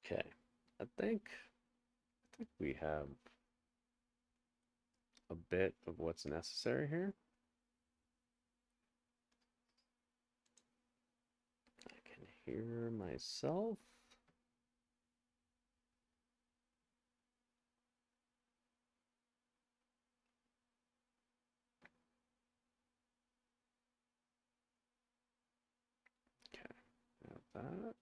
Okay, I think we have a bit of what's necessary here. I can hear myself. Okay, have that.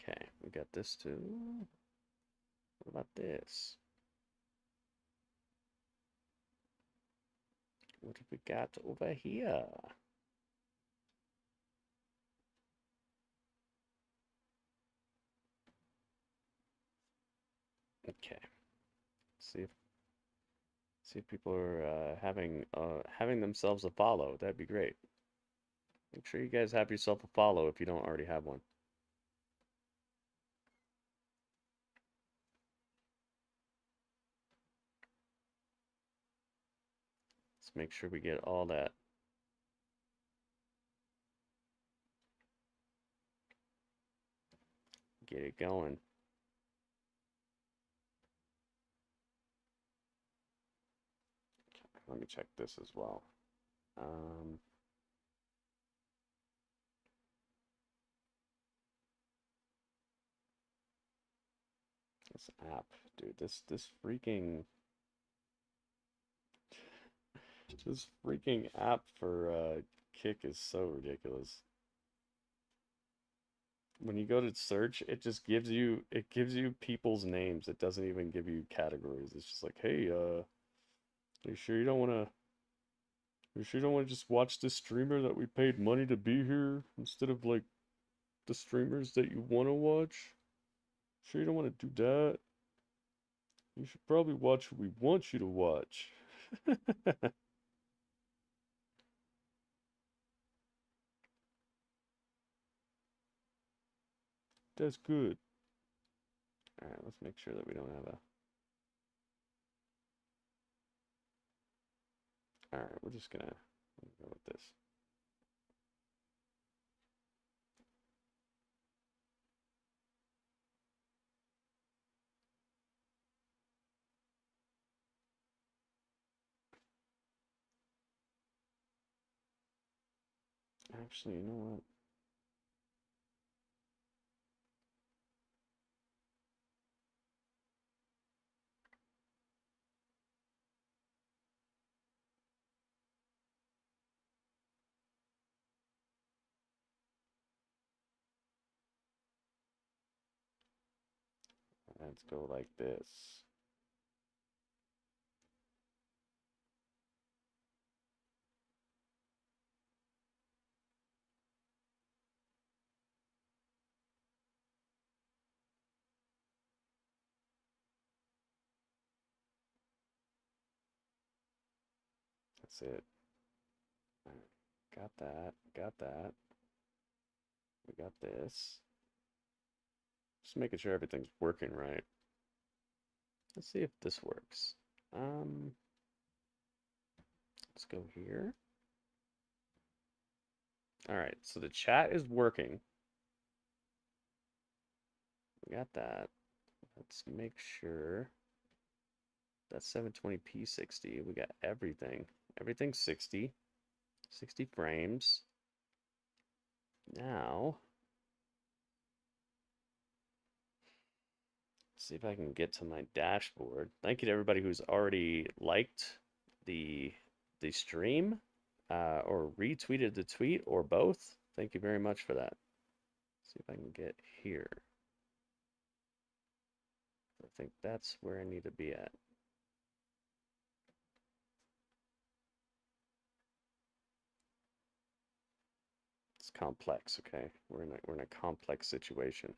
Okay, we got this too. What about this? What have we got over here? Okay, see if people are having themselves a follow. That'd be great. Make sure you guys have yourself a follow if you don't already have one. Let's make sure we get all that. Get it going. Let me check this as well. Um, this app, dude. This freaking app for Kick is so ridiculous. When you go to search, it gives you people's names. It doesn't even give you categories. It's just like, hey, you sure you don't wanna you sure you don't wanna just watch this streamer that we paid money to be here instead of like the streamers that you wanna watch? Sure you don't wanna do that? You should probably watch who we want you to watch. That's good. Alright, let's make sure that we don't have a. Alright, we're just gonna go with this. Actually, you know what? Let's go like this. That's it. Alright, got that. Got that. We got this. Just making sure everything's working right. Let's see if this works. Let's go here. All right, so the chat is working. We got that. Let's make sure that's 720p 60. We got everything. Everything's 60. 60 frames. Now, see if I can get to my dashboard. Thank you to everybody who's already liked the stream or retweeted the tweet or both. Thank you very much for that. See if I can get here. I think that's where I need to be at. It's complex, okay? We're in a complex situation.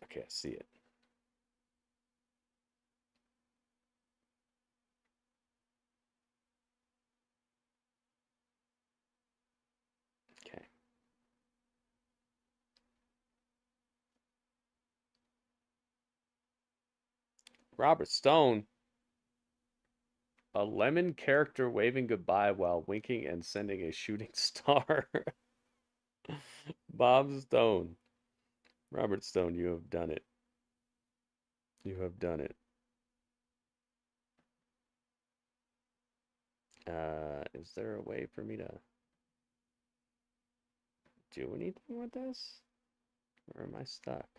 Okay, I see it. Okay. Robert Stone. A lemon character waving goodbye while winking and sending a shooting star. Bob Stone. Robert Stone, you have done it. You have done it. Is there a way for me to do anything with this? Or am I stuck?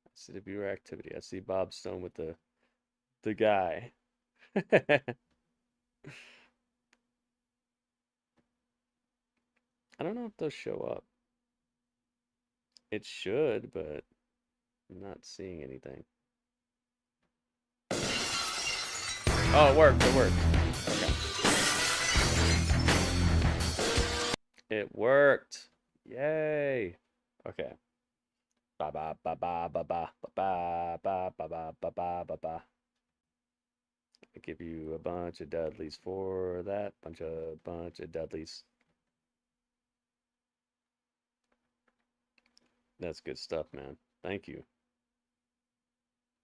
I see the viewer activity. I see Bob Stone with the guy. I don't know if those show up. It should, but I'm not seeing anything. Oh, it worked. It worked. Okay. It worked. Yay. Okay. Ba ba ba ba ba ba ba ba ba ba ba ba ba ba. I give you a bunch of Dudleys for that. Bunch of Dudleys. That's good stuff, man. Thank you.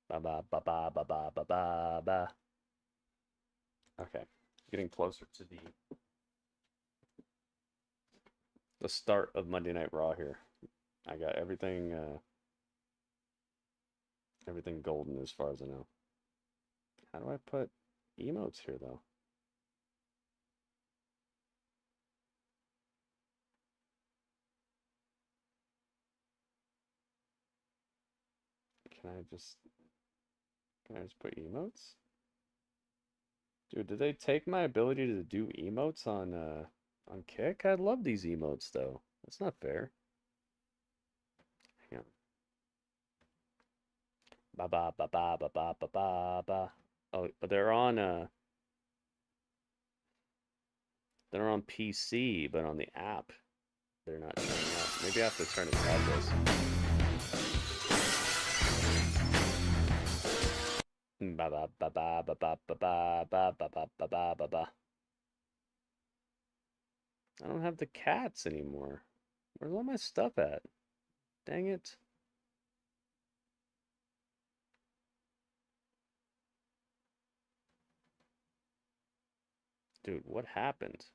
Ba ba ba ba ba ba ba ba ba. Okay. Getting closer to the start of Monday Night Raw here. I got everything everything golden as far as I know. How do I put emotes here though? Can I just put emotes? Dude, did they take my ability to do emotes on Kick? I love these emotes though. That's not fair. Hang on. Ba ba ba ba ba ba ba ba ba. Oh, but they're on PC, but on the app they're not showing up. Maybe I have to turn it sideways. Ba ba ba ba ba ba ba ba ba ba ba ba ba ba ba. I don't have the cats anymore. Where's all my stuff at? Dang it. Dude, what happened?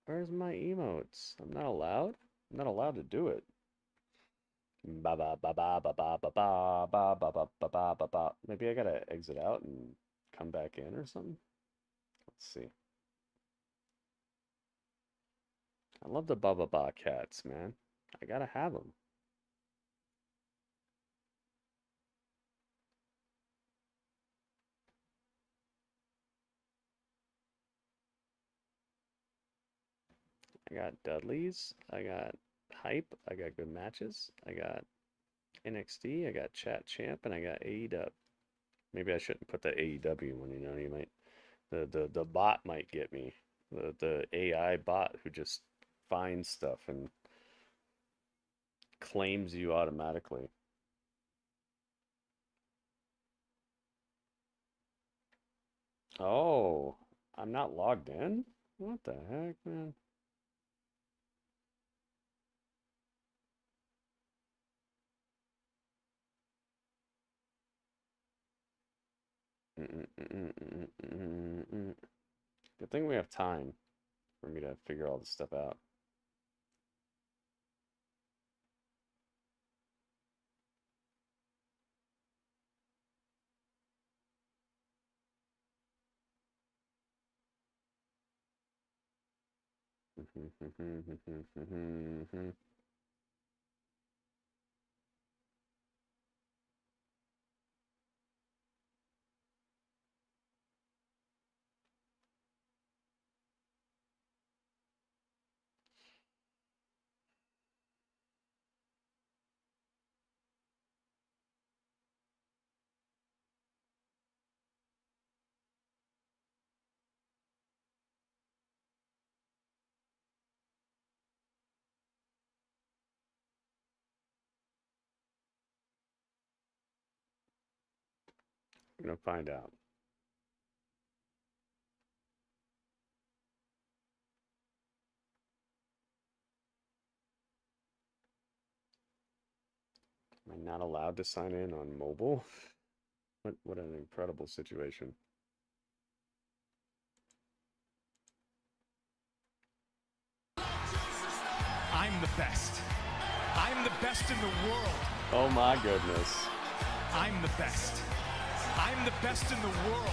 Where's my emotes? I'm not allowed? I'm not allowed to do it. Ba ba ba ba ba ba ba ba ba ba ba ba ba ba ba. Maybe I gotta exit out and come back in or something. Let's see. I love the ba ba ba cats, man. I gotta have them. I got Dudley's. I got Hype. I got good matches. I got NXT. I got Chat Champ, and I got AEW. Maybe I shouldn't put the AEW one. You know, you might the bot might get me. The AI bot who just finds stuff and claims you automatically. Oh, I'm not logged in? What the heck, man? Good thing we have time for me to figure all this stuff out. We're gonna find out. Am I not allowed to sign in on mobile? What an incredible situation. I'm the best. I'm the best in the world. Oh my goodness. I'm the best. I'm the best in the world.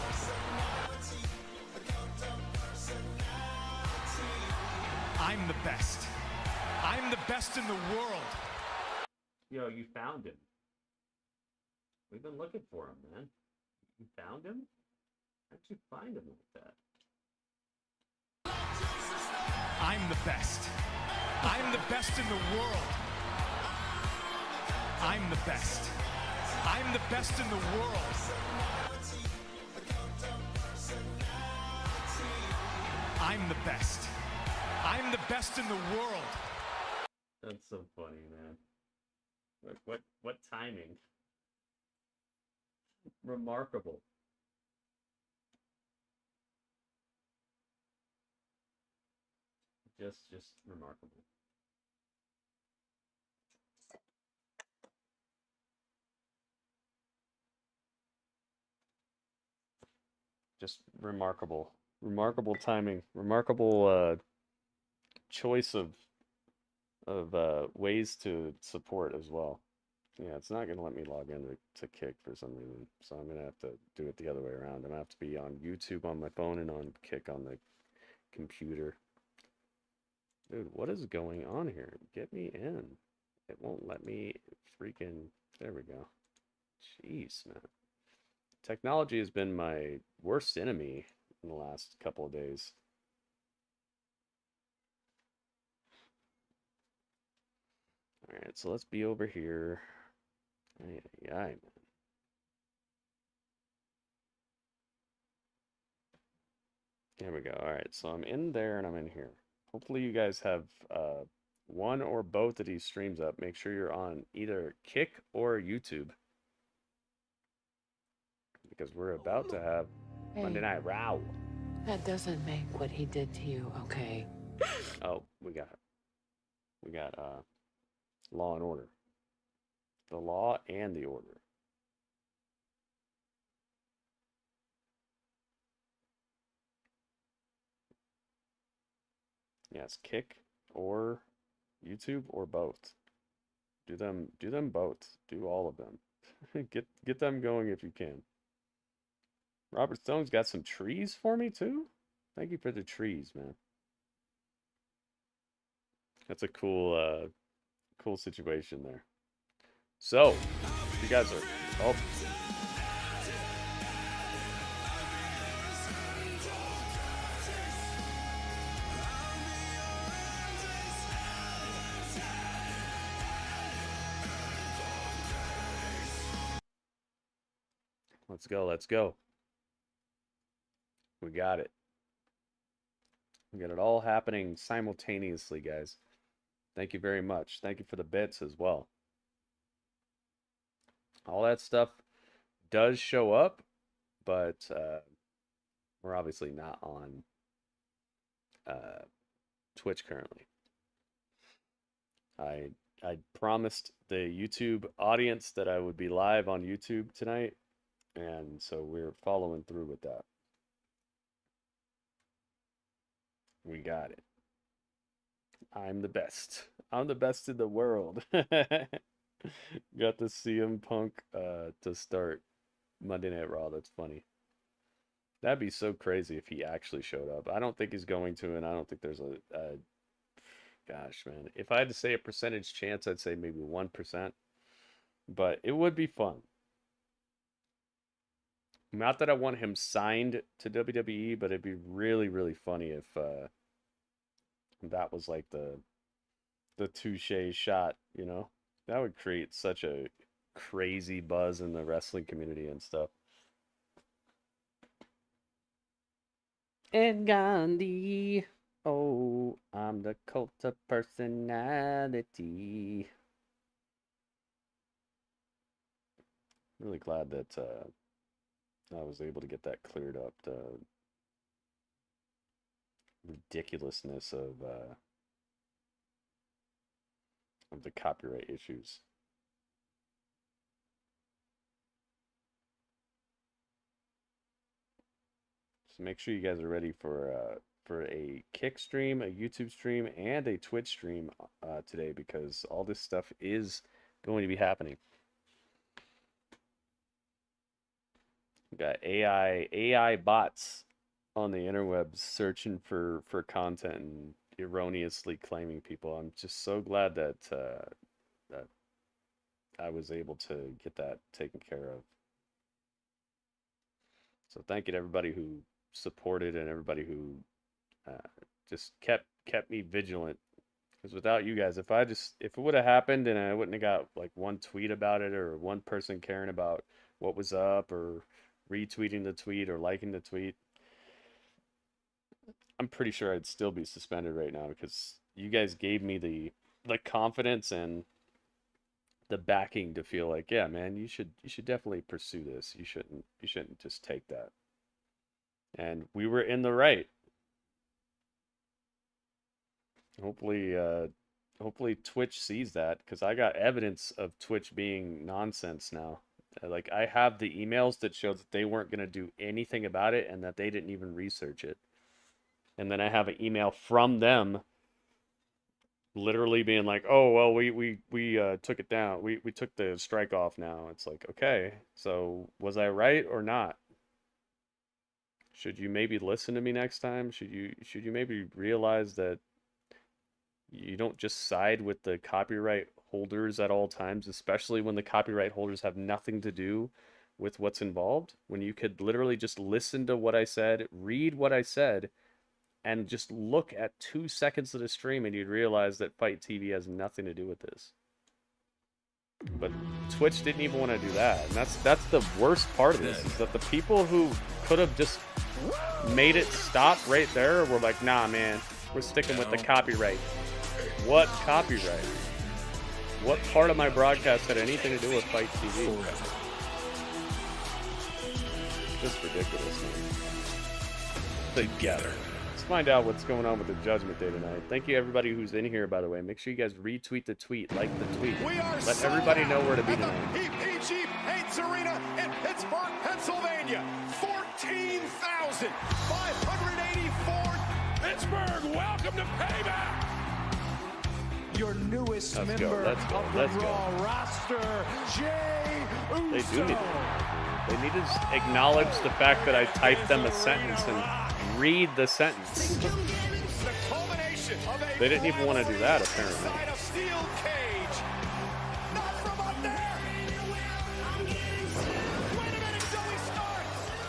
I'm the best. I'm the best in the world. Yo, you found him. We've been looking for him, man. You found him? How'd you find him like that? I'm the best. I'm the best in the world. I'm the best. I'm the best in the world. I'm the best. I'm the best in the world. That's so funny, man. What timing? Remarkable. Just remarkable. Just remarkable. Remarkable timing. Remarkable choice of ways to support as well. Yeah, it's not gonna let me log in to Kick for some reason, so I'm gonna have to do it the other way around. I'm gonna have to be on YouTube on my phone and on Kick on the computer. Dude, what is going on here? Get me in. It won't let me freaking. There we go. Jeez, man. Technology has been my worst enemy in the last couple of days. All right, so let's be over here. Yeah, man. There we go. All right, so I'm in there and I'm in here. Hopefully you guys have one or both of these streams up. Make sure you're on either Kick or YouTube, because we're about to have Monday Night Raw. That doesn't make what he did to you okay. Oh, we got Law and Order. The Law and the Order. Yes, Kick or YouTube or both. Do them both. Do all of them. Get them going if you can. Robert Stone's got some trees for me too. Thank you for the trees, man. That's a cool cool situation there. So, you guys are oh. Let's go, let's go. We got it. We got it all happening simultaneously, guys. Thank you very much. Thank you for the bits as well. All that stuff does show up, but we're obviously not on Twitch currently. I promised the YouTube audience that I would be live on YouTube tonight, and so we're following through with that. We got it. I'm the best. I'm the best in the world. Got the CM Punk to start Monday Night Raw. That's funny. That'd be so crazy if he actually showed up. I don't think he's going to, and I don't think there's a gosh, man. If I had to say a percentage chance, I'd say maybe 1%. But it would be fun. Not that I want him signed to WWE, but it'd be really, really funny if that was like the touche shot, you know? That would create such a crazy buzz in the wrestling community and stuff. And Gandhi. Oh, I'm the cult of personality. Really glad that I was able to get that cleared up. The ridiculousness of the copyright issues. So make sure you guys are ready for a Kick stream, a YouTube stream, and a Twitch stream today, because all this stuff is going to be happening. We've got AI bots on the interwebs searching for content and erroneously claiming people. I'm just so glad that that I was able to get that taken care of. So thank you to everybody who supported and everybody who just kept me vigilant. Because without you guys, if it would have happened and I wouldn't have got like one tweet about it, or one person caring about what was up, or retweeting the tweet or liking the tweet, I'm pretty sure I'd still be suspended right now, because you guys gave me the confidence and the backing to feel like, yeah, man, you should definitely pursue this. You shouldn't just take that. And we were in the right. Hopefully Twitch sees that, because I got evidence of Twitch being nonsense now. Like, I have the emails that show that they weren't going to do anything about it and that they didn't even research it. And then I have an email from them literally being like, oh, well, we took it down. We took the strike off now. It's like, okay, so was I right or not? Should you maybe listen to me next time? Should you maybe realize that you don't just side with the copyright holders at all times, especially when the copyright holders have nothing to do with what's involved, when you could literally just listen to what I said, read what I said, and just look at 2 seconds of the stream and you'd realize that Fight TV has nothing to do with this. But Twitch didn't even want to do that. And that's the worst part of this, is that the people who could have just made it stop right there were like, nah, man, we're sticking with the copyright. What copyright? What part of my broadcast had anything to do with Fight TV? Just ridiculous, man. Together. Let's find out what's going on with the Judgment Day tonight. Thank you, everybody who's in here, by the way. Make sure you guys retweet the tweet, like the tweet. Let everybody know where to be tonight. PPG Paints Arena in Pittsburgh, Pennsylvania. 14,584. Pittsburgh, welcome to Payback. Your newest member of the Raw roster, Jey Uso. They do need to. They need to acknowledge the fact that I typed them a sentence and read the sentence. They didn't even want to do that, apparently.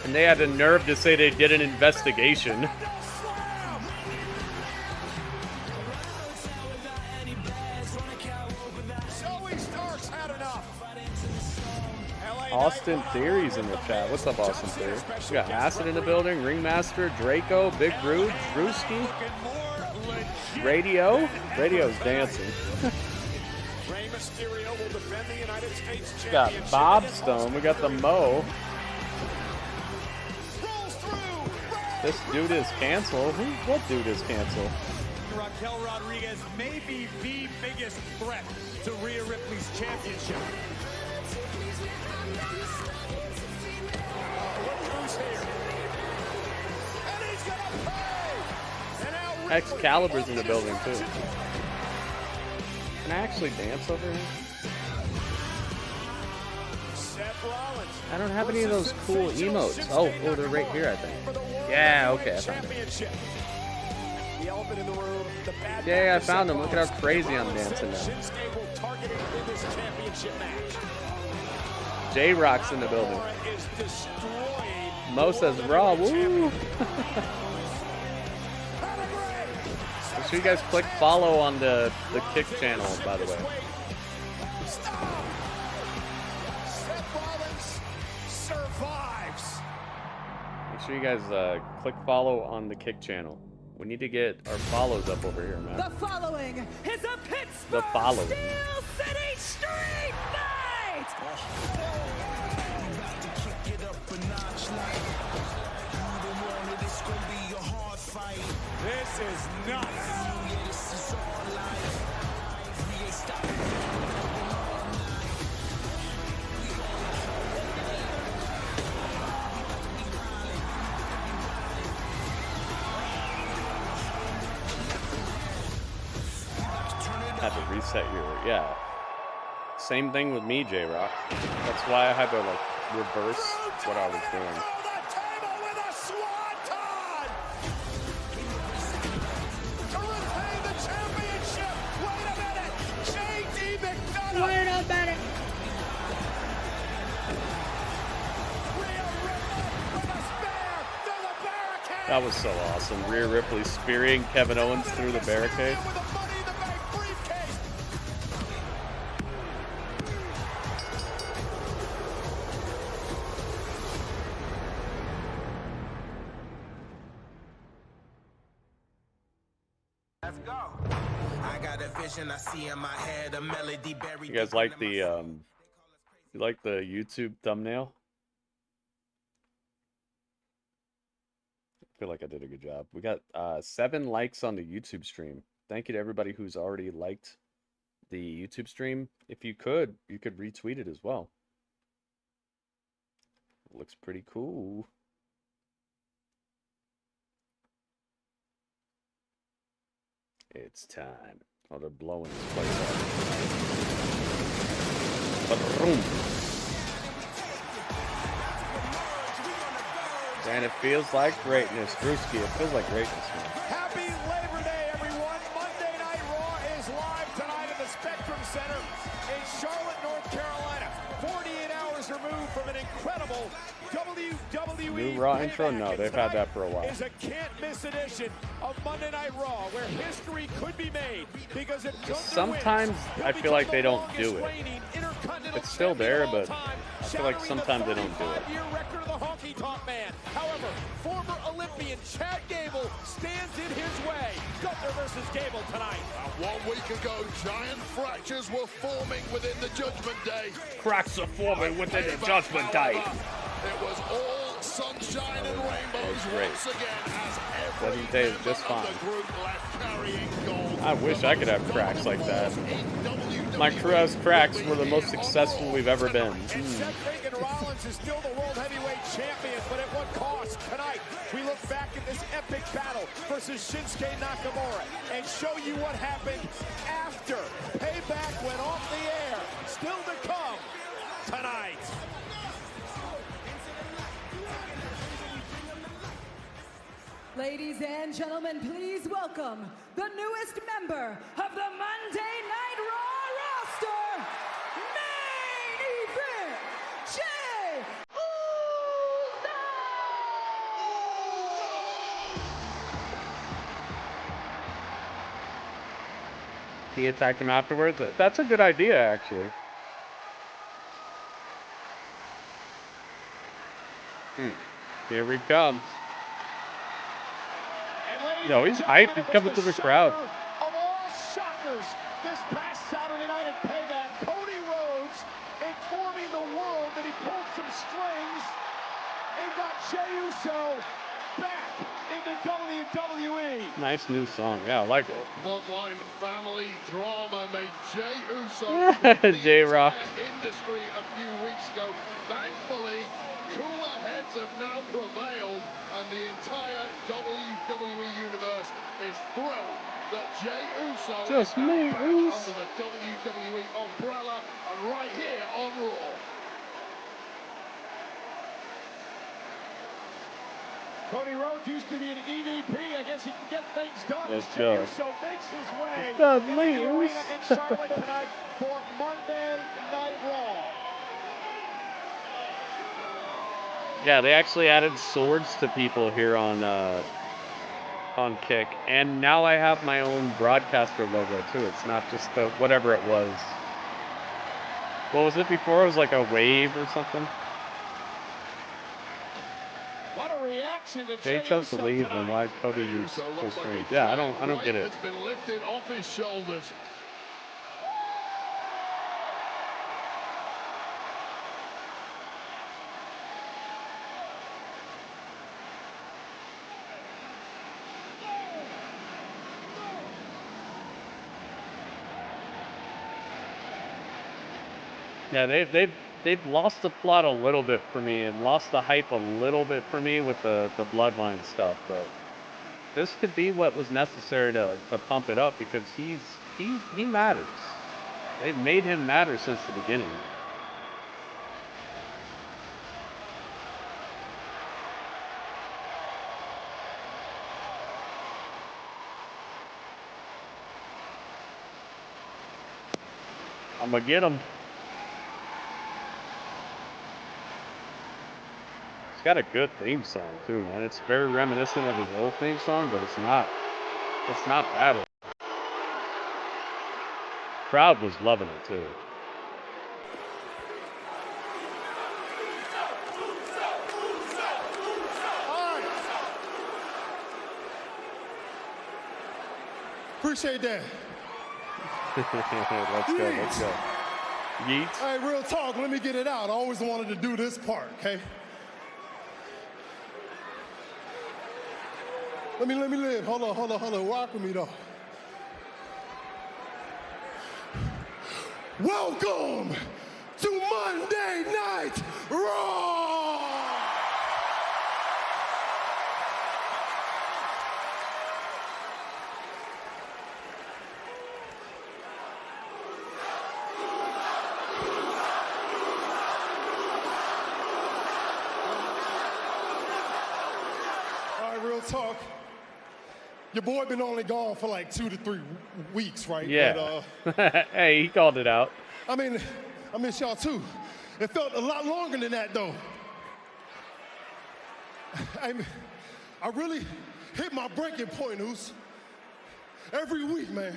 And they had the nerve to say they did an investigation. Austin Theory's in the chat. What's up, Austin Theory? We got Acid in the building, Ringmaster, Draco, Big Rude, Drewski, Radio. Radio's dancing. We got Bob Stone. We got the Mo. This dude is canceled. What dude is canceled? Raquel Rodriguez may be the biggest threat to Rhea Ripley's championship. Excalibur's in the building too. Can I actually dance over here? I don't have any of those cool emotes. Oh, they're right here, I think. Yeah, okay, I found them. Yeah, I found them. Look at how crazy I'm dancing now. J-Rock's in the building. Mo says Raw. Woo! Make sure you guys click follow on the Kick channel, by the way. Make sure you guys click follow on the Kick channel. We need to get our follows up over here, man. The following is a Pittsburgh The following. Steel City Street Fight! is nuts. Had to reset your, yeah. Same thing with me, J-Rock. That's why I had to like reverse what I was doing. Wait a minute. That was so awesome. Rhea Ripley spearing Kevin Owens through the barricade. Let's go. I got a vision, I see in my head a melody buried. You guys like the you like the YouTube thumbnail? I feel like I did a good job. We got 7 likes on the YouTube stream. Thank you to everybody who's already liked the YouTube stream. If you could retweet it as well. It looks pretty cool. It's time. Oh, they're blowing this place up. Boom. And it feels like greatness. Drewski, it feels like greatness, man. Happy Labor Day, everyone. Monday Night Raw is live tonight at the Spectrum Center in Charlotte, North Carolina. 48 hours removed from an incredible WWE New Raw Payback. intro? No, they've had that for a while. Is a can't-miss edition of Monday Night Raw, where history could be made because if Gunther Sometimes wins, I feel like they don't he'll do become the it. longest reigning Intercontinental It's still Champion there, of all but time, I feel like shattering sometimes they the don't do it. 45-year record of the Honky Tonk Man. However, former Olympian Chad Gable stands in his way. Gunther versus Gable tonight. 1 week ago, giant fractures were forming within the Judgment Day. Cracks are forming within the Judgment Day. It was all sunshine and rainbows great. once again as every Judgment Day is member just of fine. the group left carrying gold. I wish I could have cracks like that. My crew has cracks. We're the most successful we've ever been. And Seth freaking Rollins is still the World Heavyweight Champion, but at what cost? Tonight, we look back at this epic battle versus Shinsuke Nakamura and show you what happened after Payback went off the air. Still to come tonight. Ladies and gentlemen, please welcome the newest member of the Monday Night Raw roster, Main Event, Jey Uso! He attacked him afterwards. That's a good idea, actually. Here we come. Yo, he's hyped. He's coming to the crowd. Of all shockers, this past Saturday night at Payback, Cody Rhodes informing the world that he pulled some strings and got Jey Uso back into WWE. Nice new song. Yeah, I like it. Bloodline family drama made Jey Uso J-Rock. industry a few weeks ago. Thankfully, cooler heads have now prevailed, and the entire WWE universe is thrilled that Jey Uso Just is now me, back Uso. under the WWE umbrella and right here on Raw. Cody Rhodes used to be an EVP. I guess he can get things done. Yes, Jey sir. Uso makes his way Does into me, the arena Uso. in Charlotte tonight for Monday Night Raw. Yeah, they actually added swords to people here on Kick, and now I have my own broadcaster logo too. It's not just the whatever it was. What was it before? It was like a wave or something. What a reaction to They Jey chose to Uso leave, tonight. and why Cody used Uso full looks like strength? a Yeah, I giant don't get weight it. has been lifted off his shoulders. Yeah, they've lost the plot a little bit for me and lost the hype a little bit for me with the bloodline stuff, but this could be what was necessary to pump it up because he matters. They've made him matter since the beginning. I'm gonna get him. It's got a good theme song too, man. It's very reminiscent of his old theme song, but it's not bad. Crowd was loving it too. Appreciate that. Let's go. Yeet. Hey, real talk, let me get it out. I always wanted to do this part, okay? Let me live. Hold on. Rock with me though. Welcome to Monday Night Raw! All right, real talk. Your boy been only gone for like 2 to 3 weeks, right? Yeah. But, hey, he called it out. I mean, I miss y'all too. It felt a lot longer than that though. I really hit my breaking point, Oos. Every week, man.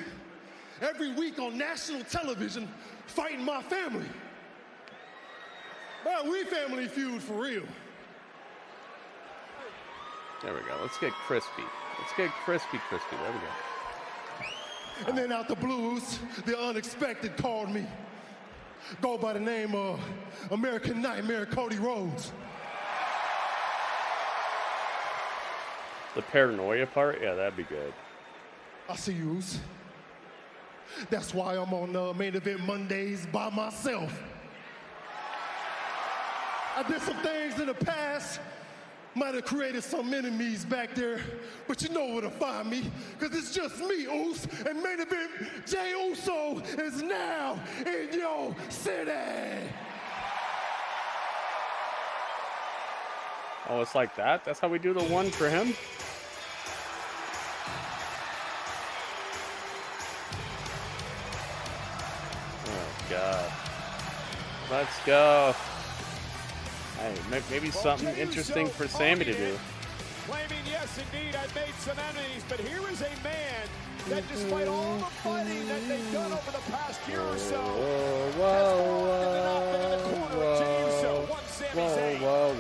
Every week on national television, fighting my family. Man, we Family Feud for real. There we go. Let's get crispy. Let's get crispy. There we go. And then out the blues, the unexpected called me. Go by the name of American Nightmare Cody Rhodes. The paranoia part? Yeah, that'd be good. I see you. That's why I'm on Main Event Mondays by myself. I did some things in the past. Might have created some enemies back there, but you know where to find me, because it's just me, Oos, and Main Event Jey Uso is now in your city. Oh, it's like that? That's how we do the one for him? Oh, God. Let's go. Hey, maybe something interesting for Sammy to do. Claiming, yes, indeed, I've made some enemies, but here is a man that, despite all the fighting that they've done over the past year or so, has walked into not been in the corner of Jey Uso, one Sami Zayn. Whoa.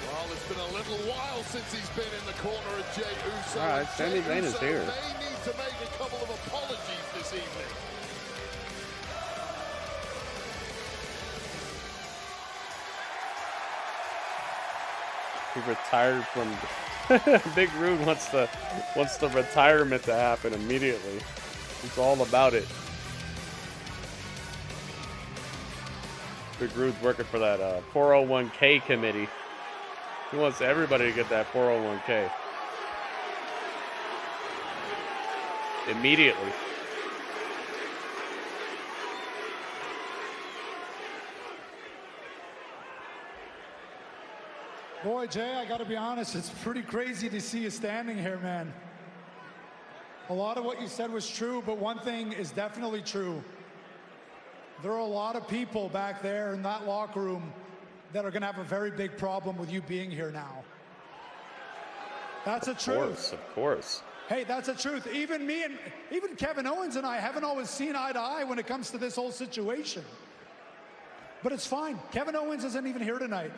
Well, it's been a little while since he's been in the corner of Jey Uso. All right, Sami Zayn is here. They need to make a couple of apologies this evening. He retired from Big Rude wants the retirement to happen immediately. He's all about it. Big Rude's working for that 401k committee. He wants everybody to get that 401k immediately. Boy, Jay, I gotta be honest, it's pretty crazy to see you standing here, man. A lot of what you said was true, but one thing is definitely true. There are a lot of people back there in that locker room that are gonna have a very big problem with you being here now. That's a truth. Of course. Hey, that's the truth. Even me and even Kevin Owens and I haven't always seen eye to eye when it comes to this whole situation. But it's fine. Kevin Owens isn't even here tonight.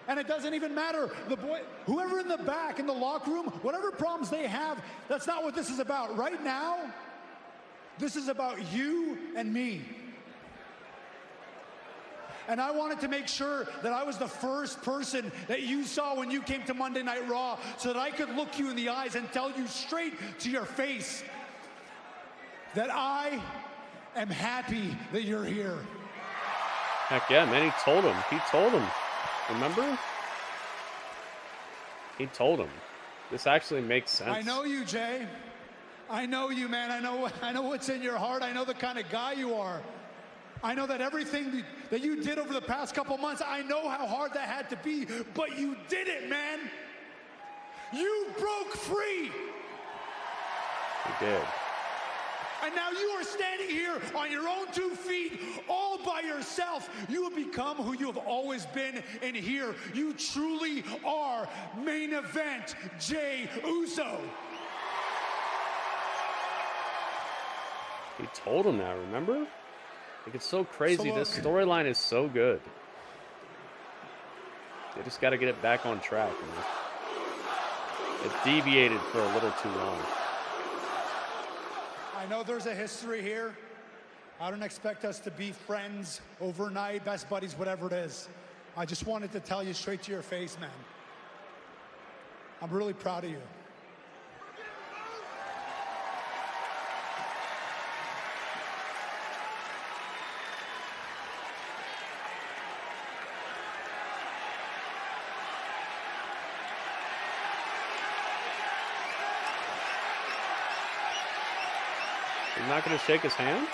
And it doesn't even matter. The boy, whoever in the back, in the locker room, whatever problems they have, that's not what this is about. Right now, this is about you and me. And I wanted to make sure that I was the first person that you saw when you came to Monday Night Raw, so that I could look you in the eyes and tell you straight to your face that I am happy that you're here. Heck yeah, man, he told him. He told him. Remember? He told him. This actually makes sense. I know you, Jay. I know you, man. I know what's in your heart. I know the kind of guy you are. I know that everything that you did over the past couple months, I know how hard that had to be, but you did it, man. You broke free. He did. And now you are standing here on your own 2 feet, all by yourself. You have become who you have always been in here. You truly are main event Jey Uso. He told him that, remember? Like, it's so crazy. This storyline is so good. They just got to get it back on track. Man. It deviated for a little too long. I know there's a history here. I don't expect us to be friends overnight, best buddies, whatever it is. I just wanted to tell you straight to your face, man. I'm really proud of you. You're not going to shake his hand?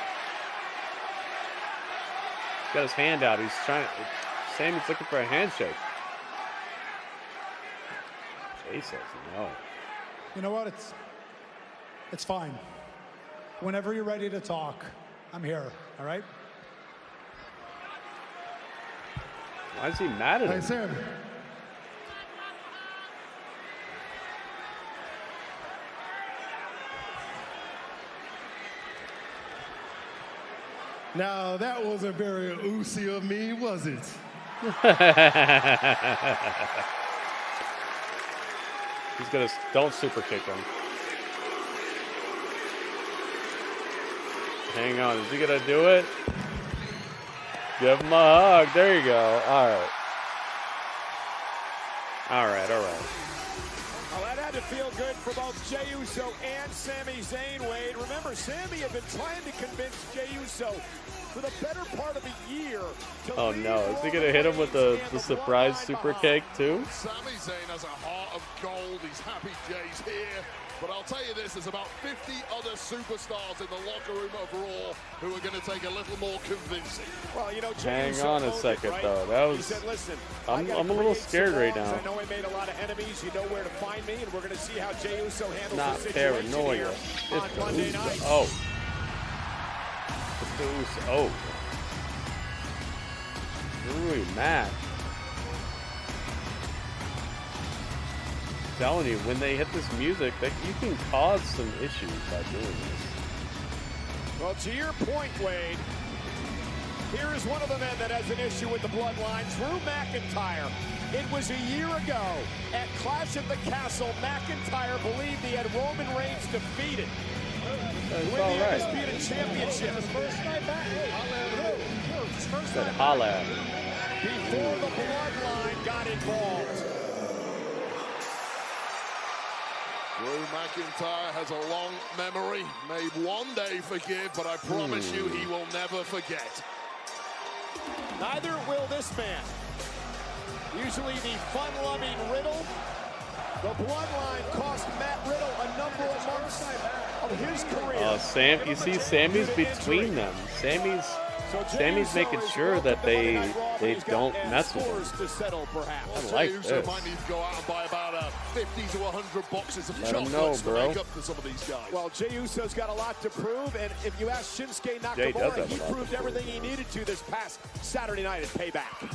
He's got his hand out. He's trying. Sammy's looking for a handshake. Jey says no. You know what? It's fine. Whenever you're ready to talk, I'm here. All right? Why is he mad at him? Hey, Sam. Now, that wasn't very Uso of me, was it? He's gonna, don't super kick him. Hang on, is he gonna do it? Give him a hug. There you go. All right. All right. Well, that had to feel good for both Jey Uso and Sami Zayn, Wade. Remember, Sami had been trying to convince Jey Uso for the better part of a year. Oh no, is he gonna hit him with the surprise super kick too? Sami Zayn has a heart of gold. He's happy Jay's here. But I'll tell you this, there's about 50 other superstars in the locker room of Raw who are going to take a little more convincing. Well, you know, hang on a second, though. That was. He said, listen, I'm a little scared right now. I know I made a lot of enemies. You know where to find me, and we're going to see how Jey Uso handles not the situation paranoia. here on Monday night. Oh. It's the Uso. Oh. Really mad. I'm telling you, when they hit this music, you can cause some issues by doing this. Well, to your point, Wade, here is one of the men that has an issue with the bloodline, Drew McIntyre. It was a year ago at Clash at the Castle, McIntyre believed he had Roman Reigns defeated. That's with all the right. Undisputed Championship. First night back. Said holla. Before the bloodline got involved. Drew McIntyre has a long memory, may one day forgive, but I promise you he will never forget. Neither will this man. Usually the fun-loving Riddle. The bloodline cost Matt Riddle a number of months of his career. Sam, you see, Sammy's between them. Sammy's making sure that they don't mess with him. I like this. Might need to go out and buy about 50 to 100 boxes of Let him chocolates know, to bro. make up for some of these guys. Well, Jey Uso's got a lot to prove, and if you ask Shinsuke Nakamura, he proved everything he needed to this past Saturday night at Payback.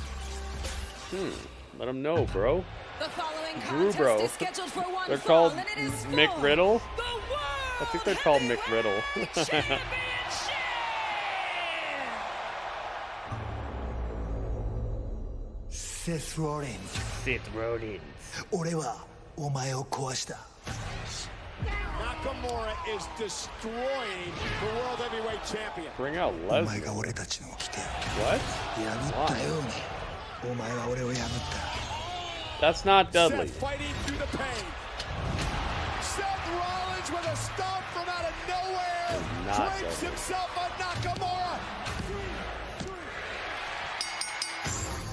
Let him know, bro. The following Drew, contest bro. is scheduled for one They're fall, called and it is McRiddle. the World I think they're called Heavyweight McRiddle. Championship! Seth Rollins. Seth Rollins. 俺はお前を壊した。 Nakamura is destroying the World Heavyweight Champion. Bring out お前 Lesnar. が俺たちの掟を What? 破ったように、お前は俺を破った。 That's not Dudley. Seth fighting through the pain. Seth Rollins with a stomp from out of nowhere. not drapes double. himself on Nakamura.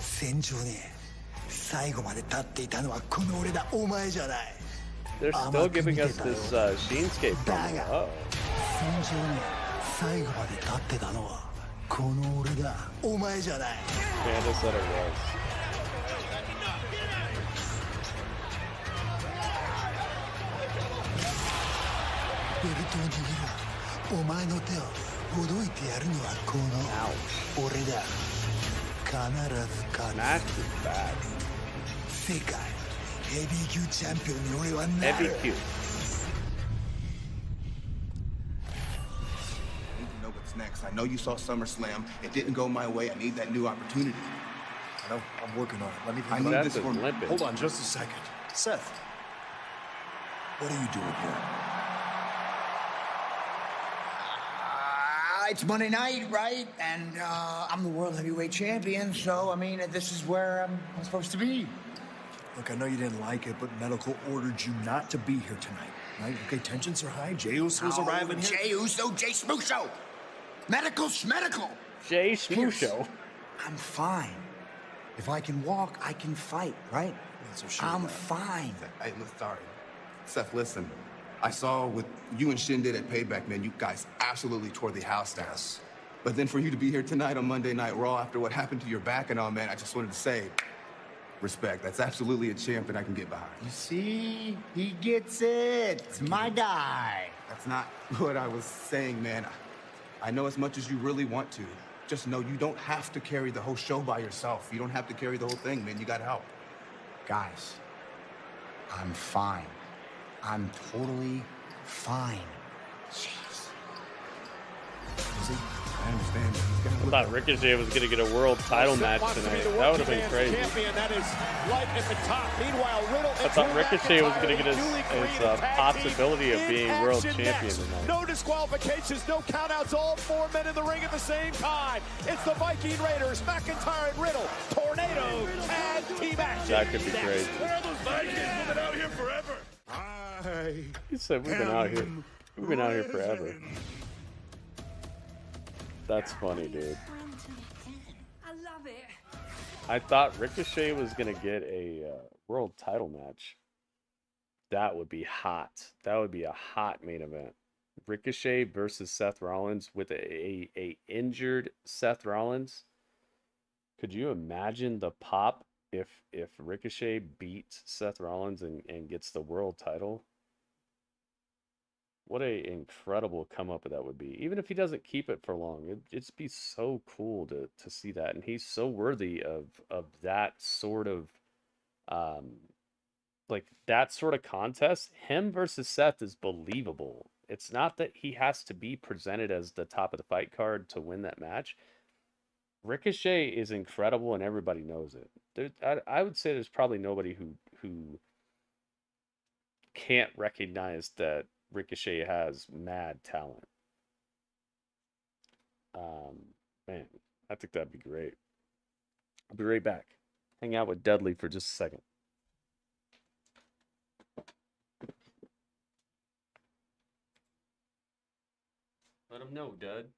戦場に最後まで立っていたのはこの俺だ、お前じゃない。 They're still giving us this Shinsuke promo. 戦場に最後まで立ってたのはこの俺だ、お前じゃない。 Candace said it was. ベルトを握るお前の手をほどいてやるのはこの俺だ。必ず勝つ。 Mask is bad. 世界ヘビー級チャンピオンに俺はなる。 Heavy Q. I need to know what's next. I know you saw SummerSlam. It didn't go my way. I need that new opportunity. I know. I'm working on it. Let me. I need Seth this is for me. limping. Hold on just a second. Seth, what are you doing here? It's Monday night, right? And I'm the World Heavyweight Champion, so, I mean, this is where I'm supposed to be. Look, I know you didn't like it, but medical ordered you not to be here tonight, right? Okay, tensions are high. Jey Uso's arriving here. Jey Uso, Jey Smoosho. Medical schmedical. Jay Smoosho. I'm fine. If I can walk, I can fight, right? That's what she I'm said. fine. Hey, look, sorry. Seth, listen. I saw what you and Shin did at Payback, man. You guys absolutely tore the house down. But then for you to be here tonight on Monday Night Raw after what happened to your back and all, man, I just wanted to say, respect. That's absolutely a champion I can get behind. You see? He gets it. It's my guy. That's not what I was saying, man. I know as much as you really want to. Just know you don't have to carry the whole show by yourself. You don't have to carry the whole thing, man. You got help. Guys, I'm fine. I'm totally fine. Jeez. I understand. He's I got thought Ricochet was going to get a world title match Wants to be tonight. the That would have been working crazy. man's champion. That is right at the top. Meanwhile, Riddle I and thought Drew Ricochet was McIntyre, going to get the his newly created tag possibility team of in being world action champion next. tonight. No disqualifications, no countouts. All four men in the ring at the same time. It's the Viking Raiders, McIntyre and Riddle. Tornado tag team action. That could be crazy. Where are those Vikings? We've been out here forever. He said we've been out here. We've been out here forever. That's funny, dude. I love it. I thought Ricochet was gonna get a world title match. That would be hot. That would be a hot main event. Ricochet versus Seth Rollins with a injured Seth Rollins. Could you imagine the pop if Ricochet beats Seth Rollins and gets the world title? What a incredible come up that would be. Even if he doesn't keep it for long, it'd be so cool to see that. And he's so worthy of that sort of like that sort of contest. Him versus Seth is believable. It's not that he has to be presented as the top of the fight card to win that match. Ricochet is incredible and everybody knows it. I would say there's probably nobody who can't recognize that Ricochet has mad talent. Man, I think that'd be great. I'll be right back. Hang out with Dudley for just a second. Let him know, Dud.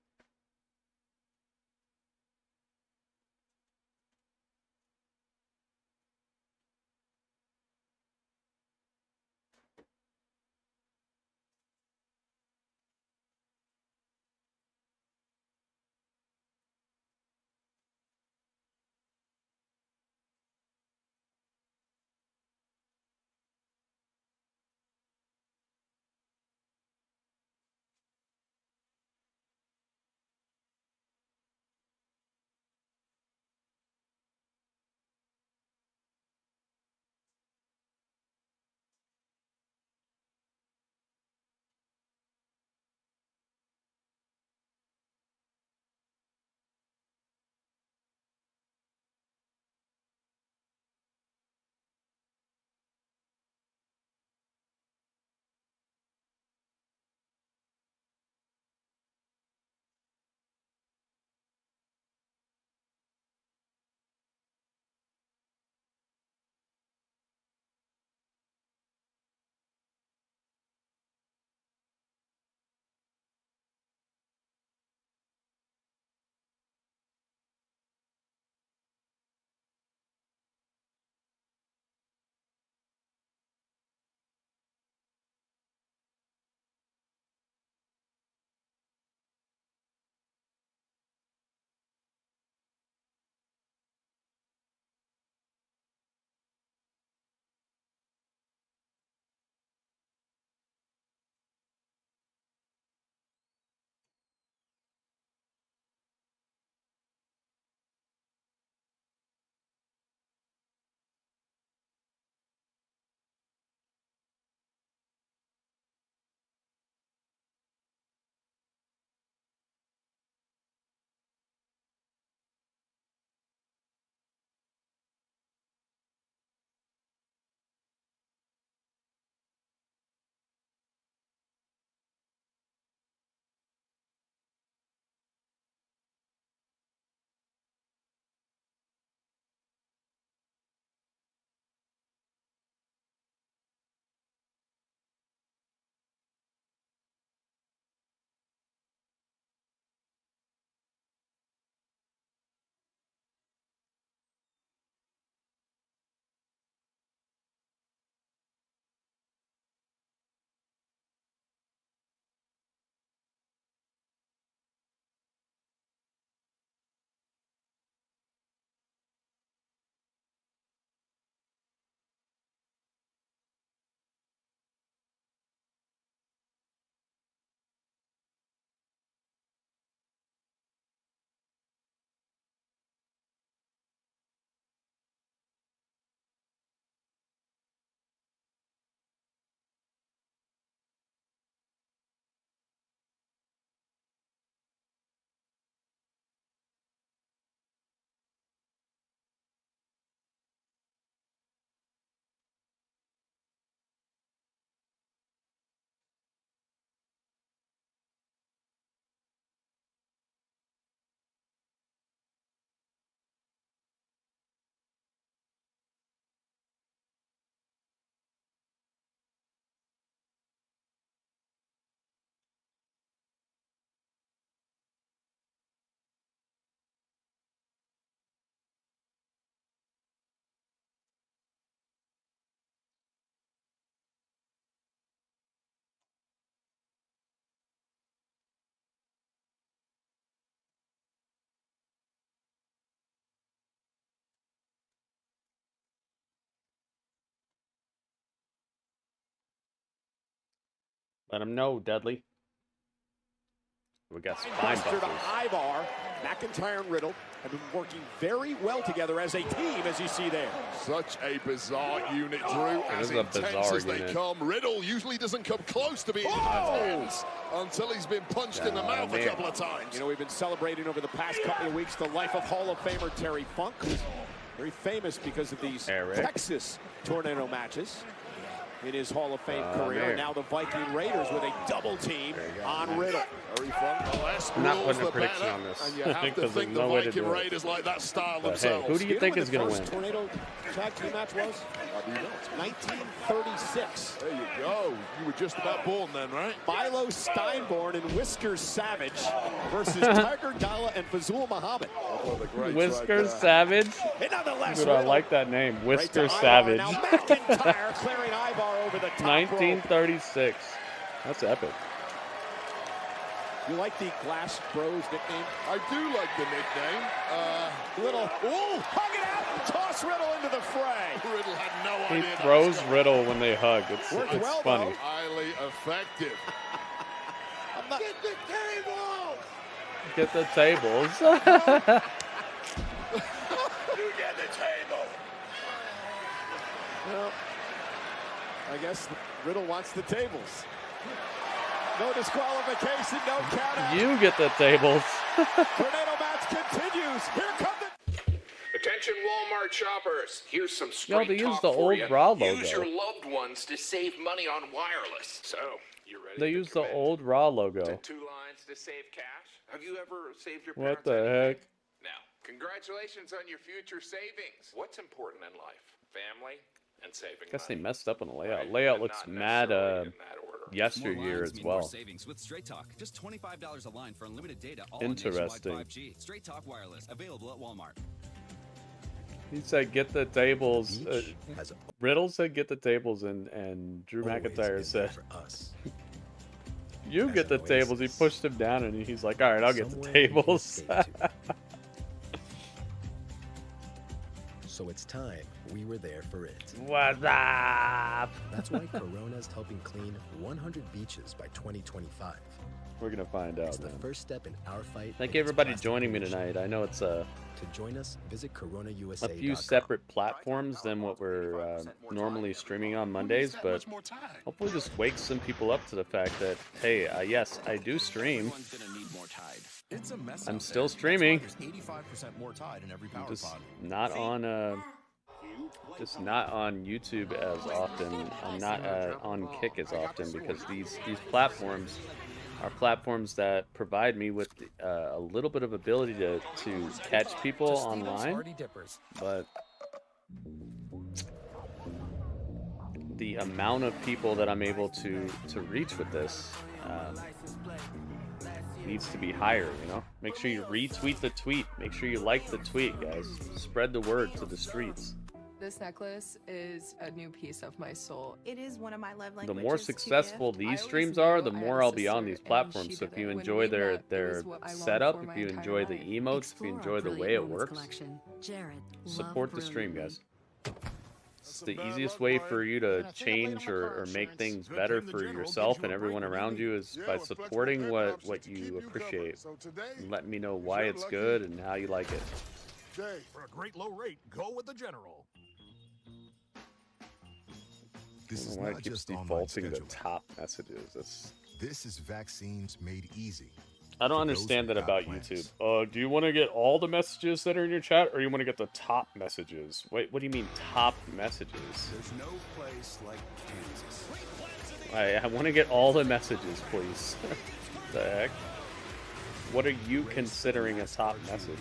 Let him know, Dudley. We got spine Buster to busters. Ivar. McIntyre and Riddle have been working very well together as a team, as you see there. Such a bizarre unit, Drew. As is a intense bizarre as they unit. come. Riddle usually doesn't come close to being intense until he's been punched in the mouth a couple of times. You know, we've been celebrating over the past couple of weeks the life of Hall of Famer Terry Funk, who's very famous because of these Texas tornado matches in his Hall of Fame career. And now the Viking Raiders with a double team on Riddle. Very fun. I'm not putting a prediction on this. And you have to because there's think the no way to Viking do it. Raiders like that style But themselves. hey, who do you think is going to First win? tornado tag team match was? 1936. There you go. You were just about born then, right? Milo Steinborn and Whiskers Savage versus Tiger Dalla and Fazul Muhammad. Whiskers Savage? And nonetheless, Dude, I like that name. Whiskers Savage. Now McIntyre clearing Ivar over the top 1936. That's epic. You like the Glass Bros nickname? I do like the nickname. Hug it out and toss Riddle into the fray. Riddle had no He idea. throws Riddle when they hug. It's well, funny. though. Highly effective. Get the table! Get the tables. You get the table. Well, I guess Riddle wants the tables. No disqualification, no count out. You get the tables. Tornado match continues. Here come the... Attention Walmart shoppers. Here's some Yo, straight they talk used the for old you. Raw logo. Use your loved ones to save money on wireless. So, you ready They to used the commit old Raw logo. to 2 lines to save cash? Have you ever saved your What parents the anything? heck? Now, congratulations on your future savings. What's important in life? Family and saving Guess they money. messed up on the layout. Right, Layout but looks not mad necessarily in that order. yesteryear as well. Savings with Straight Talk. Just $25 a line for unlimited data. All Interesting. On nationwide 5G. Straight Talk Wireless. Available at Walmart. He said get the tables. Riddle said get the tables, and Drew McIntyre said you get the tables. He pushed him down and he's like, all right, I'll get the tables. So it's time we were there for it. What's up? That's why Corona's helping clean 100 beaches by 2025. We're gonna find out, It's the man. first step in our fight. Thank against everybody plastic joining me pollution. tonight. I know it's To join us, visit CoronaUSA.com. a few separate platforms than what we're normally streaming on Mondays, but hopefully this wakes some people up to the fact that, hey, yes, I do stream. It's a mess I'm out still there. streaming. That's why there's 85% more Tide in every power Just pod. not on YouTube as often. I'm not on Kick as often because these platforms are platforms that provide me with a little bit of ability to catch people online, but the amount of people that I'm able to reach with this needs to be higher, you know? Make sure you retweet the tweet. Make sure you like the tweet, guys. Spread the word to the streets. This necklace is a new piece of my soul. It is one of my love The languages. more successful these streams are, the more I'll be on these platforms. So if you enjoy their setup, if you enjoy the emotes, if you enjoy the way it works, support the stream, guys. It's the easiest way for you to change or make things better for yourself and everyone around you is by supporting what you appreciate. And letting me know why it's good and how you like it. Jay, for a great low rate, go with the General. I don't know why it keeps defaulting to top messages. This is vaccines made easy. I don't understand that about YouTube. Do you want to get all the messages that are in your chat, or you want to get the top messages? Wait, what do you mean top messages? There's no place like Kansas. I want to get all the messages, please. The heck? What are you considering a top message?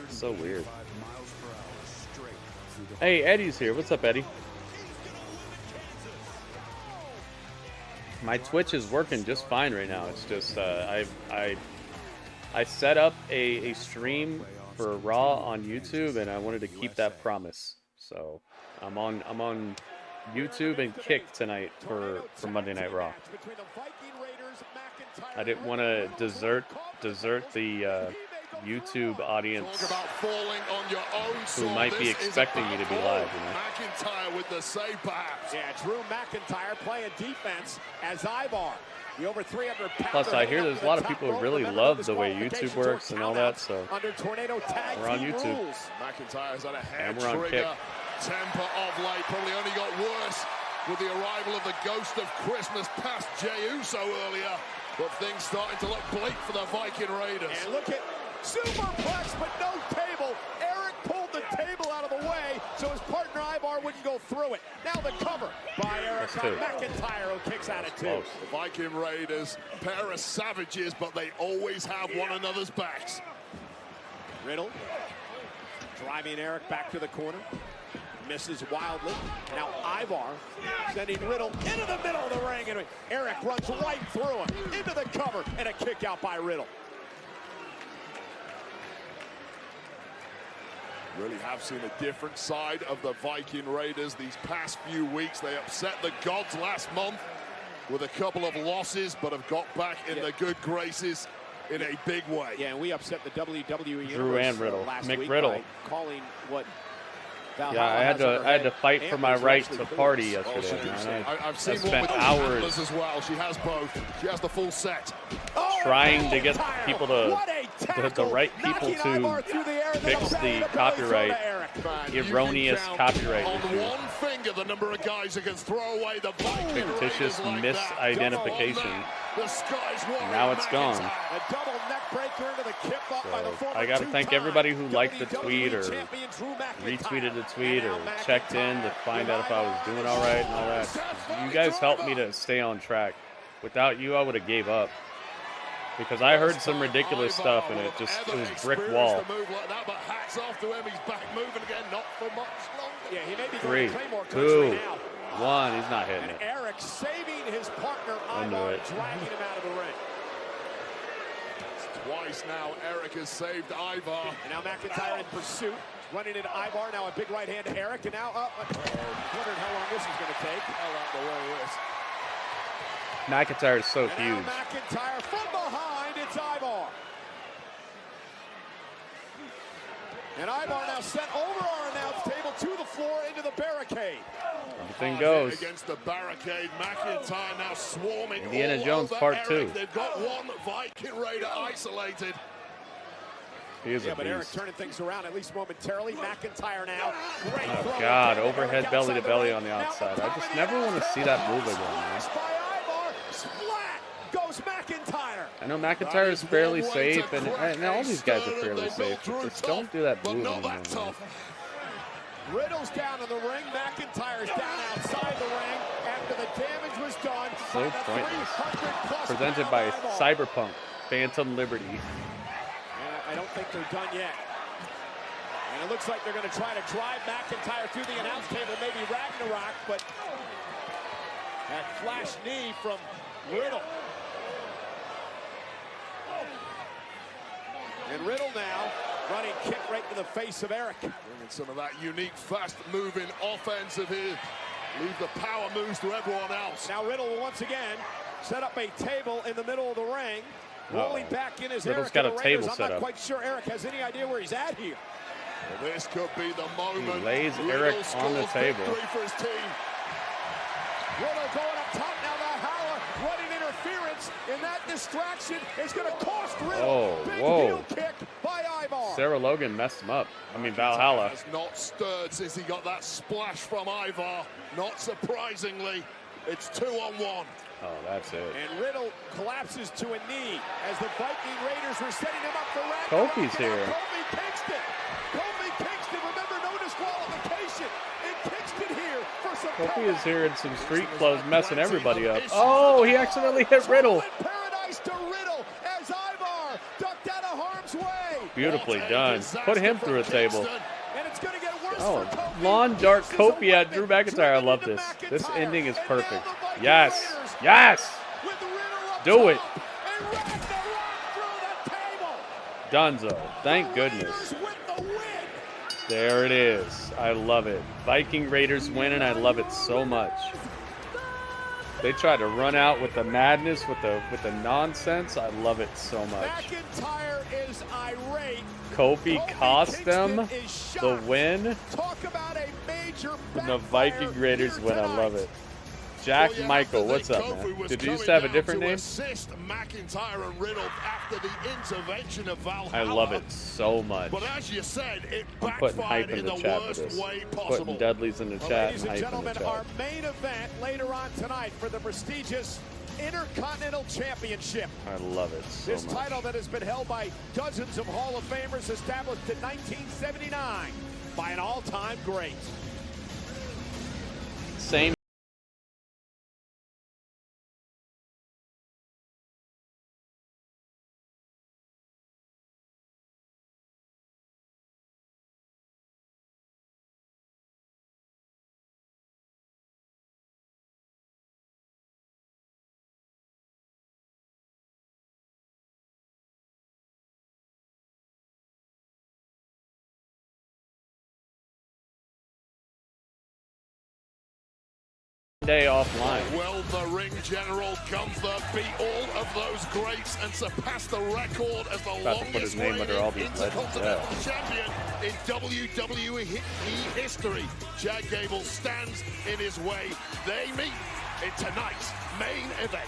So weird. Hey, Eddie's here. What's up, Eddie? My Twitch is working just fine right now. It's just I set up a stream for Raw on YouTube, and I wanted to keep that promise. So I'm on YouTube and Kick tonight for Monday Night Raw. YouTube audience Talk about falling on your own who sword. might be This is expecting me to be live, you know. McIntyre with the save perhaps. Yeah, Drew McIntyre playing defense as Ivar. The over 300 Plus, I hear there's a lot of people who really love the way YouTube works and all that, so under Tornado tag we're on team YouTube. rules. McIntyre's on a head And we're on Kick. Temper of late probably only got worse with the arrival of the ghost of Christmas past Jey Uso earlier. But things starting to look bleak for the Viking Raiders. And look at superplex, but no table. Eric pulled the table out of the way so his partner Ivar wouldn't go through it. Now the cover by Eric on McIntyre, who kicks out at 2. The Viking Raiders, pair of savages, but they always have one another's backs. Riddle driving Eric back to the corner. Misses wildly. Now Ivar sending Riddle into the middle of the ring, and Eric runs right through him into the cover, and a kick out by Riddle. Really have seen a different side of the Viking Raiders these past few weeks. They upset the gods last month with a couple of losses, but have got back in the good graces in a big way. Yeah, and we upset the WWE Drew and Riddle. last Mick week Riddle. by calling what Yeah, I had to fight for my right to party yesterday. Man. I've seen I spent one with hours as well. She has both. She has the full set. trying to get people to the right people to fix the copyright erroneous copyright On issue. one finger, the number of guys who can throw away the Viking Fictitious Raiders like misidentification. the Skies Warrior Now it's gone. A double neck breaker into the kip up by the former I got to thank everybody who liked the tweet or champion Drew McIntyre. retweeted the tweet or checked in to find out if I was doing all right and all that. You guys helped me to stay on track. Without you, I would have gave up. Because I heard some ridiculous stuff and it was brick wall. Move like that, but hats off to him. He's back moving again, not for much longer. Yeah, he may be 3, going Claymore 2, now. 1. He's not hitting And it. Eric saving his partner Into Ivar, it. dragging him out of the ring. Twice now, Eric has saved Ivar. And now McIntyre in pursuit, running into Ivar. Now a big right hand to Eric, and now wondering how long this is going to take. Hell out the way this. McIntyre is so And huge. now McIntyre from behind, it's Ivar. And Ivar now sent over our announce table to the floor into the barricade. Everything goes. Against the barricade, McIntyre now swarming Indiana all Jones over Part Eric. 2. They've got one Viking Raider isolated. He is a But Eric beast. turning things around at least momentarily. McIntyre now. Great Oh throw. God, overhead belly to belly on the outside. I just never want to see that move again, man. Splat goes McIntyre. I know McIntyre is fairly safe, and all these guys are fairly safe. But just don't do that move anymore, man. Riddle's down in the ring. McIntyre's down outside the ring after the damage was done. So pointless. Presented by Cyberpunk, Phantom Liberty. And I don't think they're done yet. And it looks like they're going to try to drive McIntyre through the announce table, maybe Ragnarok, but that flash knee from Riddle. And Riddle now running kick right to the face of Eric. Bringing some of that unique, fast-moving offense of his. Leave the power moves to everyone else. Now Riddle will once again set up a table in the middle of the ring. Rolling back in as Riddle's Eric got and a the Raiders. table set I'm not up. quite sure Eric has any idea where he's at here. Well, this could be the moment. He lays Riddle Eric on the scores table. victory for his team. Riddle going up top now. The Howler running interference, and that distraction is going to cost Riddle. Oh, Big whoa. heel kick by Ivar. Sarah Logan messed him up. I mean, Valhalla. Has not stirred since he got that splash from Ivar. Not surprisingly, it's 2-on-1. Oh, that's it. And Riddle collapses to a knee as the Viking Raiders were setting him up for Ragnarok. Kofi's here. Kofi Kingston. Kofi Kingston, remember, no disqualification. And Kingston here for some Kofi is here in some street clothes messing everybody up. Oh, he accidentally hit Riddle. paradise to Riddle as Ivar ducked out of harm's way. Beautifully done. Put him through a table. And it's going to get worse Oh, for Kofi. lawn dart Kofi at Drew McIntyre. I love this. This ending is perfect. Yes. Yes. Do it. Dunzo. Thank goodness. There it is. I love it. Viking Raiders win, and I love it so much. They try to run out with the madness, with the nonsense. I love it so much. McIntyre is irate. Kofi cost them the win. Talk about a major And the Viking Raiders win. I love it. Jack Michael, what's up, man? Did you used to have a different name? McIntyre and Riddle after the intervention of Valhalla. I love it so much. But as you said, it I'm putting hype backfired in in the the chat for worst this. way Putting possible. Dudley's in the chat Ladies and and hype in the gentlemen, chat. our main event later on tonight for the prestigious Intercontinental Championship. I love it so This much. title that has been held by dozens of Hall of Famers, established in 1979 by an all-time great. Same. Day offline. Well, the ring general Gunther beat all of those greats and surpassed the record as the About to put his longest name under all reigning these legends, Intercontinental Champion in WWE history. Chad Gable stands in his way. They meet in tonight's main event.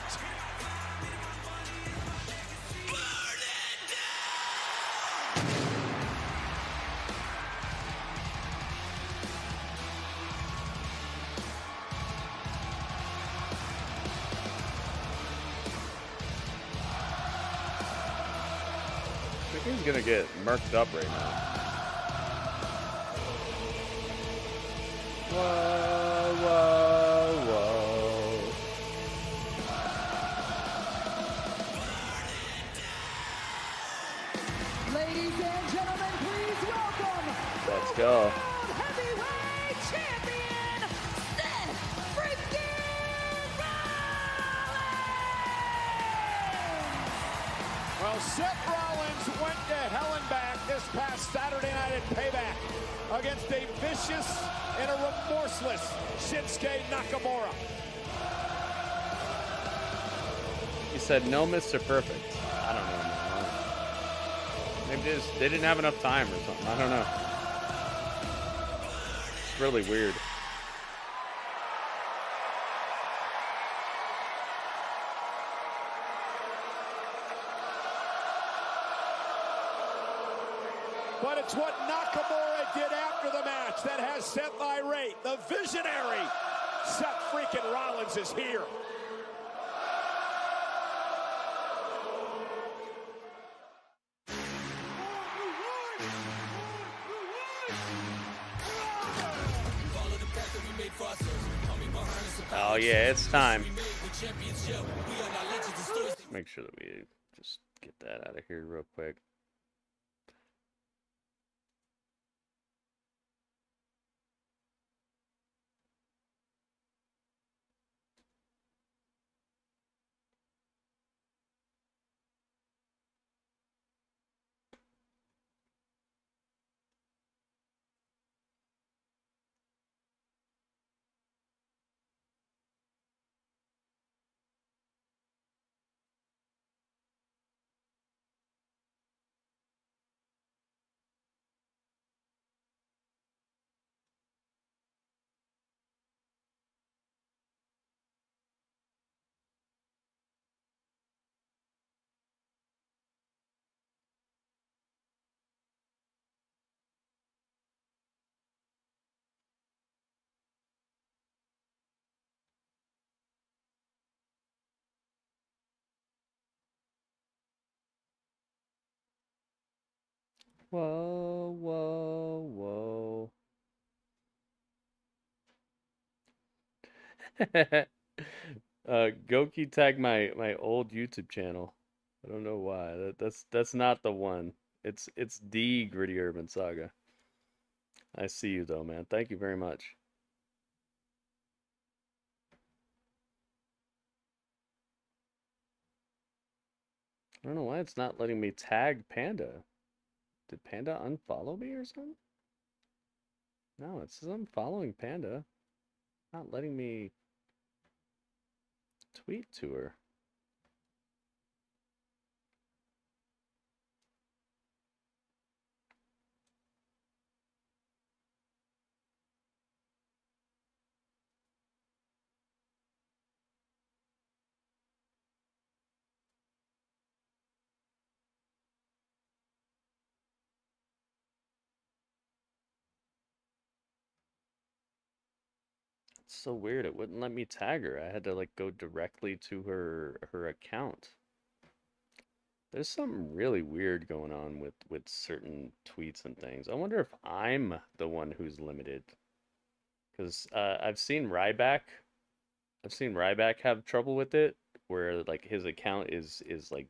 I think he's gonna get murked up right now. Whoa, whoa, whoa. Ladies and gentlemen, please welcome Let's go. Heavyweight Champion, Seth freaking Rollins! Well, Seth Rollins went to hell and back this past Saturday night at Payback against a vicious and a remorseless Shinsuke Nakamura. He said no Mr. Perfect. I don't know, man. Maybe they didn't have enough time or something. I don't know. It's really weird. But it's what Nakamura did after the match that has Seth irate. The visionary Seth freaking Rollins is here. Oh yeah, it's time. Make sure that we just get that out of here real quick. Whoa, whoa, whoa. Goki tagged my old YouTube channel. I don't know why. That's not the one. It's the Gritty Urban Saga. I see you though, man. Thank you very much. I don't know why it's not letting me tag Panda. Did Panda unfollow me or something? No, it says I'm following Panda. Not letting me Tweet to her. It's so weird. It wouldn't let me tag her. I had to like go directly to her account. There's something really weird going on with certain tweets and things. I wonder if I'm the one who's limited. Because I've seen Ryback have trouble with it, where like his account is like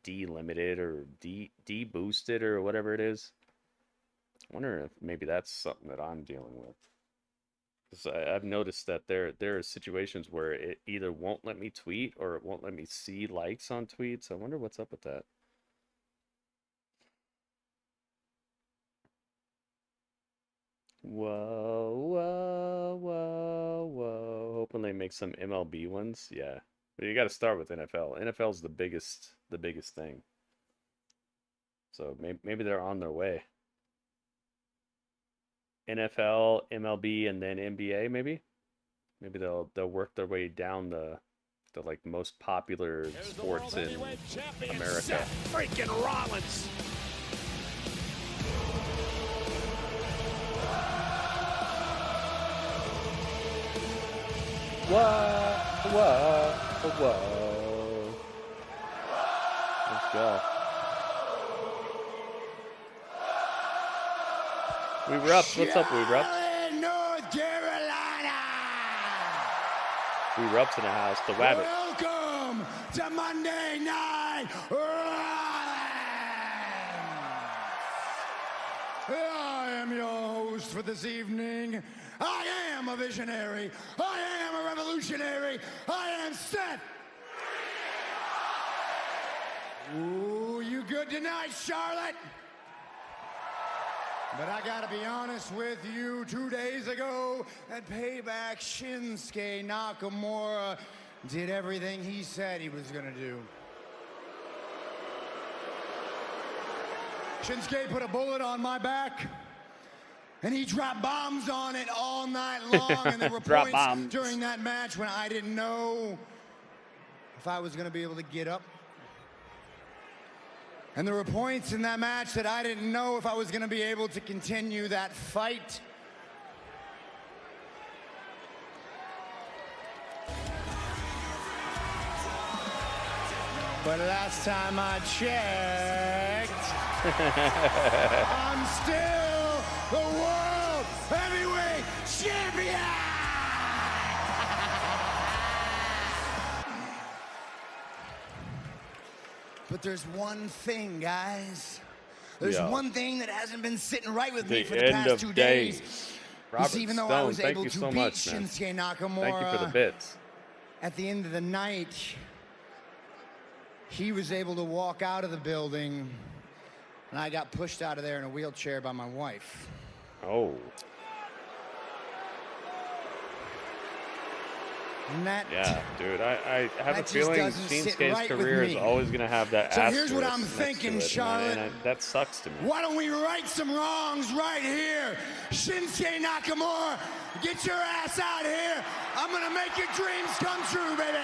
delimited or de boosted or whatever it is. I wonder if maybe that's something that I'm dealing with. Because I've noticed that there are situations where it either won't let me tweet or it won't let me see likes on tweets. I wonder what's up with that. Whoa, whoa, whoa, whoa. Hoping they make some MLB ones. Yeah. But you got to start with NFL. NFL's the biggest thing. So maybe they're on their way. NFL, MLB, and then NBA maybe? Maybe they'll work their way down the like most popular sports in America. Seth freaking Rollins. Whoa, whoa, whoa. Let's go. We Rups, what's up, We Rups? North Carolina. We Rups in the house, the Wabbit. Welcome to Monday Night Raw. I am your host for this evening. I am a visionary. I am a revolutionary. I am Seth. Ooh, you good tonight, Charlotte? But I gotta be honest with you, 2 days ago at Payback, Shinsuke Nakamura did everything he said he was gonna do. Shinsuke put a bullet on my back, and he dropped bombs on it all night long, and there were points during that match when I didn't know if I was gonna be able to get up. And there were points in that match that I didn't know if I was going to be able to continue that fight. But last time I checked, I'm still the World Heavyweight Champion! But there's one thing, guys. There's one thing that hasn't been sitting right with me for the past 2 days. Robert Even though Stone, I was thank able you to so beat much, man. Shinsuke Nakamura Thank you for the bits. at the end of the night, he was able to walk out of the building, and I got pushed out of there in a wheelchair by my wife. Oh. And that, yeah, dude, I have a just feeling doesn't sit Shinsuke's right with career is me. always going to have that So asterisk here's what I'm next to thinking, it, Charlotte. and that sucks to me. Why don't we right some wrongs right here? Shinsuke Nakamura, get your ass out of here. I'm gonna make your dreams come true, baby.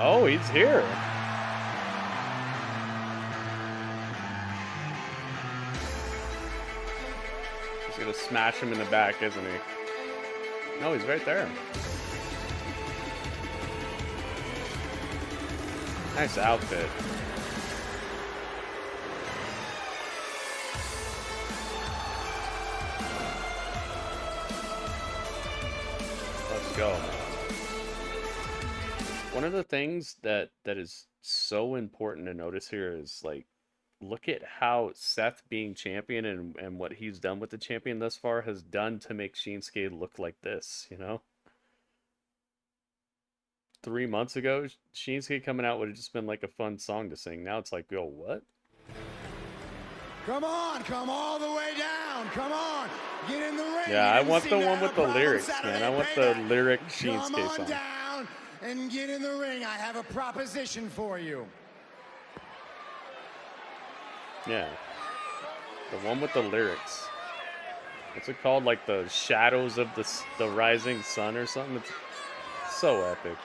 Oh, he's here. He's gonna smash him in the back, isn't he? No, he's right there. Nice outfit. Let's go. One of the things that is so important to notice here is, like, look at how Seth being champion and what he's done with the champion thus far has done to make Shinsuke look like this, you know? 3 months ago, Shinsuke coming out would have just been like a fun song to sing. Now it's like, yo, what? Come on, come all the way down. Come on, get in the ring. Yeah, I want the one with the lyrics, man. I want the lyric Come Shinsuke on song. down and get in the ring. I have a proposition for you. Yeah. The one with the lyrics. What's it called? Like the Shadows of the Rising Sun or something? It's so epic.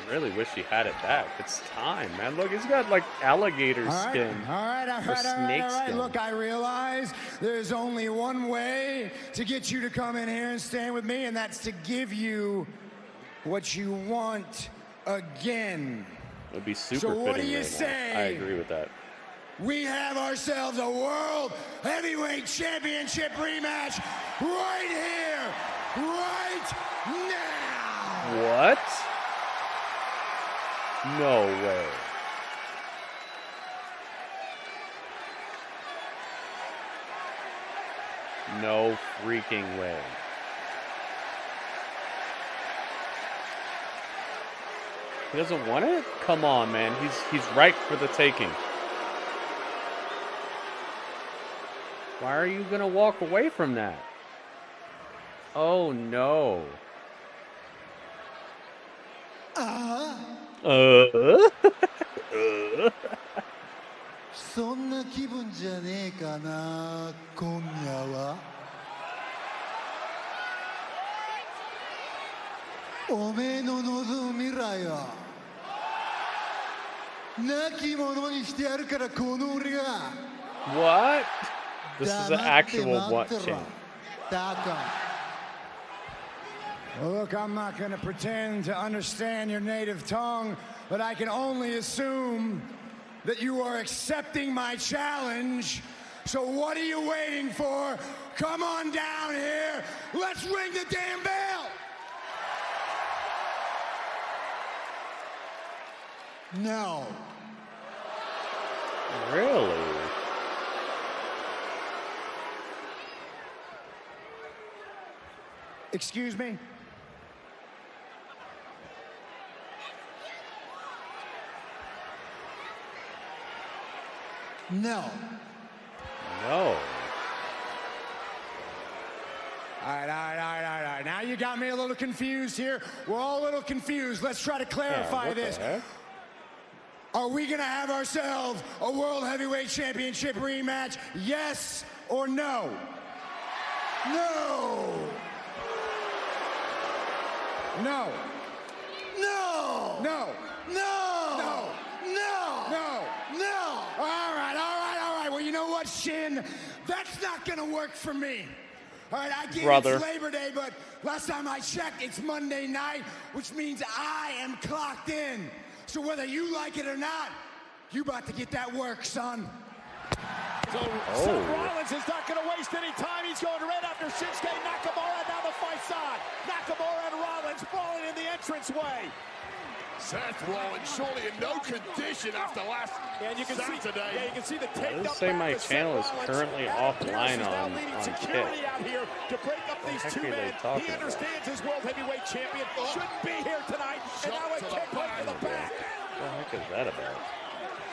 I really wish he had it back. It's time, man. Look, he's got like alligator skin. All right. Look, I realize there's only one way to get you to come in here and stand with me, and that's to give you what you want again. It would be super So what fitting do you right now. say? I agree with that. We have ourselves a World Heavyweight Championship rematch right here, right now. What? No way. No freaking way. He doesn't want it? Come on, man. He's ripe for the taking. Why are you gonna walk away from that? Oh no.そんな気分じゃねえかな、今夜は。おめえの望む未来は亡き者にしてやるから、この俺が。What? This is an actual what chant. Well, look, I'm not going to pretend to understand your native tongue, but I can only assume that you are accepting my challenge. So what are you waiting for? Come on down here. Let's ring the damn bell. No. Really? Excuse me? No. No. All right. Now you got me a little confused here. We're all a little confused. Let's try to clarify this. Are we going to have ourselves a World Heavyweight Championship rematch? Yes or no? No. No. No. No. No. No. No. No. No. All right. Well, you know what, Shin? That's not going to work for me. All right, I get it's Labor Day, but last time I checked, it's Monday night, which means I am clocked in. So whether you like it or not, you about to get that work, son. So Seth Rollins is not going to waste any time. He's going right after Shinsuke Nakamura down the far side. Nakamura and Rollins brawling in the entranceway. Seth Rollins surely in no condition after last Saturday. You can see the take up. Say my channel is currently offline on security out here to break up these two men. He understands his World Heavyweight Champion shouldn't be here tonight. And now a kick right to the back. What the heck is that about?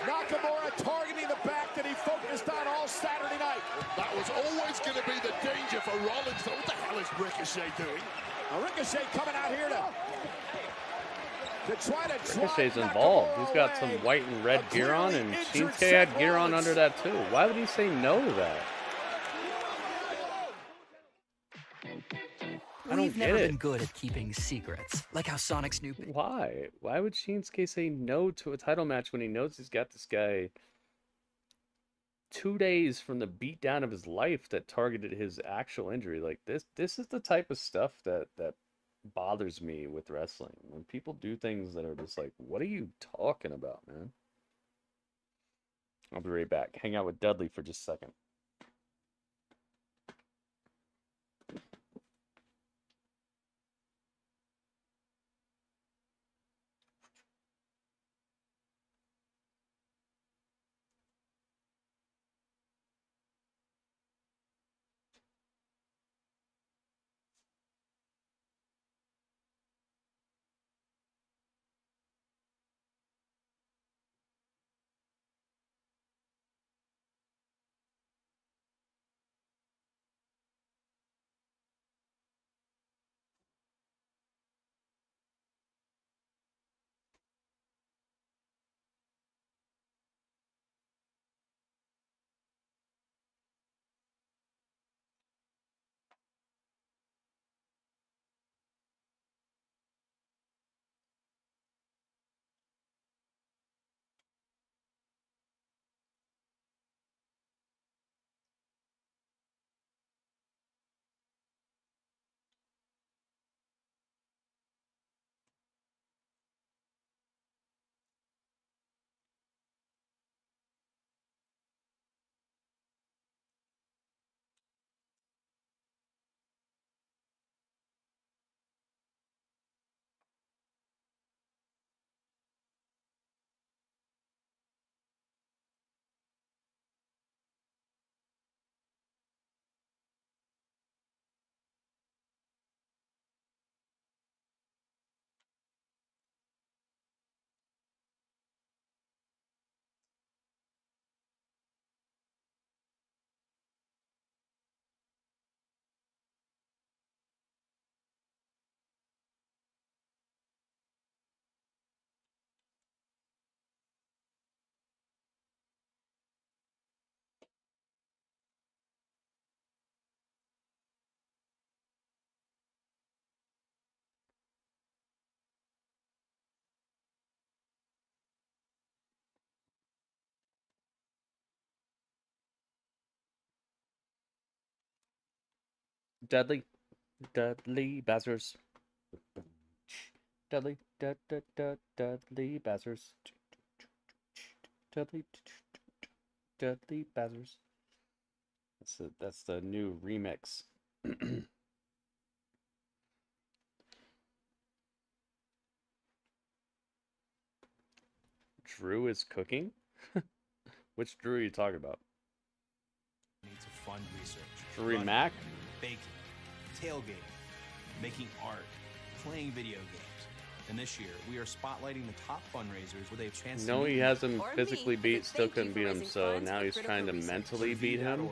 Nakamura targeting the back that he focused on all Saturday night. That was always going to be the danger for Rollins. What the hell is Ricochet doing? Ricochet coming out here to try to Ricochet's involved. He's got some white and red gear on, and Shinsuke had gear on under that too. Why would he say no to that? I don't We've get never it. been good at keeping secrets, like how Sonic Snoop. Why? Why would Shinsuke say no to a title match when he knows he's got this guy 2 days from the beatdown of his life that targeted his actual injury? Like this is the type of stuff that bothers me with wrestling. When people do things that are just like, what are you talking about, man? I'll be right back. Hang out with Dudley for just a second. Dudley Bazzers. Dudley Bazzers. Dudley Bazzers. That's the new remix. Drew is cooking? Which Drew are you talking about? Needs a fund research. Drew Mac? Baking, tailgating, making art, playing video games. And this year, we are spotlighting the top fundraisers where they have chance No, to he has him physically beat, still couldn't beat him, so now he's trying to mentally beat him.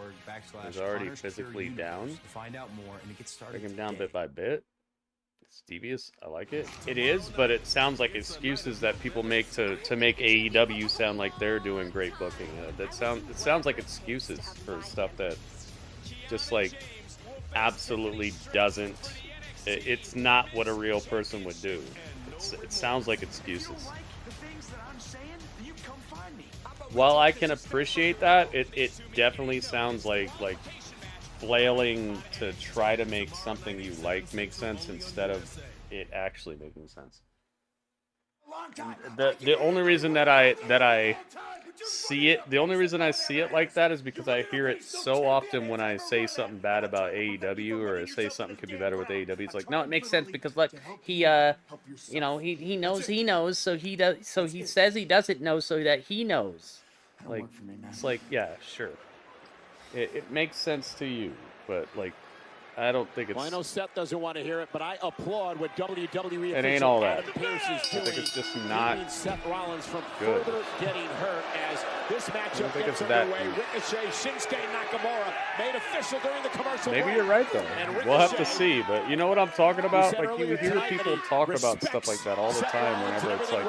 He's already physically down. Find out more and to get started. Take him down bit by bit. It's devious. I like it. It is, but it sounds like excuses that people make to make AEW sound like they're doing great booking. It sounds like excuses for stuff that just like absolutely doesn't. It's not what a real person would do. It sounds like excuses. While I can appreciate that, it definitely sounds like flailing to try to make something you like make sense instead of it actually making sense. The only reason that I see it, the only reason I see it like that is because I hear it so often when I say something bad about AEW or say something could be better with AEW. It's like, no, it makes sense because look, he knows, so he does, so he says he doesn't know so that he knows. Like, it's like, yeah, sure. It makes sense to you, but like, I don't think it's. Well, I know Seth doesn't want to hear it, but I applaud what WWE. It ain't all that. Adam Pearce is doing. I think it's just not Seth Rollins from good. further getting hurt as this matchup gets underway. Ricochet, Shinsuke Nakamura made official during the commercial. Maybe you're right though. We'll have to see, but you know what I'm talking about? Like you hear people talk about stuff like that all the time. Whenever it's like,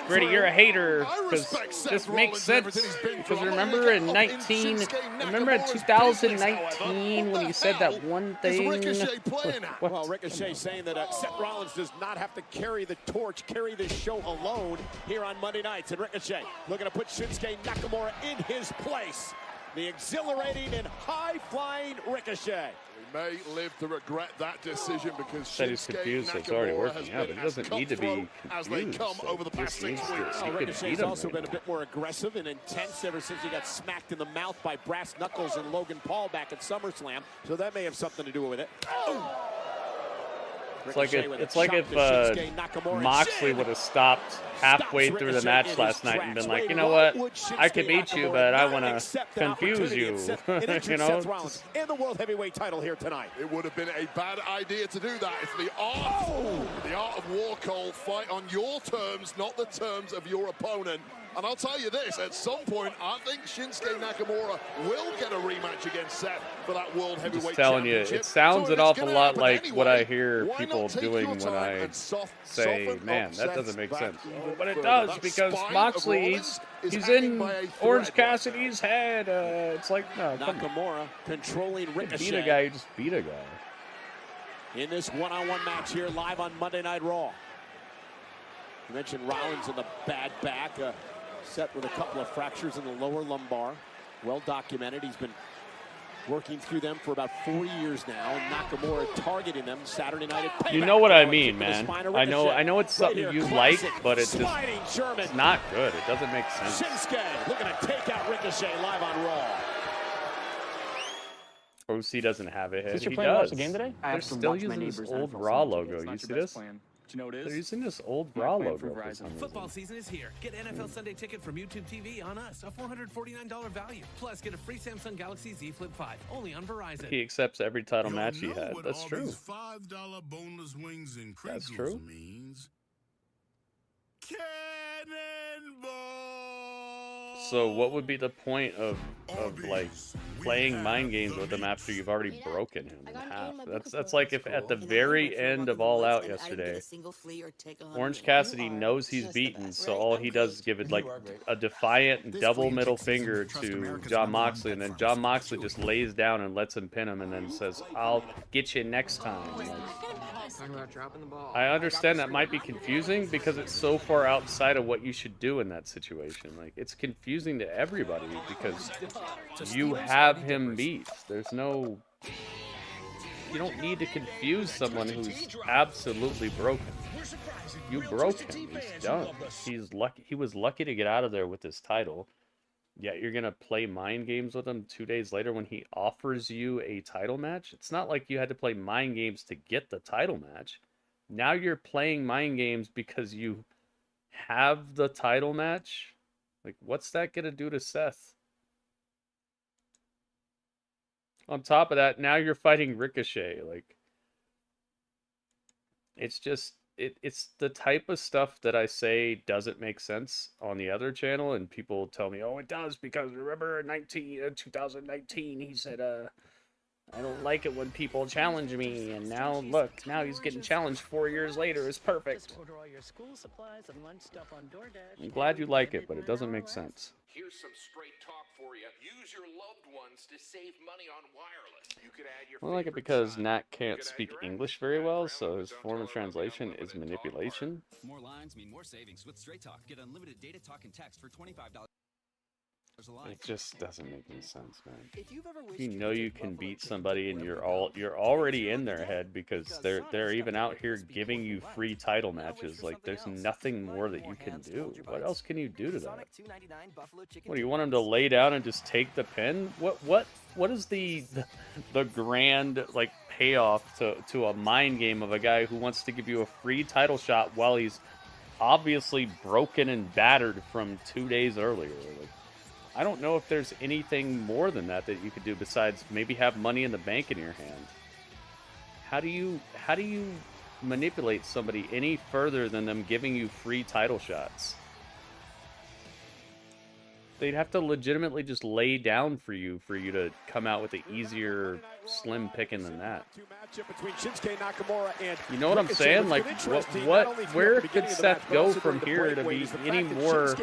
Gritty, you're a hater because this makes sense. Because remember in 2019 when you said that one thing. Ricochet playing now. Well, Ricochet saying that Seth Rollins does not have to carry the torch, carry this show alone here on Monday nights. And Ricochet looking to put Shinsuke Nakamura in his place. The exhilarating and high-flying Ricochet. He may live to regret that decision because he's confused, so it's already working. Yeah, but it doesn't need to be as they come over the past 6 weeks. Ricochet's also been a bit more aggressive and intense ever since he got smacked in the mouth by Brass Knuckles and Logan Paul back at SummerSlam, so that may have something to do with it. It's like if Moxley would have stopped halfway through the match last night and been like, you know what, I could beat you, but I want to confuse you. You know, and the World Heavyweight title here tonight. It would have been a bad idea to do that. It's the art of war, Cole. Fight on your terms, not the terms of your opponent. And I'll tell you this, at some point, I think Shinsuke Nakamura will get a rematch against Seth for that World Heavyweight Championship. It sounds an awful lot like what I hear people doing when I say, man, that doesn't make sense. But it does, because Moxley, he's in Orange Cassidy's head. It's like, no, Nakamura controlling Ricochet. Beat a guy, you just beat a guy. In this one-on-one match here, live on Monday Night Raw. You mentioned Rollins in the bad back. Set with a couple of fractures in the lower lumbar. Well documented. He's been working through them for about 4 years now. And Nakamura targeting them Saturday night at Payback. You know what I mean, man. I know it's something you like, but it's just it's not good. It doesn't make sense. Shinsuke looking to take out Ricochet live on Raw. OC doesn't have it. Is this your He plan to watch does. the game today? They're still using this old Raw logo. You see this? You know what it is? They're using this old Raw logo for some reason. Football season is here. Get NFL Sunday Ticket from YouTube TV on us, a $449 value. Plus, get a free Samsung Galaxy Z Flip 5, only on Verizon. He accepts every title match he had. That's true. $5 boneless wings and That's true. Means cannonball. So what would be the point of like playing mind games with him after you've already broken him in half? That's like if at the very end of All Out yesterday, Orange Cassidy knows he's beaten, so all he does is give it like a defiant double middle finger to Jon Moxley, and then Jon Moxley just lays down and lets him pin him, and then says, "I'll get you next time." Like, I understand that might be confusing because it's so far outside of what you should do in that situation. Like, it's confusing to everybody because you have him beat. There's no you don't need to confuse someone who's absolutely broken. You broke him. He's done. He's lucky. He was lucky to get out of there with his title. Yet you're gonna play mind games with him 2 days later when he offers you a title match. It's not like you had to play mind games to get the title match. Now you're playing mind games because you have the title match. Like, what's that gonna do to Seth? On top of that, now you're fighting Ricochet. Like, it's just, it's the type of stuff that I say doesn't make sense on the other channel, and people tell me, oh, it does, because remember in 2019, he said, I don't like it when people challenge me, and now look, now he's getting challenged 4 years later. It's perfect. I'm glad you like it, but it doesn't make sense. Here's some straight talk for you. Use your loved ones to save money on wireless. You could add your I like it because Nat can't speak English very well, so his form of translation is manipulation. More lines mean more savings with Straight Talk. Get unlimited data, talk, and text for $25 a line. It just doesn't make any sense, man. You know you can beat somebody, and you're already in their head because they're even out here giving you free title matches. Like, there's nothing more that you can do. What else can you do to that? What, do you want him to lay down and just take the pin? What is the grand, like, payoff to a mind game of a guy who wants to give you a free title shot while he's obviously broken and battered from 2 days earlier? Like, I don't know if there's anything more than that you could do besides maybe have money in the bank in your hand. How do you manipulate somebody any further than them giving you free title shots? They'd have to legitimately just lay down for you to come out with an easier slim picking than that. You know what I'm saying? Like, where could Seth go from here to be any more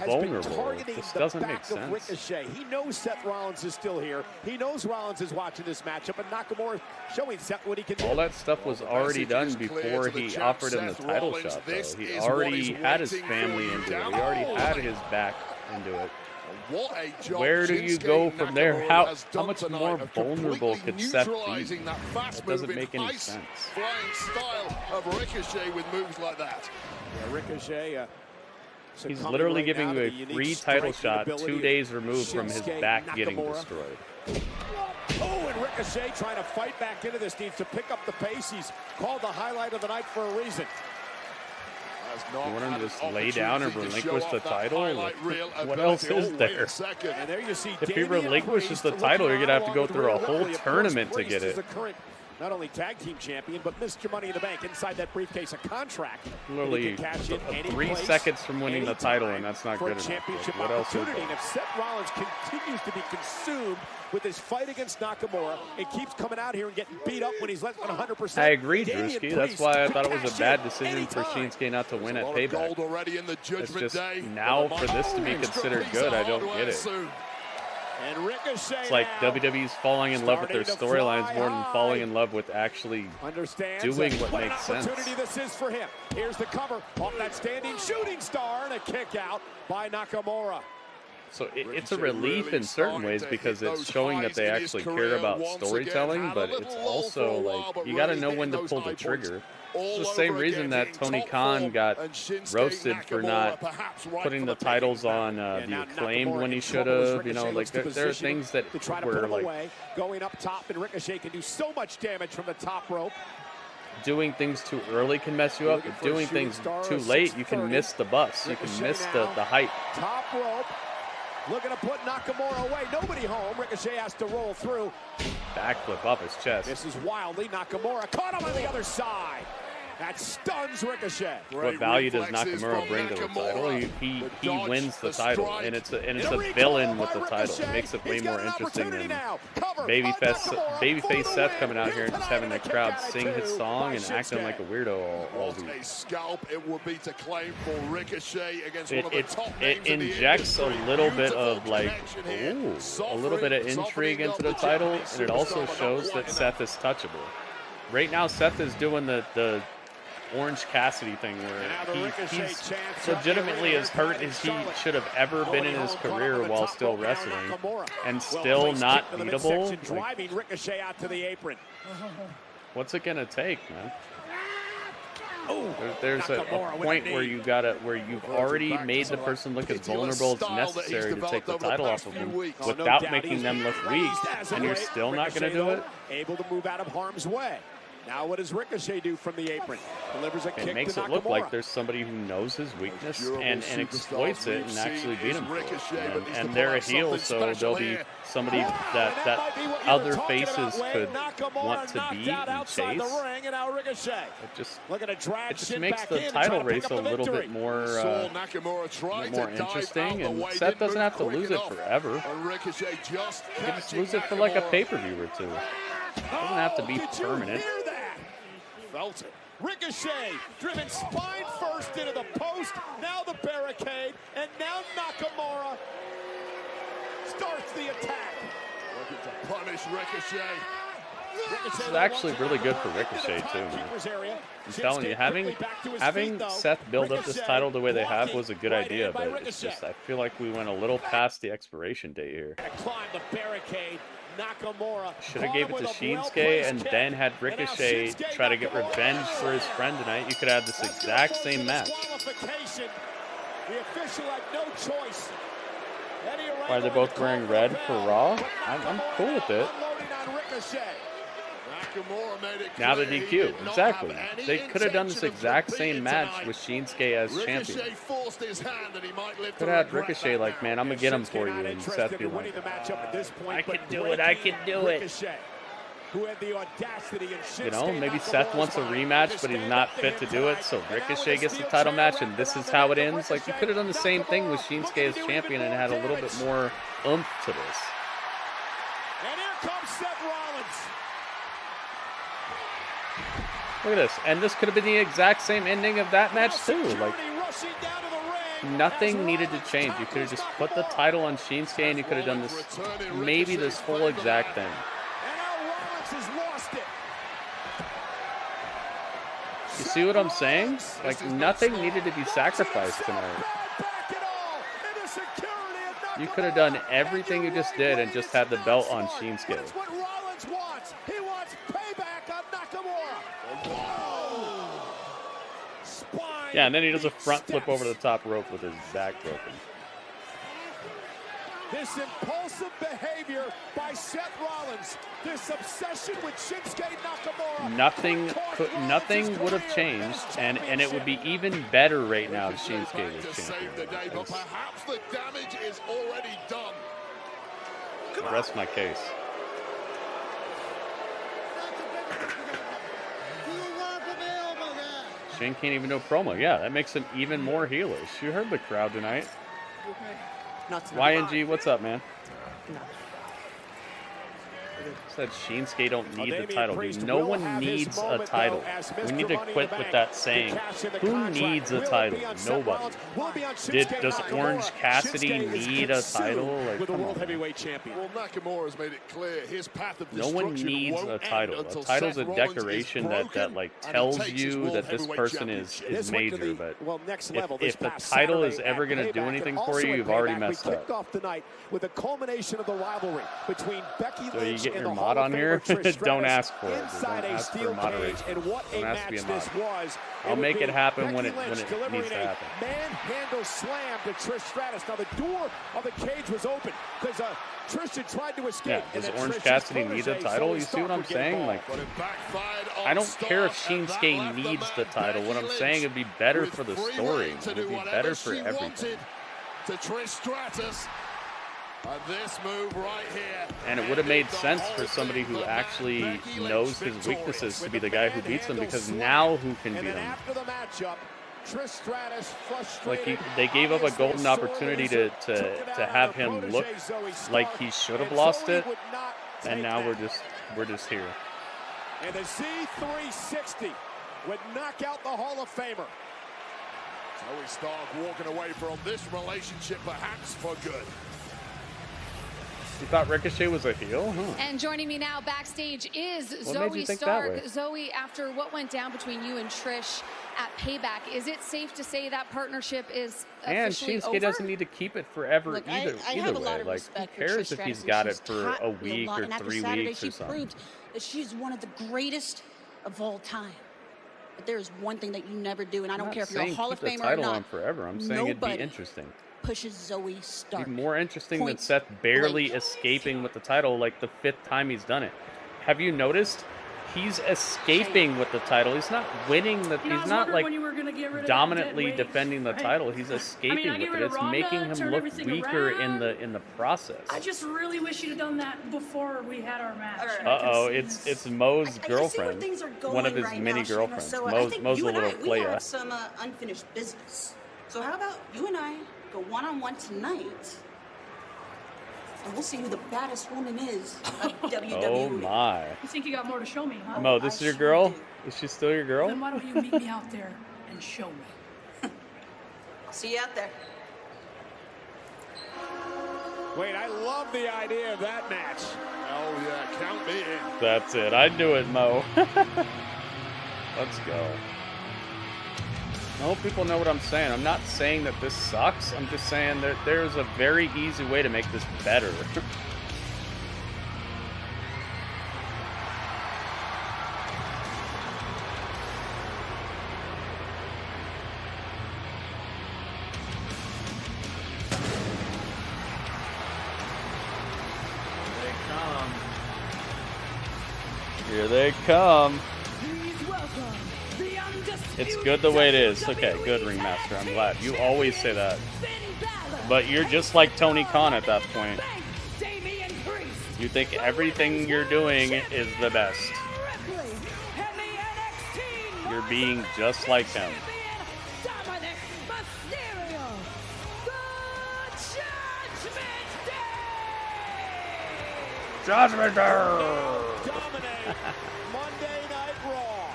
vulnerable? This doesn't make sense. Ricochet. He knows Seth Rollins is still here. He knows Rollins is watching this matchup, and Nakamura showing Seth what he can do. All that stuff was already done before he offered him the title shot, though. He already had his family into it. He already had his back into it. Where do you go from there? How much more vulnerable could Seth be? That doesn't make any sense. Flying style of Ricochet with moves like that. Yeah, Ricochet. He's literally giving you a free title shot 2 days removed from his back getting destroyed. Oh, and Ricochet trying to fight back into this, needs to pick up the pace. He's called the highlight of the night for a reason. You want him to just lay down and relinquish the title? Like, what else is there? And there you see if he relinquishes the title, you're going to have to go through a whole tournament to get it. Not only tag team champion, but Mr. Money in the Bank inside that briefcase, a contract. Literally 3 seconds from winning the title, and that's not good enough. Championship what else is opportunity. And if Seth Rollins continues to be consumed with his fight against Nakamura and keeps coming out here and getting beat up when he's less than 100%. I agree, Drewski. That's why I thought it was a bad decision for Shinsuke not to win at Payback. It's just now for this to be considered good, I don't get it. And Ricochet it's like WWE's falling in love with their storylines more than falling in love with actually doing what makes sense. This is for him. Here's the cover off that standing shooting star and a kick out by Nakamura. So it's a relief in certain ways because it's showing that they actually care about storytelling, but it's also like you got to know when to pull the trigger. It's the same reason that Tony Khan got roasted for not putting the titles on the Acclaimed when he should have. You know, like there are things that were like going up top, and Ricochet can do so much damage from the top rope. Doing things too early can mess you up, but doing things too late, you can miss the bus. You can miss the hype. Top rope. Looking to put Nakamura away. Nobody home. Ricochet has to roll through. Backflip off his chest. This is wildly. Nakamura caught him on the other side. That stuns Ricochet. What value does Nakamura bring to the title? He wins the title, and it's a villain with the title. It makes it way more interesting than babyface Seth coming out here and just having the crowd sing his song and acting like a weirdo all week. A scalp it would be to claim for Ricochet against one of the top names it injects a little bit of like a little bit of intrigue into the title, and it also shows that Seth is touchable. Right now, Seth is doing the Orange Cassidy thing where he's legitimately as hurt as he should have ever been in his career while still wrestling, and still not beatable. Driving Ricochet out to the apron. What's it gonna take, man? There's a point where you've already made the person look as vulnerable as necessary to take the title off of them without making them look weak, and you're still not going to do it? Able to move out of harm's way. Now what does Ricochet do from the apron? Delivers a kick to Nakamura. It makes it look like there's somebody who knows his weakness and exploits it and actually beat him for it. And they're a heel, so there'll be somebody that other faces could want to beat and chase. It just makes the title race a little bit more interesting, and Seth doesn't have to lose it forever. He can just lose it for like a pay-per-view or two. It doesn't have to be permanent. Felt it. Ricochet driven spine first into the post, now the barricade, and now Nakamura starts the attack. Looking to punish Ricochet. This is actually really good for Ricochet too, man. I'm telling you, having Seth build up this title the way they have was a good idea, but it's just I feel like we went a little past the expiration date here. Climb the barricade. Nakamura should have gave it to Shinsuke and then had Ricochet try to get revenge for his friend tonight. You could have this exact same match. The official had no choice. Why are they both wearing red for Raw? I'm cool with it. Now the DQ, exactly. They could have done this exact same match with Shinsuke as champion. Could have had Ricochet like, man, I'm gonna get him for you, and Seth be like, I can do it, I can do it. You know, maybe Seth wants a rematch, but he's not fit to do it, so Ricochet gets the title match, and this is how it ends. Like, you could have done the same thing with Shinsuke as champion and had a little bit more oomph to this. And here comes Seth Rollins. Look at this. And this could have been the exact same ending of that match, too. Like, nothing needed to change. You could have just put the title on Shinsuke, and you could have done this, maybe this whole exact thing. You see what I'm saying? Like, nothing needed to be sacrificed tonight. You could have done everything you just did and just had the belt on Shinsuke. That's what Rollins wants. He wants payback on Nakamura. Yeah, and then he does a front flip over the top rope with his back broken. This impulsive behavior by Seth Rollins, this obsession with Shinsuke Nakamura. Nothing would have changed, and it would be even better right now if Shinsuke was champion. But perhaps the damage is already done. Rest my case. Shane can't even do a promo. Yeah, that makes him even more heelish. You heard the crowd tonight. YNG, what's up, man? Said Shinsuke don't need the title. Dude, no one needs a title. We need to quit with that saying. Who needs a title? Nobody. Does Orange Cassidy need a title? Like, come on. Well, Nakamura's made it clear his path of no one needs a title. A title's a decoration that like tells you that this person is major. But if the title is ever going to do anything for you, you've already messed up. Off the night with a culmination of the rivalry between Becky Lynch and the mod on here? Don't ask for it. Don't ask for moderation. Don't ask to be a mod. I'll make it happen when it needs to happen. Manhandle slam to Trish Stratus. Now the door of the cage was open because Trish had tried to escape. Yeah, does Orange Cassidy need a title? You see what I'm saying? Like, I don't care if Shinsuke needs the title. What I'm saying, it'd be better for the story. It'd be better for everything. To Trish Stratus. This move right here. And it would have made sense for somebody who actually knows his weaknesses to be the guy who beats him, because now who can beat him? Like, they gave up a golden opportunity to have him look like he should have lost it, and now we're just here. And the Z360 would knock out the Hall of Famer. Zoe Stark walking away from this relationship perhaps for good. You thought Ricochet was a heel? Huh. And joining me now backstage is What made you Zoe think that Stark. way? Zoe, after what went down between you and Trish at Payback, is it safe to say that partnership is And officially Shinsuke over? doesn't need to keep it forever Look, either. I either have a way, lot of like respect who for cares Trish if he's Stratus, got and it she's for taught a me week lot, or and after 3 Saturday, weeks or she something? proved that she's one of the greatest of all time. But there's one thing that you never do, and I I'm don't not care if you're a saying Hall of keep the Famer or title not. on forever. I'm saying it'd be Nobody interesting. pushes Zoe Stark. Be more interesting than Point Seth barely blank. escaping with the title like the 5th time he's done it. Have you noticed? He's escaping with the title. He's not winning the. You know, I He's was not wondering like when you were gonna get rid of that dominantly dead weight, defending the right? title. He's escaping I get with rid it. of It's Ronda, making him turn look everything weaker around. in the process. I just really wish you'd have done that before we had our match. Uh-oh, it's Mo's I see where girlfriend. things are going One of his right many now, Shayna, girlfriends. So I Mo's think a you and little I, we playa. have some unfinished business. So how about you and I go one-on-one tonight, and we'll see who the baddest woman is of WWE. Oh my. You think you got more to show me, huh? Mo, this is your girl? Is she still your girl? Then why don't you meet me out there and show me? I'll see you out there. Wait, I love the idea of that match. Oh, yeah, count me in. That's it. I do it, Mo. Let's go. I hope people know what I'm saying. I'm not saying that this sucks. I'm just saying that there's a very easy way to make this better. Here they come. Please welcome the undisputed It's good the way it is. Okay, good, Ringmaster. I'm glad. You always say that. But you're just like Tony Khan at that point. You think everything you're doing is the best. You're being just like him. Judgment Day! Dominate Monday Night Raw,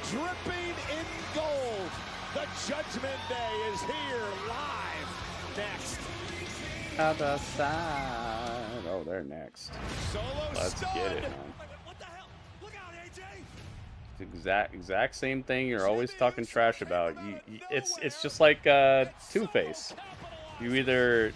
dripping in gold. The Judgment Day is here live next. Other side. Oh, they're next. Let's get it, man. It's exact same thing you're always talking trash about. It's just like Two-Face. You either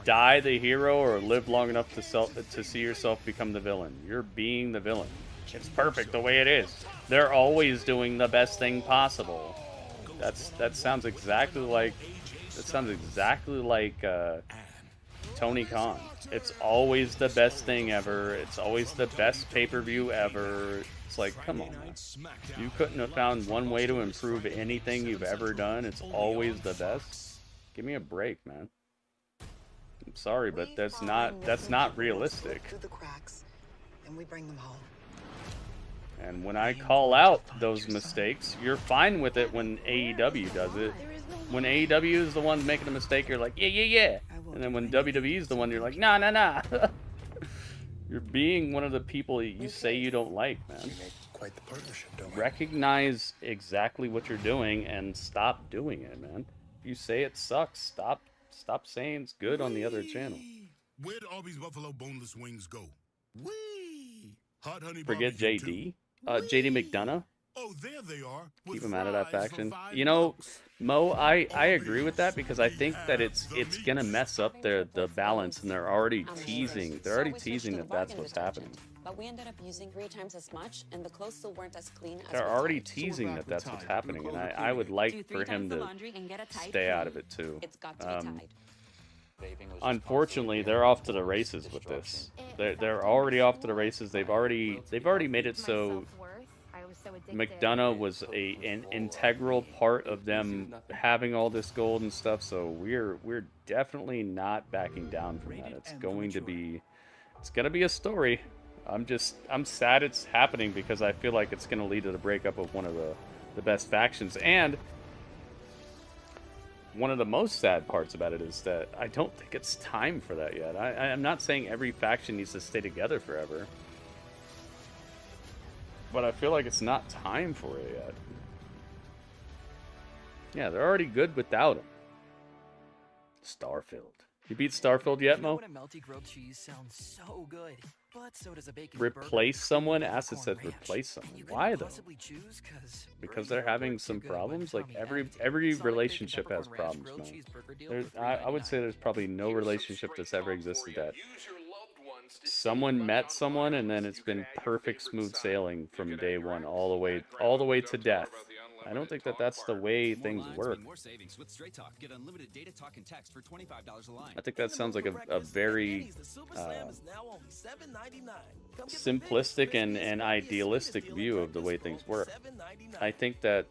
die the hero or live long enough to see yourself become the villain. You're being the villain. It's perfect the way it is. They're always doing the best thing possible. That sounds exactly like Tony Khan. It's always the best thing ever. It's always the best pay-per-view ever. It's like, come on, man. You couldn't have found one way to improve anything you've ever done. It's always the best. Give me a break, man. I'm sorry, but that's not realistic. Through the cracks, and we bring them home. And when I call out those mistakes, you're fine with it when AEW does it. When AEW is the one making a mistake, you're like, yeah. And then when WWE is the one, you're like, nah. You're being one of the people you say you don't like, man. Quite the partnership, don't we? Recognize exactly what you're doing and stop doing it, man. If you say it sucks, stop saying it's good on the other channel. Where'd Arby's Buffalo boneless wings go? Wee! Hot honey Forget barbecue JD. JD McDonough. Oh, there they are. Keep him out of that faction. You know, Mo, I agree with that because I think that it's gonna mess up the balance, and they're already teasing. They're already teasing that that's what's happening. But we ended up using 3 times as much, and the clothes still weren't as clean as They're we already thought. teasing that that's what's happening, and I would like for him to stay out of it too. Unfortunately, they're off to the races with this. They're already off to the races. They've already made it so McDonough was an integral part of them having all this gold and stuff. So we're definitely not backing down from that. It's gonna be a story. I'm sad it's happening because I feel like it's gonna lead to the breakup of one of the best factions. And one of the most sad parts about it is that I don't think it's time for that yet. I'm not saying every faction needs to stay together forever, but I feel like it's not time for it yet. Yeah, they're already good without him. Starfield. You beat Starfield yet, You know Mo? what, a melty grilled cheese sounds so good, but so does a bacon Replace someone? Acid said replace someone. Why though? choose Because they're having some problems. Like every relationship has problems, man. I would say there's probably no relationship that's ever existed that someone met someone and then it's been perfect smooth sailing from day one all the way to death. I don't think that that's the way things work. I think that sounds like a very simplistic and idealistic view of the way things work. I think that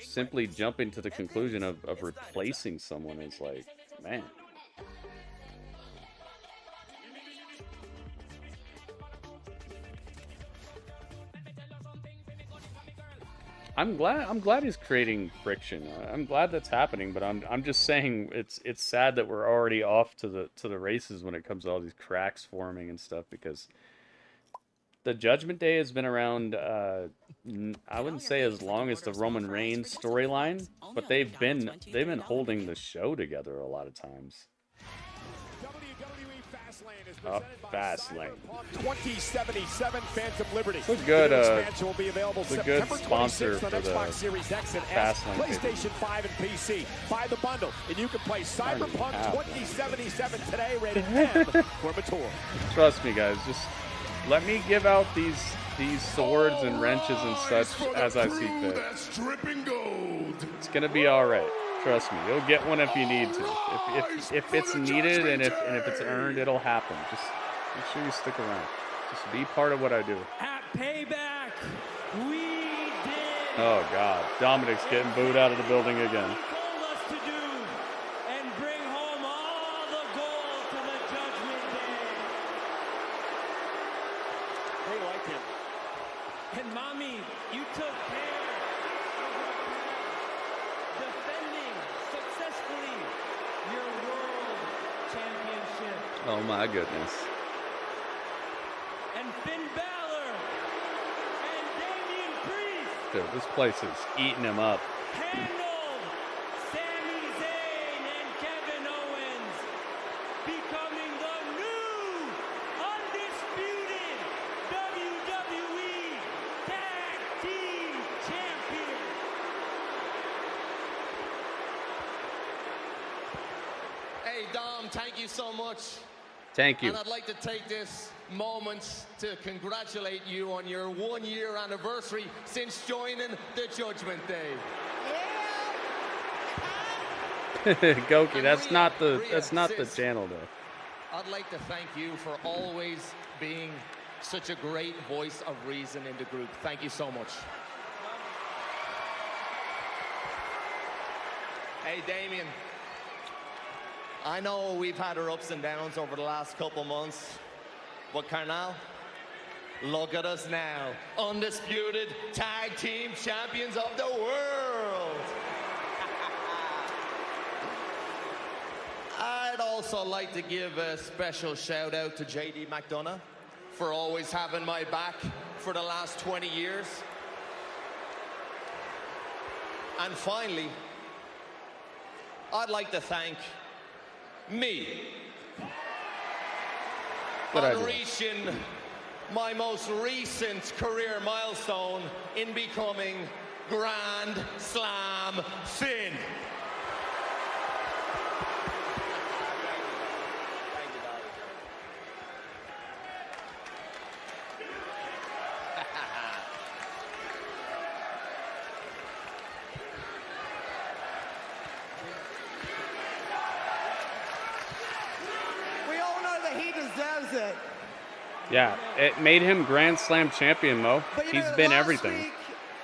simply jumping to the conclusion of replacing someone is like, man. I'm glad he's creating friction. I'm glad that's happening, but I'm just saying it's sad that we're already off to the races when it comes to all these cracks forming and stuff, because the Judgment Day has been around I wouldn't say as long as the Roman Reigns storyline, but they've been holding the show together a lot of times. Fastlane. 2077 Phantom Liberty. It's a good, will be available it's a good September sponsor 26th on for the Xbox Series X and S, Fastlane. PlayStation 5 and PC. Buy the bundle, and you can play Cyberpunk 2077 today, rated M for mature. Trust me, guys. Just let me give out these swords and wrenches and such as I see fit. It's gonna be all right. Trust me, you'll get one if you need to. If it's needed and if it's earned, it'll happen. Just make sure you stick around. Just be part of what I do. At Payback, we did. Oh God, Dominic's getting booed out of the building again. Told us to do and bring home all the gold to the Judgment Day. They like him. And mommy, you took care. Successfully your world championship. Oh my goodness. And Finn Balor and Damian Priest. Dude, this place is eating him up. Handled Sami Zayn and Kevin Owens, becoming the new undisputed WWE Tag Team Champions. Hey, Dom, thank you so much. Thank you. And I'd like to take this moment to congratulate you on your 1-year anniversary since joining the Judgment Day. Goki, that's not the channel though. I'd like to thank you for always being such a great voice of reason in the group. Thank you so much. Hey, Damien. I know we've had our ups and downs over the last couple months, but Carnal, look at us now, undisputed tag team champions of the world. I'd also like to give a special shout out to JD McDonough for always having my back for the last 20 years. And finally, I'd like to thank me on reaching my most recent career milestone in becoming Grand Slam Finn. It. Yeah, it made him Grand Slam champion, Mo. He's been everything.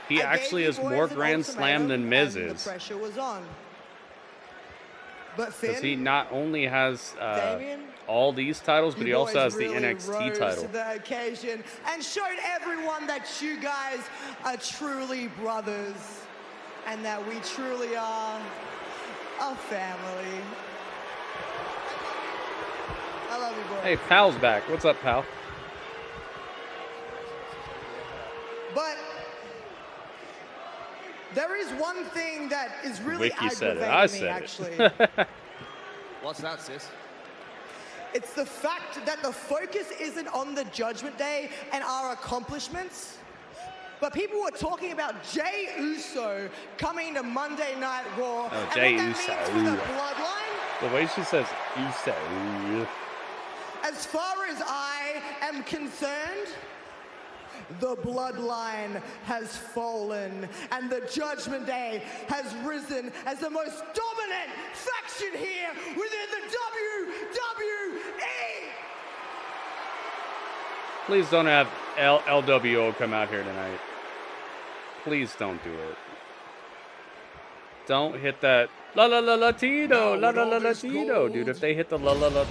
He actually is more Grand Slam than Miz is. The pressure was on. But Finn, because he not only has all these titles, but he also has the NXT title. To the occasion and showed everyone that you guys are truly brothers and that we truly are a family. I love you, boy. Hey, Pal's back. What's up, Pal? But There is one thing that is really Vicky said it. aggravating I me, said actually. it. What's that, sis? It's the fact that the focus isn't on the Judgment Day and our accomplishments, but people were talking about Jey Uso coming to Monday Night Raw. Oh, and Jey what that Uso. means for the bloodline. The way she says Uso. As far as I am concerned, the bloodline has fallen, and the Judgment Day has risen as the most dominant faction here within the WWE. Please don't have LWO come out here tonight. Please don't do it. Don't hit that la la la Latino, la la la Latino, dude. If they hit the la la la.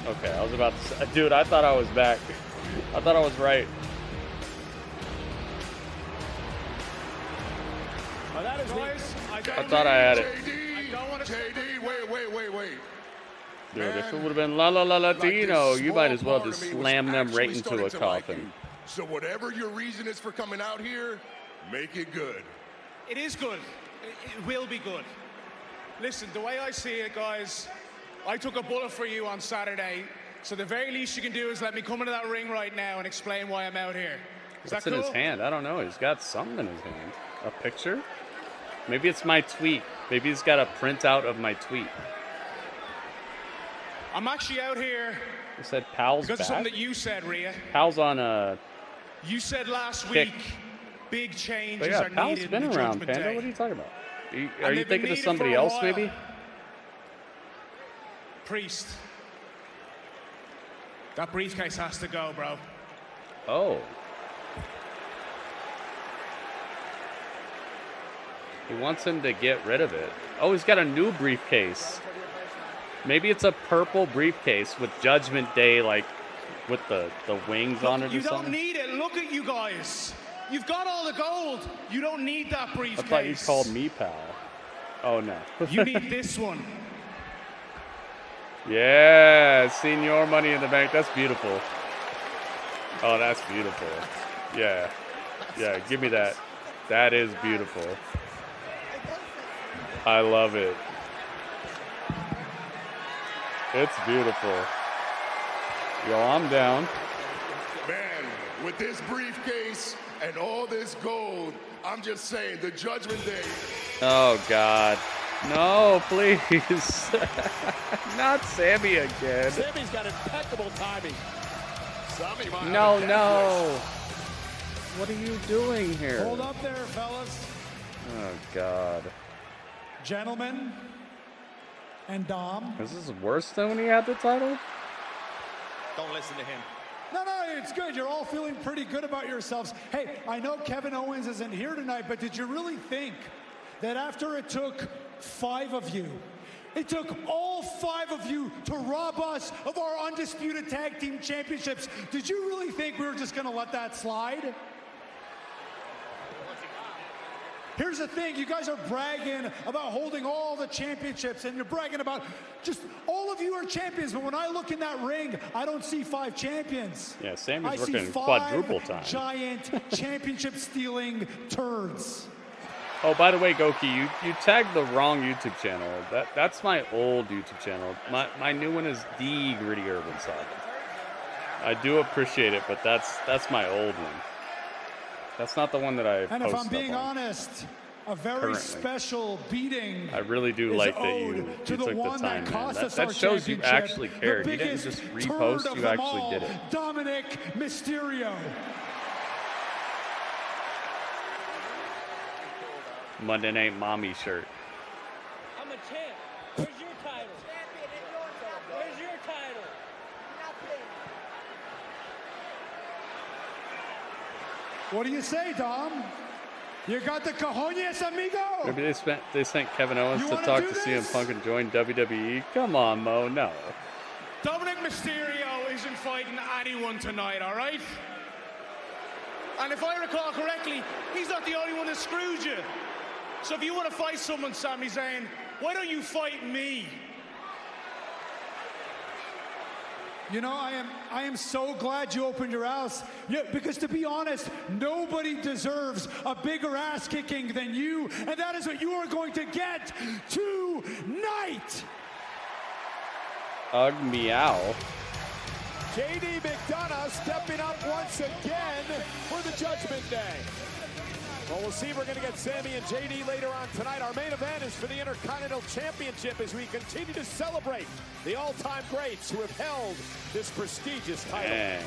Okay, I was about to say, dude, I thought I was back. I thought I was right. Oh, that is nice. I thought I had it. JD, wait. Dude, if it would have been la la la Latino, you might as well just slam them right into a coffin. So whatever your reason is for coming out here, make it good. It is good. It will be good. Listen, the way I see it, guys, I took a bullet for you on Saturday, so the very least you can do is let me come into that ring right now and explain why I'm out here. Is What's that in cool? his hand? I don't know. He's got something in his hand. A picture? Maybe it's my tweet. Maybe he's got a printout of my tweet. I'm actually out here He said Pal's because back. of something that you said, Rhea. Pal's on a... You said last kick. week, big changes But yeah, are Pal's needed been in the around, Judgment Panda. Day. What are you talking about? Are you And they've been thinking of needed somebody for a else, while. maybe? Priest. That briefcase has to go, bro. Oh. He wants him to get rid of it. Oh, he's got a new briefcase. Maybe it's a purple briefcase with Judgment Day, like, with the wings on it or You something. don't need it. Look at you guys. You've got all the gold. You don't need that I briefcase. thought you called me pal. Oh, no. You need this one. Yeah, Senior Money in the Bank. That's beautiful. Oh, that's beautiful. Yeah. Yeah, give me that. That is beautiful. I love it. It's beautiful. Yo, I'm down. Man, with this briefcase and all this gold, I'm just saying, the Judgment Day. Oh, God. No, please. Not Sammy again. Sammy's got impeccable timing. Sammy might No, have a death no. wish. What are you doing here? Hold up there, fellas. Oh, God. Gentlemen and Dom. Is this worse than when he had the title? Don't listen to him. No, it's good. You're all feeling pretty good about yourselves. Hey, I know Kevin Owens isn't here tonight, but did you really think that after it took 5 of you, it took all 5 of you to rob us of our undisputed tag team championships? Did you really think we were just going to let that slide? Here's the thing, you guys are bragging about holding all the championships, and you're bragging about just all of you are champions, but when I look in that ring, I don't see 5 champions. Yeah, Sammy's I see working 5 quadruple time. giant championship-stealing turds. Oh, by the way, Goki, you tagged the wrong YouTube channel. That's my old YouTube channel. My new one is The Gritty Urban Saga. I do appreciate it, but that's my old one. That's not the one that I And post if I'm being stuff on. honest, a very Currently. special beating. I really do is like that owed you to took the one time, that man. cost us That our shows you championship, actually the cared. You didn't biggest just turd repost, of you them actually all, did it. Dominic Mysterio. Monday Night Mommy shirt. I'm a champ. Where's your title? Where's your title? What do you say, Dom? You got the cojones, amigo? Maybe they sent Kevin Owens You to wanna talk do to this? CM Punk and join WWE. Come on, Mo, no. Dominic Mysterio isn't fighting anyone tonight, all right? And if I recall correctly, he's not the only one that screwed you. So if you want to fight someone, Sami Zayn, why don't you fight me? You know, I am so glad you opened your house. Yeah, because to be honest, nobody deserves a bigger ass kicking than you, and that is what you are going to get tonight. Ugh, meow. JD McDonough stepping up once again for the Judgment Day. Well, we'll see if we're going to get Sammy and JD later on tonight. Our main event is for the Intercontinental Championship as we continue to celebrate the all-time greats who have held this prestigious title. Dang.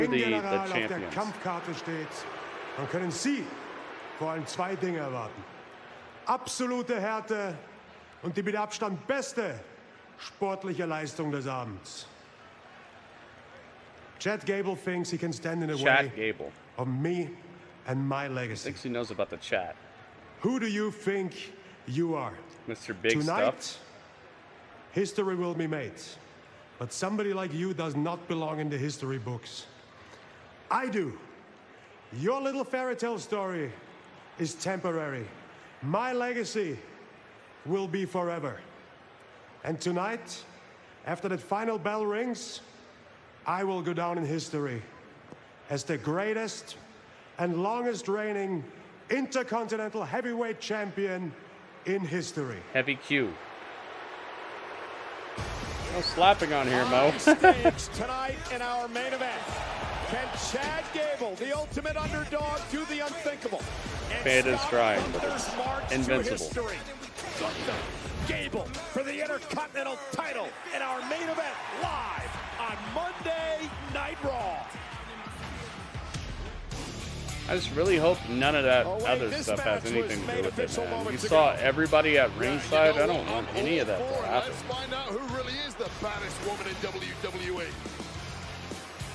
General auf der champions. Kampfkarte steht, dann können Sie vor allem zwei Dinge erwarten. Absolute Härte und die mit Abstand beste sportliche Leistung des Abends. Chad Gable thinks he can stand in the way of me and my legacy. Thinks he knows about the chat. Who do you think you are? Mr. Big Tonight, Stuff. history will be made. But somebody like you does not belong in the history books. I do. Your little fairy tale story is temporary. My legacy will be forever. And tonight, after that final bell rings, I will go down in history as the greatest and longest reigning Intercontinental Heavyweight Champion in history. Heavy Q. No slapping on here, Mo. On stage tonight in our main event. Can Chad Gable, the ultimate underdog, do the unthinkable? Pay it his stride, but Gunther's it's march to invincible. history. Gunther, Gable for the Intercontinental title in our main event live on Monday Night Raw. I just really hope none of that other stuff has anything to do with it, man. You saw everybody at ringside. I don't want any of that to happen. Let's find out who really is the baddest woman in WWE.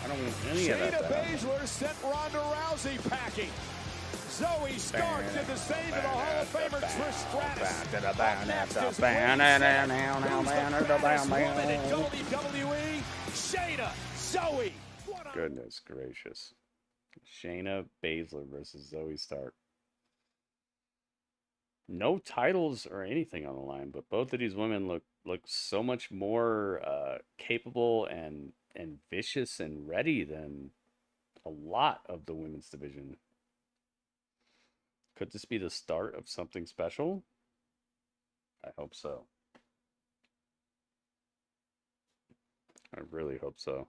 I don't want any of that to Shayna happen. Baszler sent Ronda Rousey packing. Zoe Stark did the same to the Hall of Famer Trish Stratus. Up next is who's the baddest woman in WWE? Shayna, Zoe. Goodness gracious. Shayna Baszler versus Zoe Stark. No titles or anything on the line, but both of these women look so much more capable and vicious and ready than a lot of the women's division. Could this be the start of something special? I hope so. I really hope so.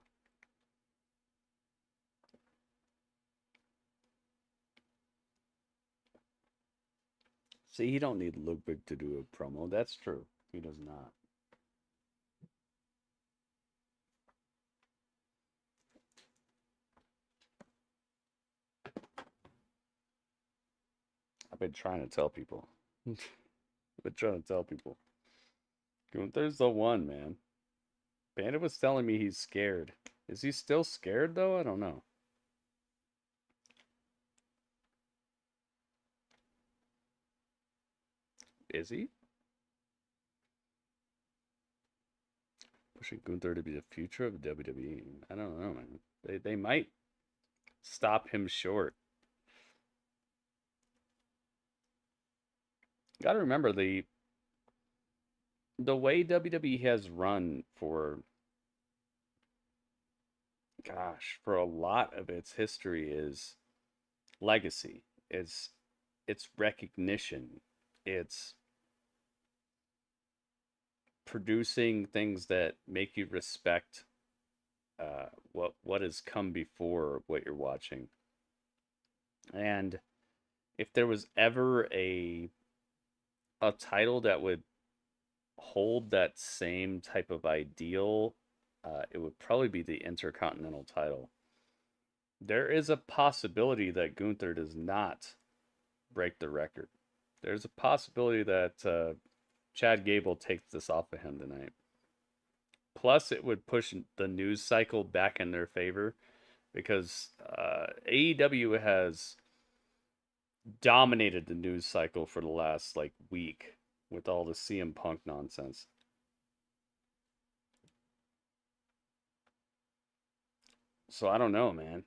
See, he don't need Ludwig to do a promo. That's true. He does not. I've been trying to tell people. I've been trying to tell people. Gunther's the one, man. Bandit was telling me he's scared. Is he still scared, though? I don't know. Is he? Pushing Gunther to be the future of WWE. I don't know, man. They might stop him short. Got to remember the way WWE has run for, gosh, for a lot of its history is legacy. It's recognition. It's producing things that make you respect what has come before what you're watching. And if there was ever a title that would hold that same type of ideal, it would probably be the Intercontinental title. There is a possibility that Gunther does not break the record. There's a possibility that Chad Gable takes this off of him tonight. Plus, it would push the news cycle back in their favor because AEW has dominated the news cycle for the last week with all the CM Punk nonsense. So I don't know, man.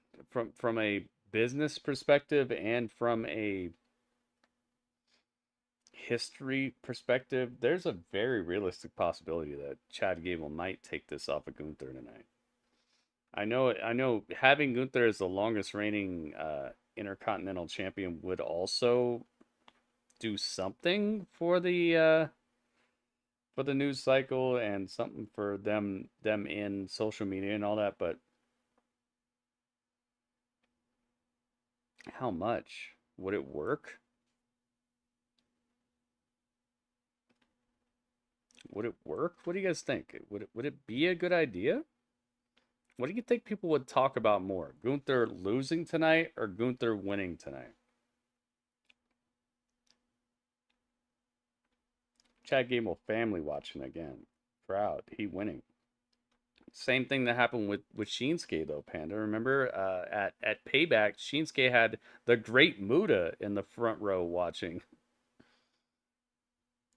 From a business perspective and from a history perspective, there's a very realistic possibility that Chad Gable might take this off of Gunther tonight. I know having Gunther as the longest reigning Intercontinental Champion would also do something for the news cycle and something for them in social media and all that, but how much would it work? Would it work? What do you guys think? Would it be a good idea? What do you think people would talk about more? Gunther losing tonight or Gunther winning tonight? Chad Gable family watching again. Proud. He winning. Same thing that happened with Shinsuke though, Panda. Remember at Payback, Shinsuke had the Great Muta in the front row watching.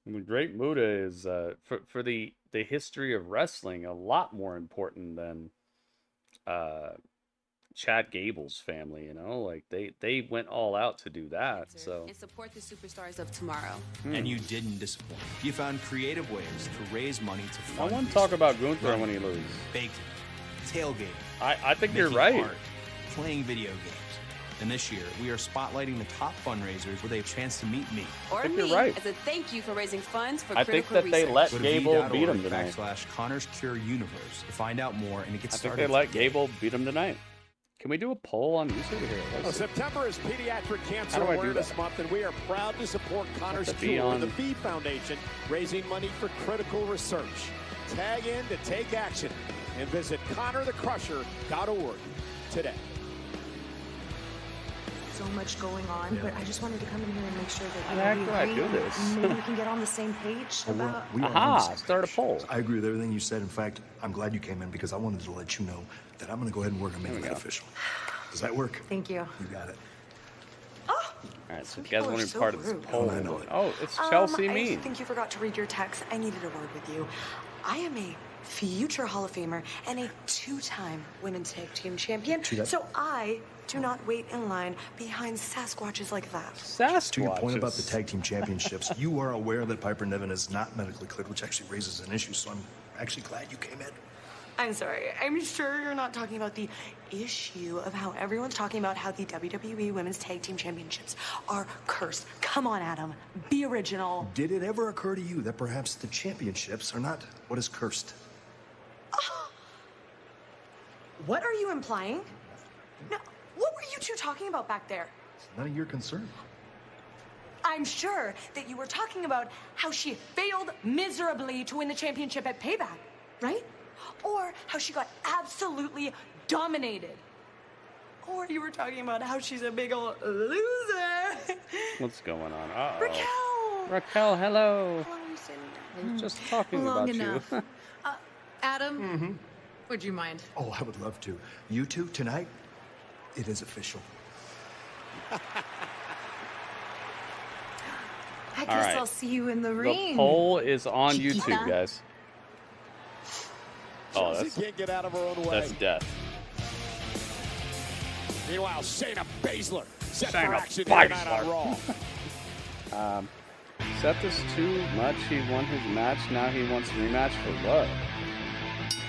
And the Great Muta is for the history of wrestling a lot more important than Chad Gable's family, you know? Like they went all out to do that. So And support the superstars of tomorrow. And you didn't disappoint. You found creative ways to raise money to I fund want to talk about Gunther when he loses. baking, tailgating. I think you're making right. art, playing video games. And this year, we are spotlighting the top fundraisers where they have a chance to meet me. Or think me, you're right. as a thank you for raising funds for I think critical that they research. let Go to Gable beat him tonight. /Connors Cure Universe to find out more and to get I think started. they let Gable beat him tonight. Can we do a poll on YouTube here? Well, September is Pediatric How Cancer do I do Awareness that? Month, and we are proud to support Connor's Have to be Cure, on- the V Foundation, raising money for critical research. Tag in to take action and visit ConnorTheCrusher.org today. So much going on, but I just wanted to come in here and make sure that How we do I agree do and this? maybe we can get on the same page about. We are on Aha, the same start a page. poll. I agree with everything you said. In fact, I'm glad you came in because I wanted to let you know that I'm going to go ahead and work on making that official. Does that work? Thank you. You got it. All right, so if you guys people want are to be so part of this rude. poll. I know it. Oh, it's Chelsea I Mean. think you forgot to read your text. I needed a word with you. I am a future Hall of Famer and a two-time women's tag team champion. True that. So I do not wait in line behind Sasquatches like that. To your point about the Sasquatches. tag team championships, you are aware that Piper Niven is not medically cleared, which actually raises an issue. So I'm actually glad you came in. I'm sorry. I'm sure you're not talking about the issue of how everyone's talking about how the WWE Women's Tag Team Championships are cursed. Come on, Adam. Be original. Did it ever occur to you that perhaps the championships are not what is cursed? What are you implying? No, what were you two talking about back there? It's none of your concern. I'm sure that you were talking about how she failed miserably to win the championship at Payback, right? Or how she got absolutely dominated. Or you were talking about how she's a big old loser. What's going on? Uh-oh. Raquel! Raquel, hello. How long you sitting I down? was just talking Long about enough. you. Adam, would you mind? Oh, I would love to. You two, tonight, it is official. I guess right. I'll see you in the ring. The poll is on Chiquita. YouTube, guys. Oh, Chelsea can't get out of her own way. that's death. Meanwhile, Shayna Baszler set for Shayna action here tonight on Baszler. Raw. Seth is too much. He won his match. Now he wants a rematch for what?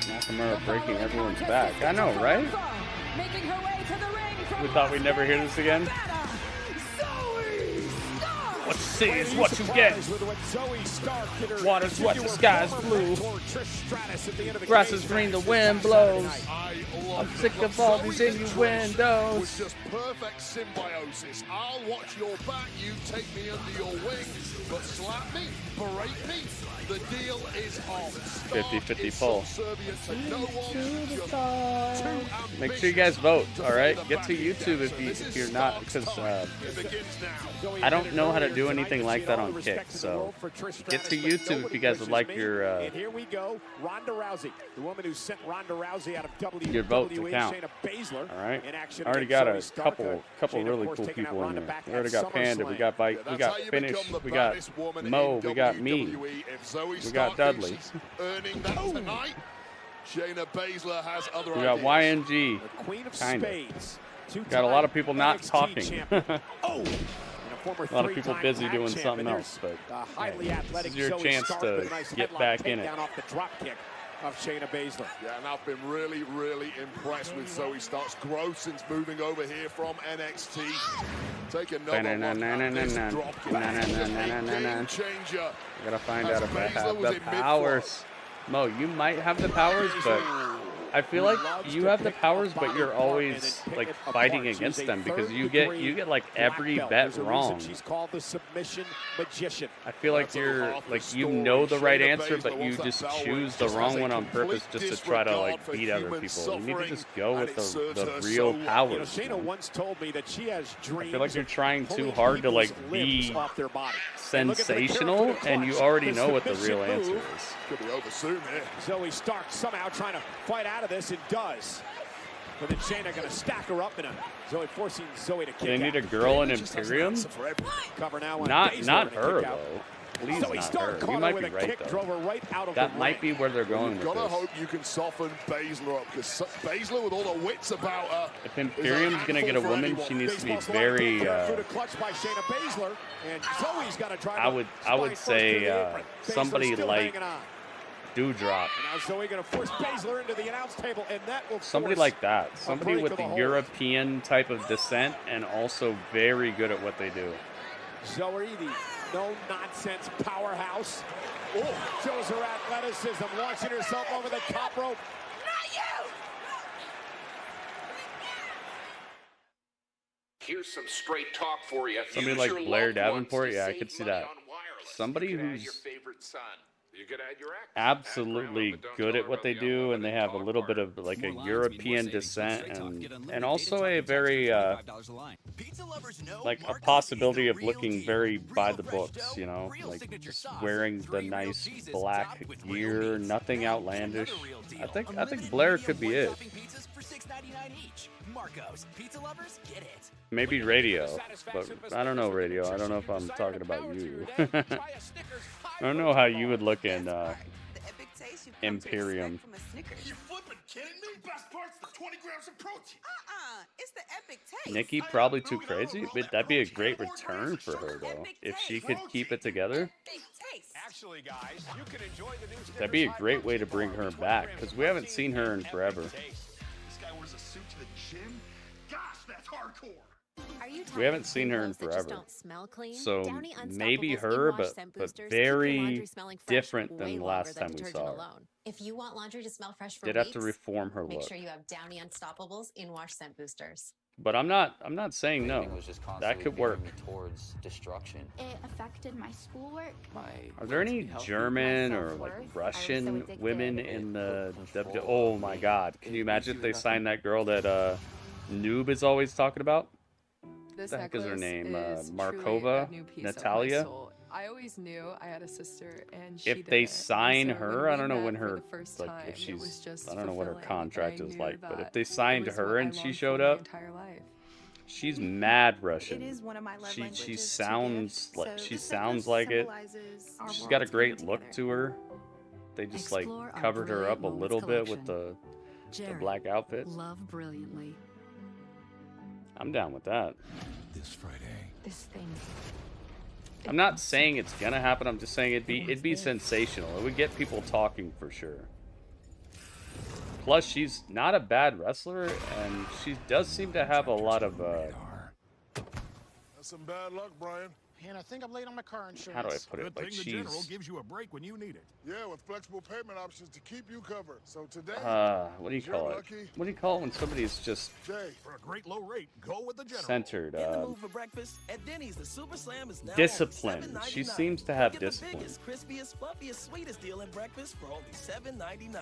Nakamura breaking everyone's back. I know, right? Making her way to the ring from We thought we'd never hear this again. What you see is what you get. Water's what the sky's blue. Grass is green, the wind blows. I'm sick of all these innuendos. With just perfect symbiosis. I'll watch your back, you take me under your wing, but slap me, berate me, the deal is on. 50-50 poll. Make sure you guys vote, alright? Get to YouTube if you're not, because I don't know how to do anything like that on Kick, so get to YouTube if you guys would like your And here we go, Ronda Rousey, the woman who sent Ronda Rousey out of WWE. your vote to count. Alright? I already got a couple really cool people in there. We already got Panda, we got Bite, we got Finish, we got Mo, we got me, we got Dudley. Earning that tonight. Shayna Baszler has other We got YNG, kinda. Got a lot of people not talking. A lot of people busy doing something else, but this is your chance to get back in it. Of Shayna Baszler. Yeah, and I've been really, really impressed with Zoe Stark's growth since moving over here from NXT. Take another one at this drop kick. Game changer. I gotta find out if I have the powers. Mo, you might have the powers, but I feel like you have the powers, but you're always like fighting against them because you get like every bet wrong. She's called the submission magician. I feel like you're like you know the right answer, but you just choose the wrong one on purpose just to try to like beat other people. You need to just go with the real powers. Shayna once told me that she has dreams. I feel like you're trying too hard to like be sensational, and you already know what the real answer is. Could be over soon here. Zoe Stark somehow trying to fight out of this and does. But then Shayna going to stack her up in a Zoe, forcing Zoe to kick They need a out. girl in Imperium? Cover now on Not Baszler her kick out. though. Please Zoe not Stark her. caught You might her be with a right kick, drove her though. right out of That the might be where they're going You've with got to this. hope you can soften Baszler up, because Baszler, with all the wits about her, If Imperium's gonna get a woman, she needs to be very. clutch by Shayna Baszler, and Zoe's got to drive I would say somebody like Dewdrop. And now Zoe going to force Baszler into the announce table, and that will Somebody force like that. Somebody break with of the the hold. European type of descent and also very good at what they do. Zoe, the no-nonsense powerhouse. Oh, shows her athleticism, launching herself over the top rope. Not you! Here's some straight talk for you. Somebody like Blair Davenport, yeah, I could see that. Somebody who's absolutely good at what they do, and they have a little bit of like a European descent, and also a very like a possibility of looking very by the books, you know, like just wearing the nice black gear, nothing outlandish. I think Blair could be it. Maybe Radio, but I don't know Radio. I don't know if I'm talking about you. I don't know how you would look in Imperium. You flipping kidding me? Best part's the 20 grams of protein. It's the epic taste. Nikki probably too crazy, but that'd be a great return for her though. If she could keep it together, Actually, guys, you can enjoy the new that'd be a great way to bring her back because we haven't seen her in forever. This guy wears a suit to the gym? Gosh, that's hardcore. We haven't seen her in forever. So maybe her, but very different than the last time we saw her. If you want laundry to smell fresh for They'd weeks, have to reform her make look. sure you have Downy Unstoppables in wash scent boosters. But I'm not saying no. That could work. Towards destruction. It affected my schoolwork. Are there any German or like Russian women in the WWE? Oh my God! Can you imagine if they signed that girl that Noob is always talking about? What the heck is her name? Markova? Natalia? I always knew I had a sister, and she If they didn't. sign And so her, when I don't we know when met for her the first like time, if it was she's just I don't know what her fulfilling, contract and I is knew like, but if that they it signed was her what I and she longed showed for my up, entire life. she's mad Russian. It is one of my love She languages sounds to like give, she so sounds this like it. symbolizes our She's got a worlds great coming look together. to her. They just like Explore our covered her up a Brilliant little Moments bit with the Jared, black outfit. Love brilliantly. I'm down with that. This Friday. This thing. I'm not saying it's gonna happen. I'm just saying it'd be sensational. It would get people talking for sure. Plus, she's not a bad wrestler, and she does seem to have a lot of. That's some bad luck, Brian. And I think I'm late on my car insurance. How do I put it? Good Like thing the General she's gives you a break when you need it. Yeah, with flexible payment options to keep you covered. So today, what do you call it? What do you call it when somebody's just For a great low rate, go with the General. centered? In the mood for breakfast? At Denny's, the Super Slam is now Discipline. only $7.99. She seems to have Get discipline. the biggest, crispiest, fluffiest, sweetest deal in breakfast for only $7.99.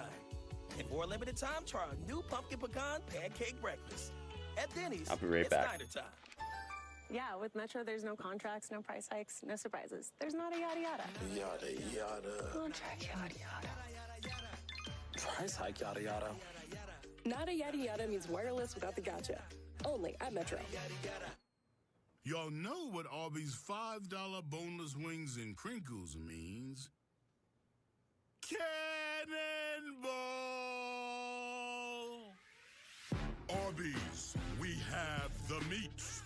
And for a limited time, try our new pumpkin pecan pancake breakfast. At Denny's, I'll be right back. It's Snyder time. Yeah, with Metro, there's no contracts, no price hikes, no surprises. There's not a yada yada. Yada yada. Contract yada yada. Price hike yada yada. Not a yada yada means wireless without the gotcha. Only at Metro. Y'all know what Arby's $5 boneless wings and crinkles means. Cannonball! Arby's, we have the meats.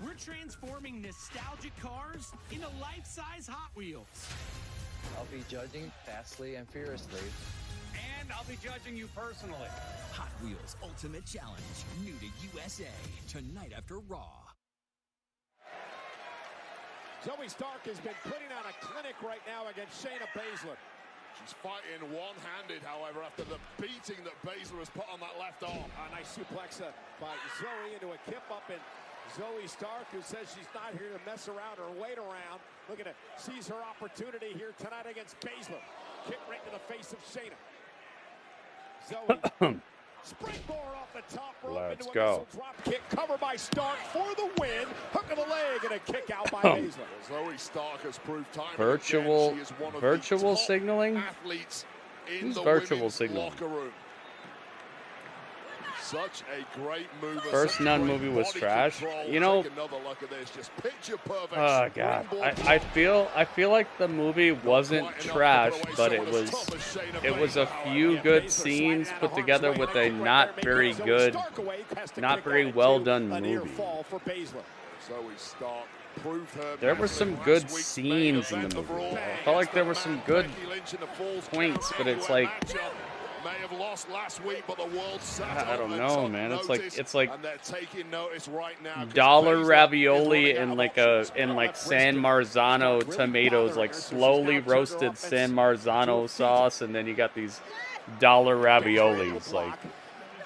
We're transforming nostalgic cars into life-size Hot Wheels. I'll be judging fastly and furiously. And I'll be judging you personally. Hot Wheels Ultimate Challenge, new to USA, tonight after Raw. Zoe Stark has been putting on a clinic right now against Shayna Baszler. she's fighting one-handed, however, after the beating that Baszler has put on that left arm. A nice suplex by Zoe into a kip up, and Zoe Stark, who says she's not here to mess around or wait around, looking to seize her opportunity here tonight against Baszler. Kick right to the face of Shayna. Zoe springboard off the top rope. Let's into a go. missile drop kick, covered by Stark for the win. Hook of the leg and a kick out by Baszler. Zoe Stark has proved time Virtual, again she is one of virtual the top signaling. athletes in Who's the virtual women's signaling? locker room. Such a great mover. First such nun great movie was body trash. control. You know. Take another look at this. Just picture perfect. Oh god, I feel like the movie wasn't trash, but it was a few good scenes put together with a not very good, not very well done movie. There were some good scenes in the movie. I felt like there were some good points, but it's like, May have lost last week, but the world I don't know, man. It's like and they're taking notice right now. dollar ravioli and like San Marzano tomatoes, like slowly roasted San Marzano sauce, and then you got these dollar raviolis, like,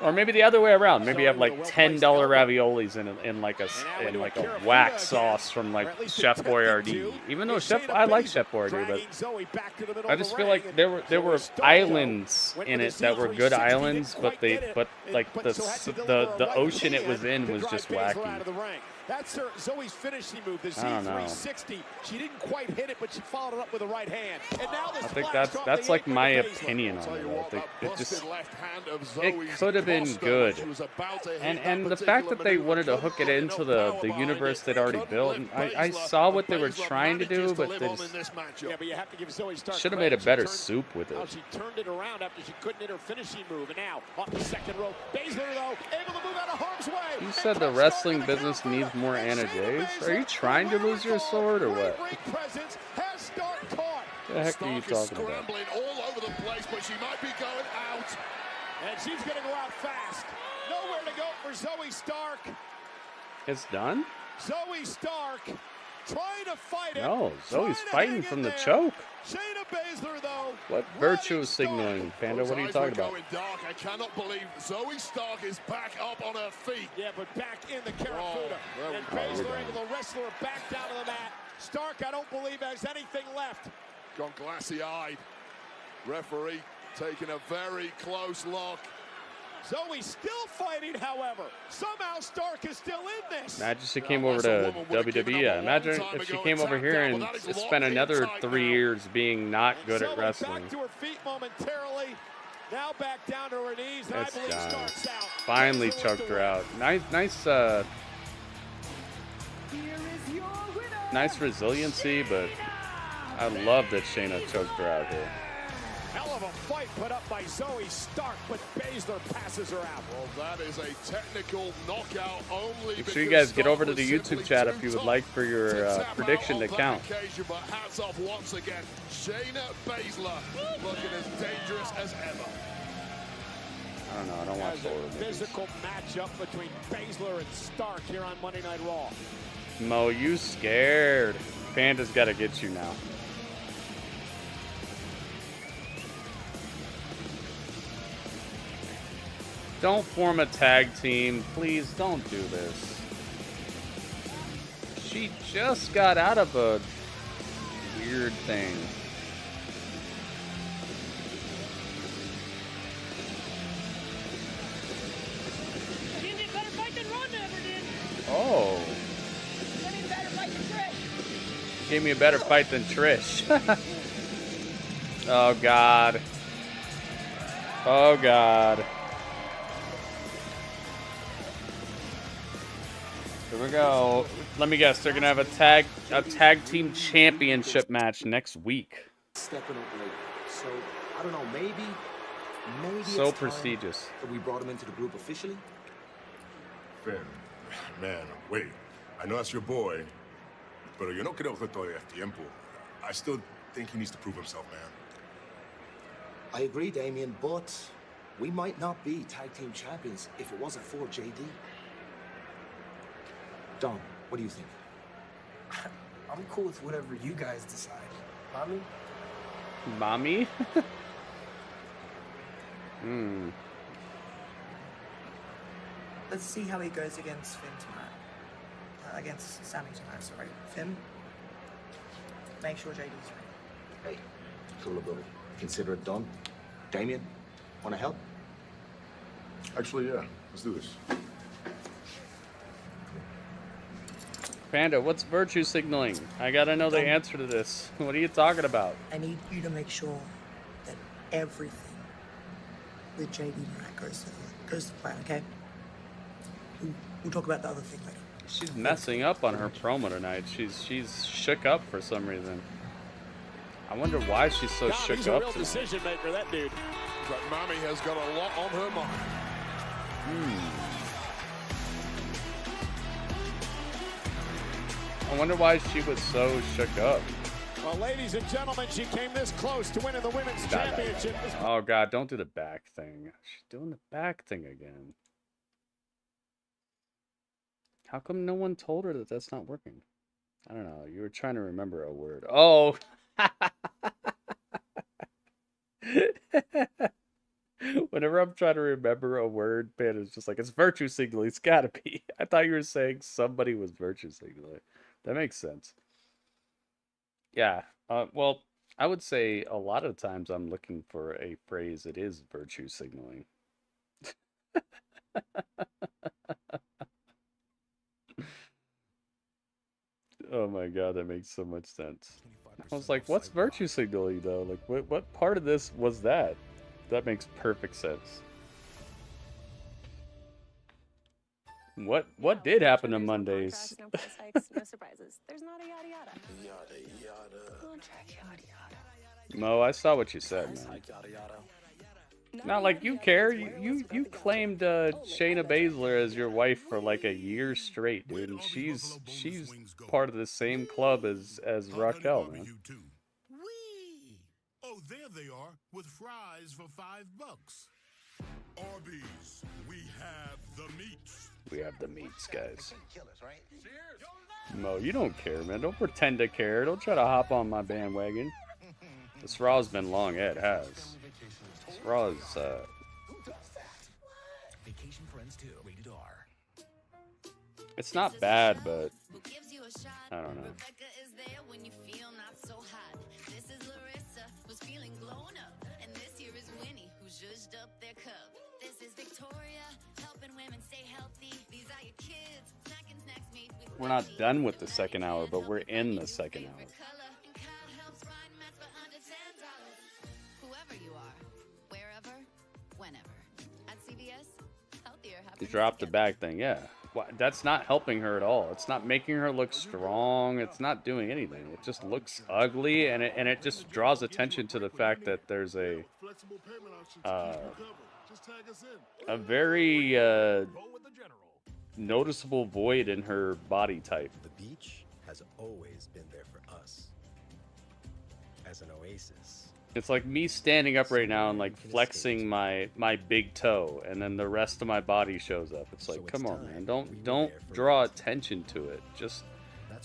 or maybe the other way around. Maybe you have like $10 raviolis in like a wax sauce from like Chef Boyardee. Even though I like Chef Boyardee, but I just feel like there were islands in it that were good islands, but like the ocean it was in was just wacky. That's Zoe's finishing move, the I don't know. Z360. She didn't quite hit it, but she followed it up with the right hand. And now I think that's like my opinion on it. I think it could have been good, and the fact that they wanted to hook it into the universe they'd already built. I saw what they were trying to do, but they should have made a better soup with it. She turned it around after she couldn't hit her finishing move, and now off the second rope. Baszler though able to move out of harm's way. You said the wrestling business needs more Anna Jays? Are you trying to lose your sword or what? The heck are you talking about? Scrambling all over the place, but she might be going out. And she's going to go out fast. Nowhere to go for Zoe Stark. It's done? Zoe Stark trying to fight it. No, Zoe's fighting from the choke. Shayna Baszler, though. What virtue signaling, Panda? What are you talking about? Dark. I cannot believe Zoe Stark is back up on her feet. Yeah, but back in the Carafuda. And Baszler able to wrestle her back down to the mat. Stark, I don't believe, has anything left. Gone glassy-eyed. Referee taking a very close look. Zoe still fighting, however. Somehow Stark is still in this. Imagine she came over to WWE. Imagine if she came over here and spent another 3 years being not good at wrestling. Back to her feet momentarily. Now back down to her knees. And It's I believe done. Stark's out. Finally choked her out. Nice resiliency, but I love that Shayna choked her out here. Hell of a fight put up by Zoe Stark, but Baszler passes her out. Well, that is a technical knockout only. Make sure you guys get over to the YouTube chat if you would like for your prediction to count. But hats off once again. Shayna Baszler looking as dangerous as ever. I don't know. I don't watch the Physical matchup between Baszler and Stark here on Monday Night Raw. Mo, you scared. Panda's got to get you now. Don't form a tag team. Please don't do this. She just got out of a weird thing. Oh. Gave me a better fight than Trish. Oh, God. Oh, God. Here we go. Let me guess. They're going to have a tag team championship match next week. Stepping up late. So, I don't know, maybe So it's prestigious. time that we brought him into the group officially? Finn, man, wait. I know that's your boy, pero yo no creo que todavía es tiempo. I still think he needs to prove himself, man. I agree, Damien, but we might not be tag team champions if it wasn't for JD. Dom, what do you think? I'm cool with whatever you guys decide. Mommy? Mommy? Hmm. Let's see how he goes against Finn tonight. Against Sammy tonight, sorry. Finn, make sure JD's ready. Hey, cool about it. Consider it done. Damien, want to help? Actually, yeah. Let's do this. Panda, what's virtue signaling? I gotta know the answer to this. What are you talking about? I need you to make sure that everything with JD tonight goes to plan, okay? We'll talk about the other thing later. She's messing up on her promo tonight. She's shook up for some reason. I wonder why she's so shook he's up a real tonight. decision maker, that dude. But Mommy has got a lot on her mind. I wonder why she was so shook up. Well, ladies and gentlemen, she came this close to winning the women's championship. Oh, God, don't do the back thing. She's doing the back thing again. How come no one told her that that's not working? I don't know. You were trying to remember a word. Oh! Whenever I'm trying to remember a word, man, it's just like, it's virtue signaling. It's gotta be. I thought you were saying somebody was virtue signaling. That makes sense. Yeah. Well, I would say a lot of times I'm looking for a phrase that is virtue signaling. Oh my God, that makes so much sense. I was like, what's virtue signaling though? Like, what part of this was that? That makes perfect sense. What did happen on Mondays? No price hikes, no surprises. There's not a yada yada. Yada yada. Contract yada yada. Mo, I saw what you said, man. Not like you care. You claimed Shayna Baszler as your wife for like a year straight, dude. And she's part of the same club as Raquel, man. Oh, there they are with fries for $5. Arby's, we have the meats. We have the meats, guys. Mo, you don't care, man. Don't pretend to care. Don't try to hop on my bandwagon. This Raw's been long. It has. This Raw's, Vacation Friends 2, rated R. it's not bad, but I don't know. We're not done with the second hour, but we're in the second hour. You dropped the bag thing, yeah. That's not helping her at all. It's not making her look strong. It's not doing anything. It just looks ugly, and it just draws attention to the fact that there's a very noticeable void in her body type. The beach has always been there for us as an oasis. It's like me standing up right now and like flexing my big toe, and then the rest of my body shows up. It's like, come on, man, don't draw attention to it. Just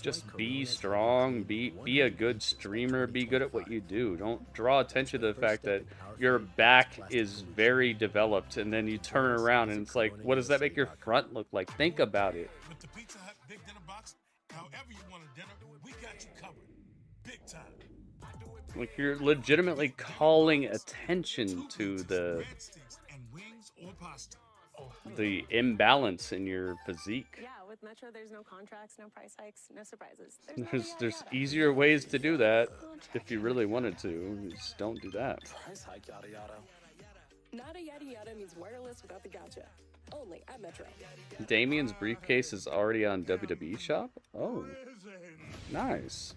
just be strong, be a good streamer, be good at what you do. Don't draw attention to the fact that your back is very developed, and then you turn around and it's like, what does that make your front look like? Think about it. With the Pizza Hut Big Dinner Box, however you want a dinner, we got you covered. Big time. Like, you're legitimately calling attention to the imbalance in your physique. Yeah, with Metro, there's no contracts, no price hikes, no surprises. There's easier ways to do that if you really wanted to. You just don't do that. Price hike, yada yada. Nada yada yada means wireless without the gotcha. Only at Metro. Damien's briefcase is already on WWE Shop? Oh, nice.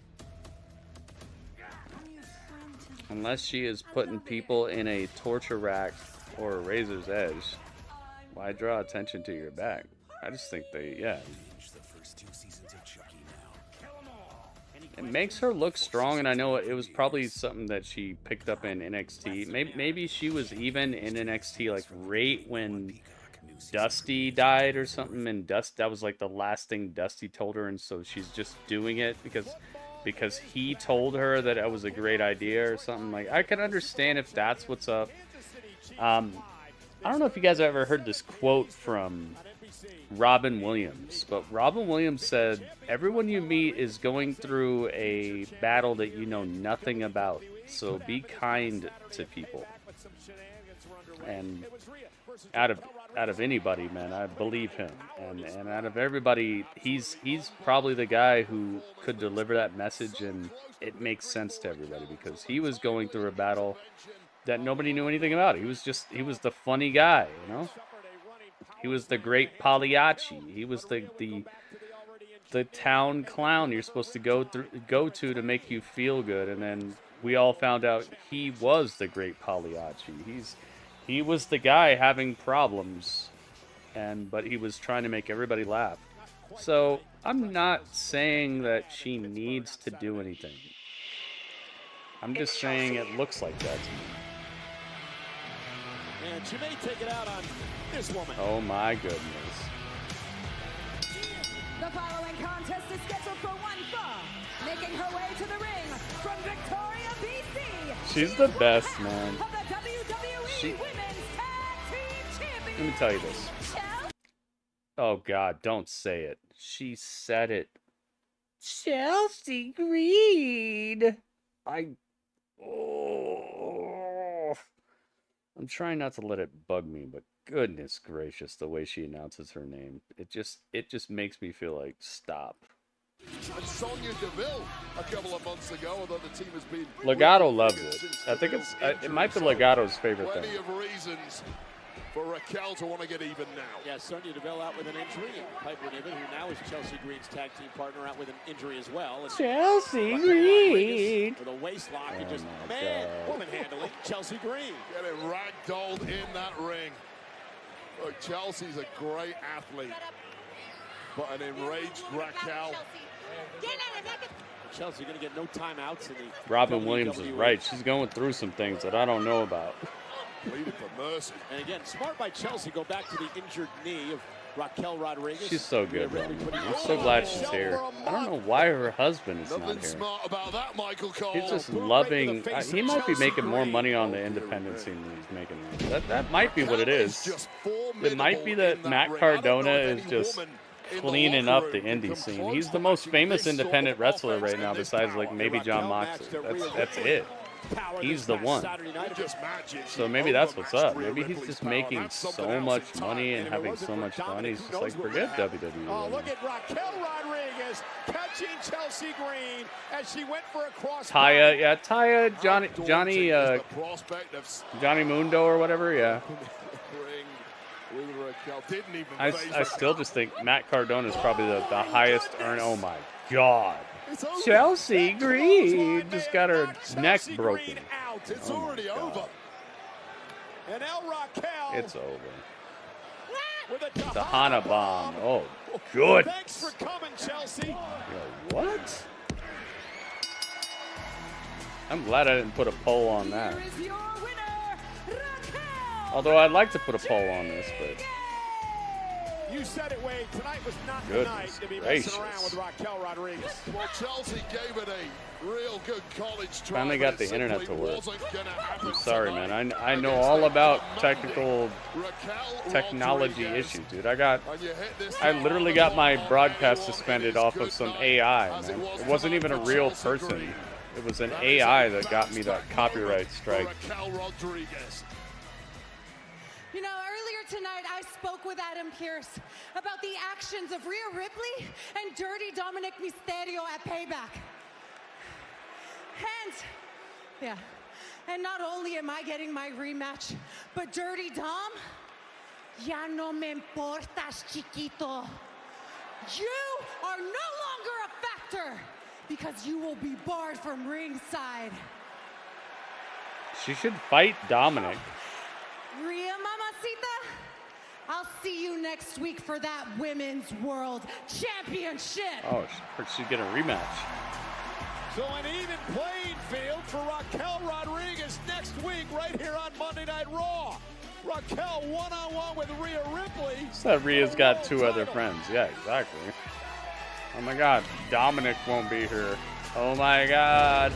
Unless she is putting people in a torture rack or a razor's edge, why draw attention to your back? I just think yeah. It makes her look strong, and I know it was probably something that she picked up in NXT. Maybe she was even in NXT like right when Dusty died or something, and that was like the last thing Dusty told her, and so she's just doing it because he told her that it was a great idea or something. Like, I can understand if that's what's up. I don't know if you guys have ever heard this quote from Robin Williams, but Robin Williams said, everyone you meet is going through a battle that you know nothing about, so be kind to people. And out of anybody, man, I believe him. And out of everybody, he's probably the guy who could deliver that message, and it makes sense to everybody because he was going through a battle that nobody knew anything about. He was the funny guy, you know? He was the great Pagliacci. He was the town clown you're supposed to go to make you feel good, and then we all found out he was the great Pagliacci. He was the guy having problems, but he was trying to make everybody laugh. So I'm not saying that she needs to do anything. I'm just saying it looks like that to me. And she may take it out on this woman. Oh my goodness. The following contest is scheduled for one fall. Making her way to the ring from Victoria, BC. She's the best, man. Of the WWE Women's Tag Team Champions. Let me tell you this. Oh God, don't say it. She said it. Chelsea Green. I'm trying not to let it bug me, but goodness gracious, the way she announces her name, it just makes me feel like stop. And Sonya Deville a couple of months ago, although the team has been Legato loves it. I think it might be Legato's favorite thing. Plenty of reasons for Raquel to want to get even now. Yeah, Sonya Deville out with an injury, and Piper Niven, who now is Chelsea Green's tag team partner, out with an injury as well. And Chelsea Green with a waist lock and just God. woman handling Chelsea Green. Getting ragdolled in that ring. Look, Chelsea's a great athlete, but an enraged Raquel. Chelsea going to get no timeouts in the Robin Williams is right. She's going through some things that I don't know about. Pleaded for mercy. And again, smart by Chelsea. Go back to the injured knee of Raquel Rodriguez. She's so good, man. I'm so glad she's here. I don't know why her husband is not here. Smart about that, Michael Cole. He's just loving. He might be making more money on the independent scene than he's making. That might be what it is. It might be that Matt Cardona is just cleaning up the indie scene. He's the most famous independent wrestler right now, besides like maybe Jon Moxley. That's it. He's the one. So maybe that's what's up. Maybe he's just making so much money and having so much fun. He's just like, forget WWE. Oh, look at Raquel Rodriguez catching Chelsea Green as she went for a cross. Taya, Johnny Mundo or whatever, yeah. I still just think Matt Cardona is probably the highest earner. Oh my God. Chelsea Green just got her neck broken. It's already over. And El Raquel. It's over. The Hana bomb. Oh, good. Thanks for coming, Chelsea. What? I'm glad I didn't put a poll on that. Although I'd like to put a poll on this, but You said it, Wade. Tonight was not the Goodness night to be gracious. messing around with Raquel Rodriguez. Well, Chelsea gave it a real good college try. Finally got the internet to simply work. wasn't gonna happen I'm sorry, tonight man. I know against all the about commanding technical Raquel technology Rodriguez. issues, dude. And you hit this I hard literally and got long my on broadcast everyone. suspended It is off of good some night, AI, as man. was It wasn't tonight even a for real Chelsea person. Green. It was an That is AI a that got me that bounce-back copyright moment strike. for Raquel Rodriguez. You know, earlier tonight I spoke with Adam Pearce about the actions of Rhea Ripley and Dirty Dominic Mysterio at Payback. And not only am I getting my rematch, but Dirty Dom, ya no me importas, chiquito. You are no longer a factor because you will be barred from ringside. She should fight Dominic. Rhea Mamacita, I'll see you next week for that Women's World Championship. Oh, she's getting a rematch. So an even playing field for Raquel Rodriguez next week right here on Monday Night Raw. Raquel one-on-one with Rhea Ripley. So Rhea's got two other friends. Yeah, exactly. Oh my god, Dominic won't be here. Oh my god.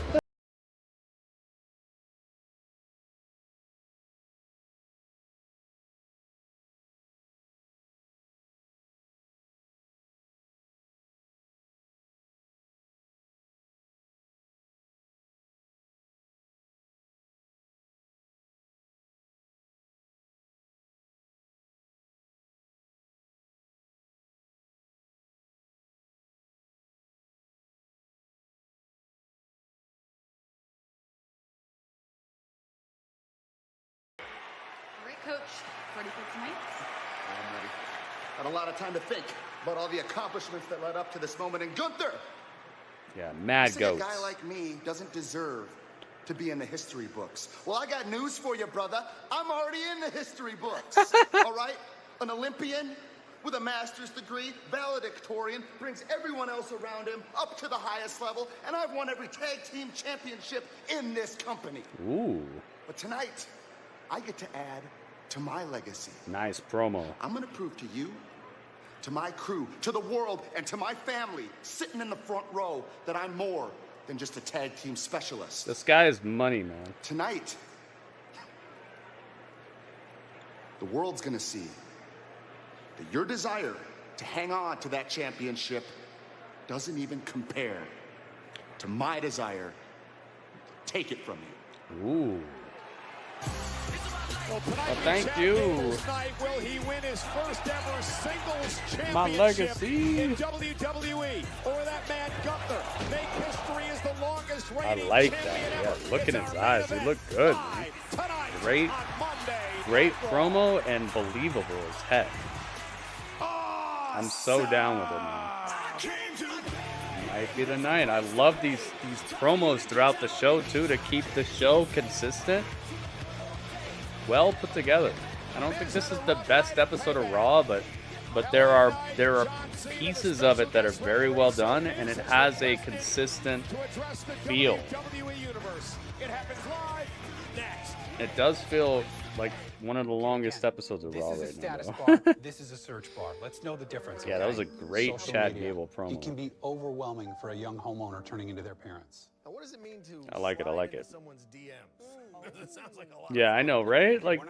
Great coach. Ready for tonight? I'm ready. Had a lot of time to think about all the accomplishments that led up to this moment. And Gunther, Yeah, mad see, goats. a guy like me doesn't deserve to be in the history books. Well, I got news for you, brother. I'm already in the history books. All right? An Olympian with a master's degree, valedictorian, brings everyone else around him up to the highest level, and I've won every tag team championship in this company. Ooh, But tonight, I get to add to my legacy. nice promo. I'm gonna prove to you, to my crew, to the world, and to my family sitting in the front row that I'm more than just a tag team specialist. This guy is money, man. Tonight, the world's gonna see that your desire to hang on to that championship doesn't even compare to my desire to take it from you. Ooh. Well, tonight Well, thank you. Night, will he win his first ever singles championship My legacy. in WWE over that man Gunther? Make history as the longest I reigning like champion that. ever. Yeah, look in It's his our eyes. main They look event good. live Man. tonight Great, on Monday great Night Raw. promo and believable as heck. I'm so down with it, man. Might be the night. I love these promos throughout the show too to keep the show consistent. Well put together. I don't think this is the best episode of Raw, but there are pieces of it that are very well done, and it has a consistent feel. It does feel like one of the longest episodes of Raw This is a right now. status though. bar. This is a search bar. Let's know the difference. Yeah, that was a okay? great Social Chad media, Gable promo. It can be overwhelming for a young homeowner turning into their parents. Now, what does it mean to I like it. I like it. someone's DMs? That sounds like a lot. Yeah, I know, right? Like,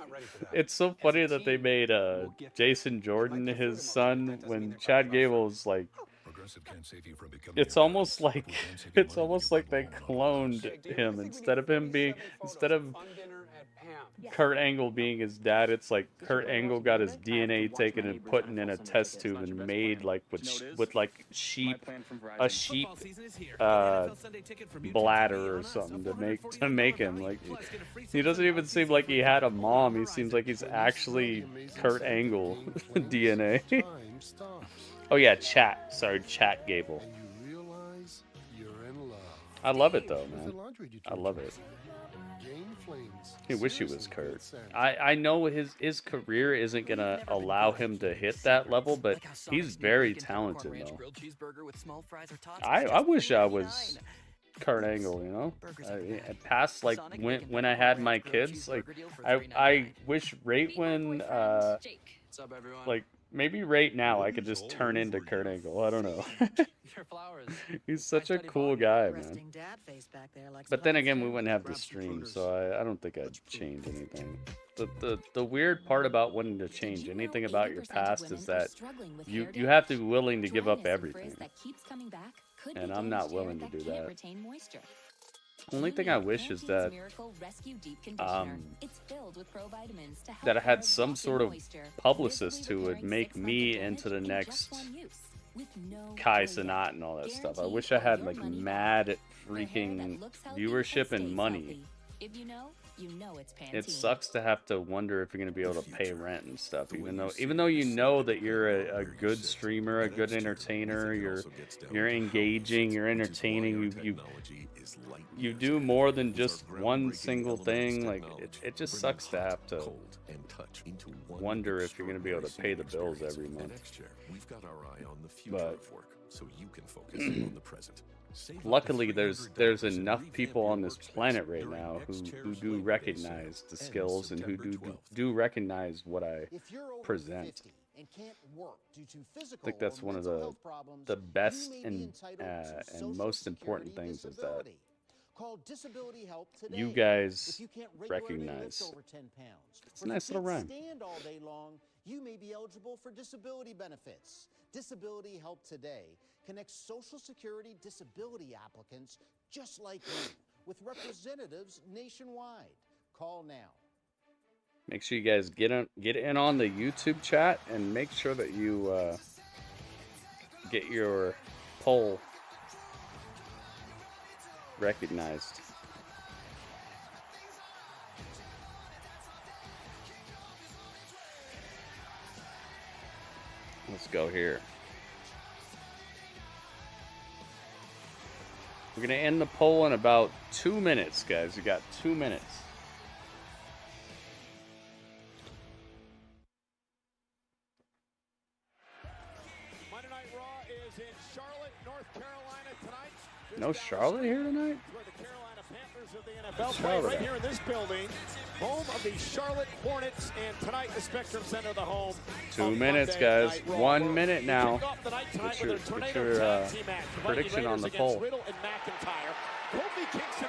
it's so funny that they made Jason Jordan his son when Chad Gable's like. It's almost like they cloned him instead of Kurt Angle being his dad. It's like Kurt Angle got his DNA taken and put in a test tube and made like with like a sheep bladder or something to make him like. He doesn't even seem like he had a mom. He seems like he's actually Kurt Angle DNA. Oh yeah, Chat Gable. I love it though, man. I love it. I wish he was Kurt. I know his career isn't gonna allow him to hit that level, but he's very talented though. I wish I was Kurt Angle, you know. Past like when I had my kids, like I wish right when like Maybe right now I could just turn into Kurt Angle. I don't know. Your flowers. He's such a cool guy, man. But then again, we wouldn't have the stream, so I don't think I'd change anything. The weird part about wanting to change anything about your past is that you have to be willing to give up everything. And I'm not willing to do that. Only thing I wish is that that I had some sort of publicist who would make me into the next Kai Cenat and all that stuff. I wish I had like mad freaking viewership and money. It sucks to have to wonder if you're gonna be able to pay rent and stuff, even though you know that you're a good streamer, a good entertainer, you're engaging, you're entertaining, you do more than just one single thing. Like it just sucks to have to wonder if you're gonna be able to pay the bills every month. But luckily, there's enough people on this planet right now who do recognize the skills and who do recognize what I present. I think that's one of the best and most important things is that you guys recognize. It's a nice little rhyme. You may be eligible for disability benefits. Disability Help Today connects Social Security disability applicants just like you with representatives nationwide. Call now. Make sure you guys get in on the YouTube chat and make sure that you get your poll recognized. Let's go here. We're going to end the poll in about 2 minutes, guys. We got 2 minutes. Monday Night Raw is in Charlotte, North Carolina tonight. No Charlotte here tonight? Where the Carolina Panthers of the NFL play right here in this building. Home of the Charlotte Hornets, and tonight the Spectrum Center, the home. 2 minutes, guys. 1 minute now. Get your prediction on the poll.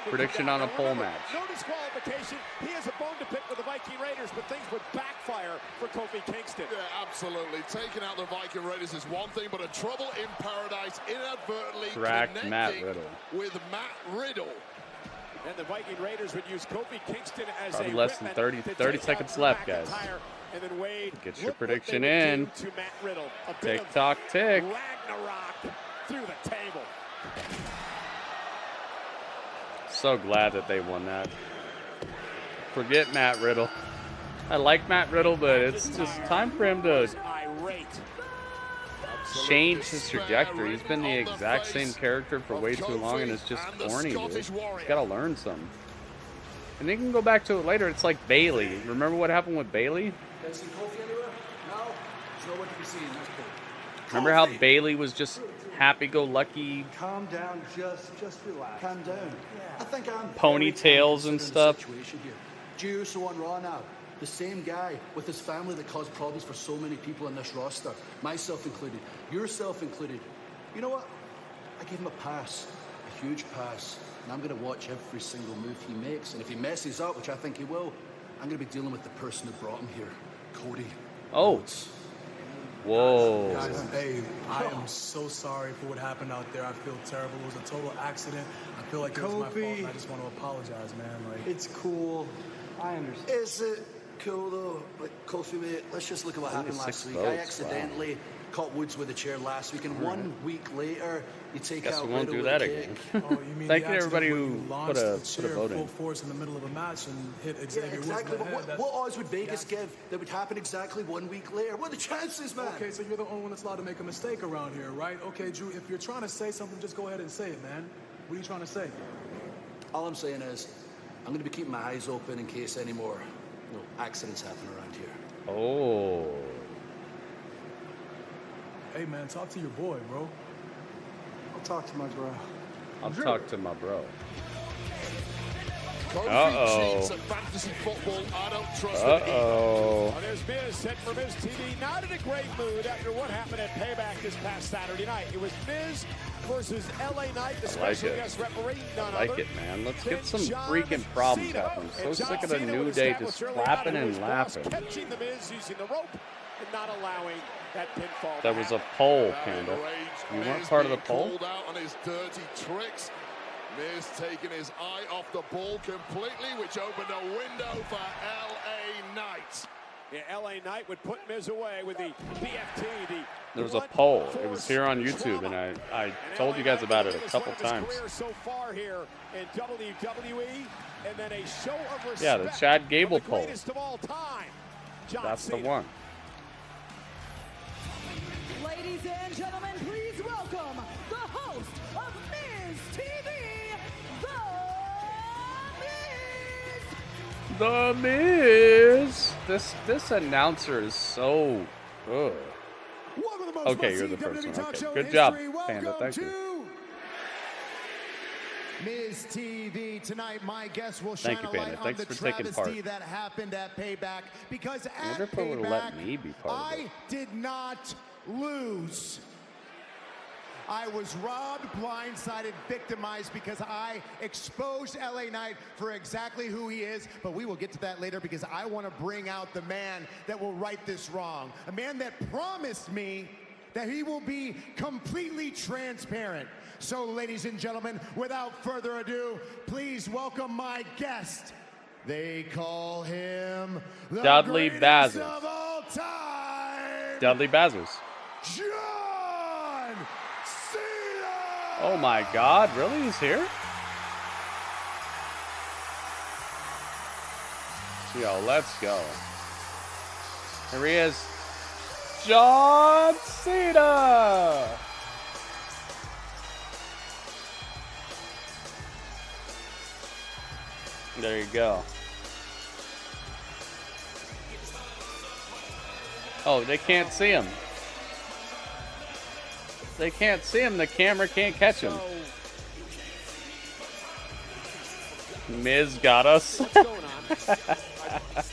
Prediction on a poll match. No disqualification. He has a bone to pick with the Viking Raiders, but things would backfire for Kofi Kingston. Yeah, absolutely. Taking out the Viking Raiders is one thing, but a trouble in paradise inadvertently cracked Matt Riddle. With Matt Riddle. And the Viking Raiders would use Kofi Kingston as probably less than 30 seconds left, guys. And then Wade, get your prediction in. To Matt Riddle. Tick tock tick. Ragnarok through the table. So glad that they won that. Forget Matt Riddle. I like Matt Riddle, but it's just time for him to change his trajectory. He's been the exact same character for way too long, and it's just corny, dude. He's got to learn something. And they can go back to it later. It's like Bailey. Remember what happened with Bailey? Remember how Bailey was just happy-go-lucky? Calm down, just relax. Calm down. Yeah. I think I'm ponytails and stuff. Jey Uso on Raw now. The same guy with his family that caused problems for so many people in this roster, myself included, yourself included. You know what? I gave him a pass, a huge pass, and I'm going to watch every single move he makes. And if he messes up, which I think he will, I'm going to be dealing with the person who brought him here, Cody. Oh. Whoa. Guys, hey, I am so sorry for what happened out there. I feel terrible. It was a total accident. I feel like it was my fault, and I just want to apologize, man. Like, it's cool. I understand. Is it cool, though? But, Kofi, mate, let's just look at what happened last week. I accidentally caught Woods with a chair last week, and 1 week later, you take out we won't do that again. Thank you to everybody who put a vote in. Full force in the middle of a match and hit Xavier Woods exactly. in the head. What odds would Vegas give that would happen exactly 1 week later? What are the chances, man? Okay, so you're the only one that's allowed to make a mistake around here, right? Okay, Drew, if you're trying to say something, just go ahead and say it, man. What are you trying to say? All I'm saying is, I'm going to be keeping my eyes open in case any more accidents happen around here. Oh. Hey, man, talk to your boy, bro. I'll talk to my bro. I'll talk to my bro. Uh-oh. Fantasy football, I don't trust Uh-oh. There's Miz set for Miz TV. Not in a great mood after what happened at Payback this past Saturday night. It was Miz versus LA Knight, the special guest referee. I like it, man. Let's get some freaking problems happening. So sick of the New Day just clapping and laughing. Catching the Miz using the rope and not allowing that pinfall. That was a poll, Panda. You weren't part of the poll? Called out on his dirty tricks. Miz taking his eye off the ball completely, which opened a window for LA Knight. Yeah, LA Knight would put Miz away with the BFT. There was a poll. It was here on YouTube, and I told you guys about it a couple times. So far here in WWE, and then a show of respect. Yeah, the Chad Gable poll. Of all time, that's the one. Ladies and gentlemen, please welcome the host of Miz TV, The Miz. This announcer is so good. Okay, you're the first one. Okay, good job, Panda. Thank you. Miz TV tonight. My guest will shine a light on the travesty that happened at Payback, because at Payback, I did not lose. I was robbed, blindsided, victimized because I exposed LA Knight for exactly who he is, but we will get to that later because I want to bring out the man that will right this wrong. A man that promised me that he will be completely transparent. So, ladies and gentlemen, without further ado, please welcome my guest. They call him the Dudley greatest Bazzers. of all time, Dudley Bazzers. John Cena! Oh my God, really? He's here? Yo, let's go. Here he is. John Cena! There you go. Oh, they can't see him. They can't see him. The camera can't catch him. Miz got us. What's going on?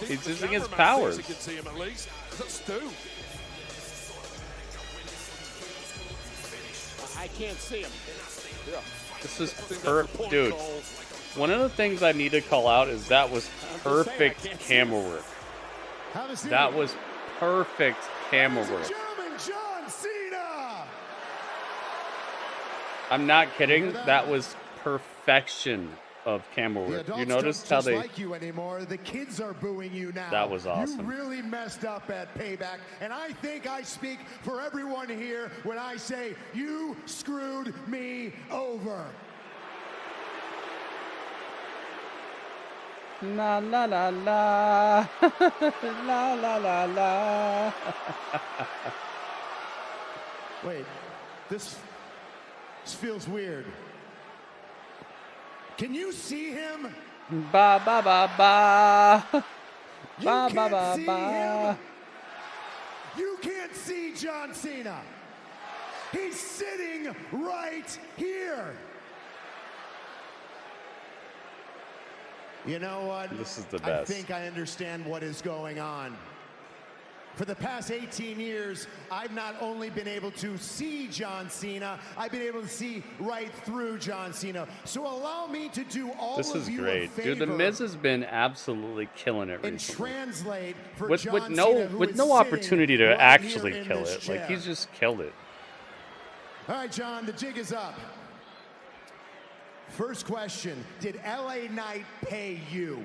He's using his powers. You can see him at least. That's Stu. I can't see him. Yeah. This is perfect, dude. One of the things I need to call out is that was perfect camera work. That was perfect camera work. John Cena! I'm not kidding. That was perfection of camera work. You noticed how they like you anymore. The kids are booing you now. That was awesome. You really messed up at Payback, and I think I speak for everyone here when I say you screwed me over. La la la la la la la la. Wait, this feels weird. Can you see him? Ba ba ba ba. Ba ba ba ba. You can't see John Cena. He's sitting right here. You know what? This is the best. I think I understand what is going on. For the past 18 years, I've not only been able to see John Cena, I've been able to see right through John Cena. So allow me to do all This of is you great, a favor dude. The Miz has been absolutely killing it and recently. translate for With John no Cena, who is no sitting opportunity to right actually here in kill this it. Like chair. he's just killed it. All right, John, the jig is up. First question, did LA Knight pay you?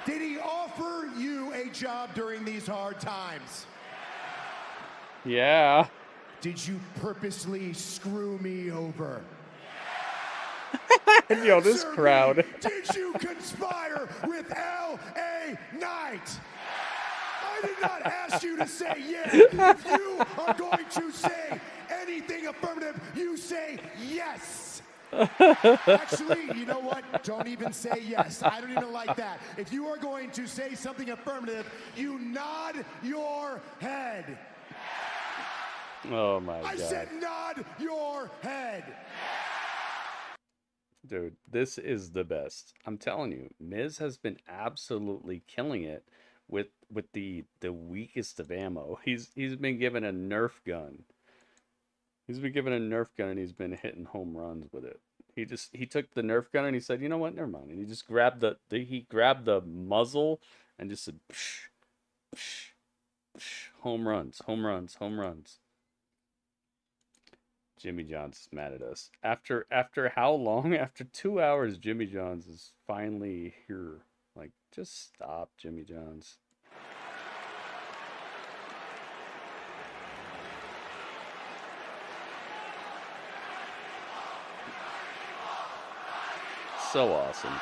Did he offer you a job during these hard times? Yeah. Did you purposely screw me over? Yo, this crowd. Did you conspire with LA Knight? I did not ask you to say yes. If you are going to say anything affirmative, you say yes. Actually, you know what? Don't even say yes. I don't even like that. If you are going to say something affirmative, you nod your head. Oh my God. I said nod your head. Dude, this is the best. I'm telling you, Miz has been absolutely killing it with the weakest of ammo. He's been given a Nerf gun. He's been given a Nerf gun and he's been hitting home runs with it. He took the Nerf gun and he said, "You know what? Never mind." And he just grabbed the muzzle and just said, psh, psh, psh, home runs, home runs, home runs. Jimmy John's is mad at us. After how long? After 2 hours, Jimmy John's is finally here. Like, just stop, Jimmy John's. So awesome.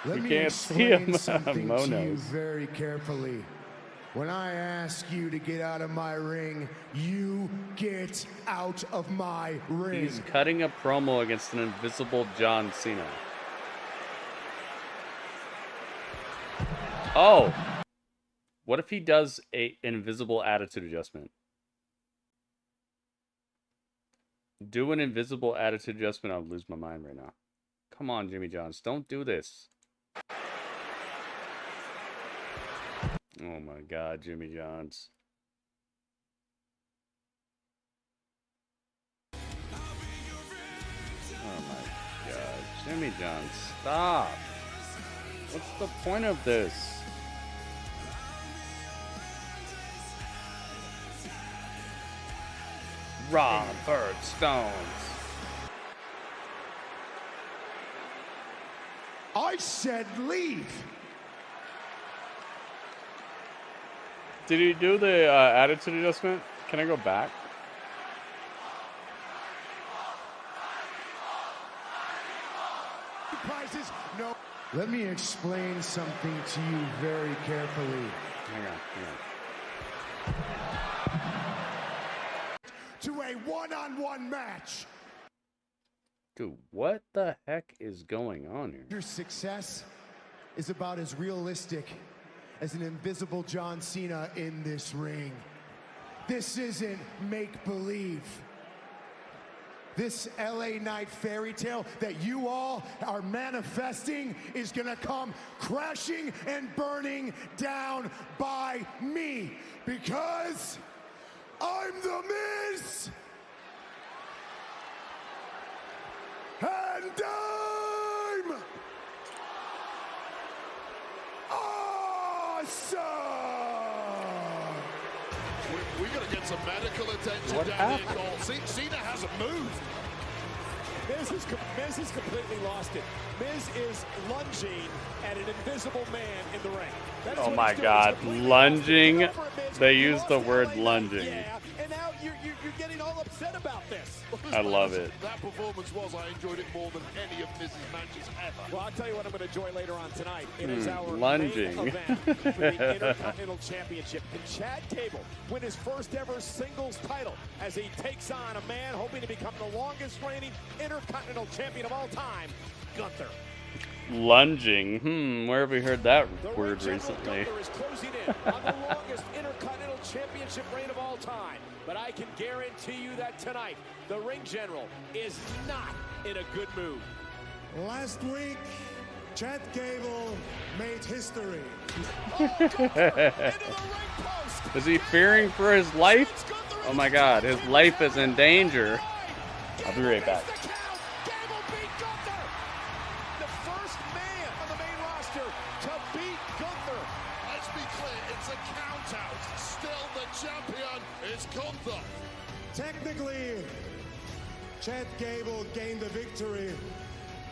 Let You me can't see him. explain something to you Monos. very carefully. When I ask you to get out of my ring, you get out of my ring. He's cutting a promo against an invisible John Cena. Oh! What if he does an invisible attitude adjustment? Do an invisible attitude adjustment, I'll lose my mind right now. Come on, Jimmy Johns, don't do this. Oh my God, Jimmy Johns. Oh my God, Jimmy Johns, stop. What's the point of this? Robert Stones. I said leave. Did he do the attitude adjustment? Can I go back? Prizes, no. Let me explain something to you very carefully. Hang on. To a one-on-one match. Dude, what the heck is going on here? Your success is about as realistic as an invisible John Cena in this ring. This isn't make-believe. This LA Knight fairy tale that you all are manifesting is gonna come crashing and burning down by me, because I'm the Miz, and I'm awesome! We gotta get some medical attention What down happened? here, Cole. Cena hasn't moved. Miz has completely lost it. Miz is lunging at an invisible man in the ring. That is Oh what my he's doing. God, He's completely lunging. lost it. Get over it, Miz. They You use lost the LA word Knight. lunging. Yeah, and now you're getting all upset about this. I love it. That performance was, I enjoyed it more than any of Miz's matches ever. Well, I'll tell you what I'm going to enjoy later on tonight. It is our lunging. main event for the Intercontinental Championship. Can Chad Gable win his first ever singles title as he takes on a man hoping to become the longest reigning Intercontinental Champion of all time, Gunther? Lunging. Where have we heard that The word Ring General recently? Gunther is closing in on the longest Intercontinental Championship reign of all time. But I can guarantee you that tonight, the Ring General is not in a good mood. Last week, Chad Gable made history. Is he fearing for his life? Oh my God, his life is in danger. I'll be right back. Gable beat Gunther! The first man on the main roster to beat Gunther. Let's be clear, it's a count out. Still the champion is Gunther. Technically, Chad Gable gained the victory,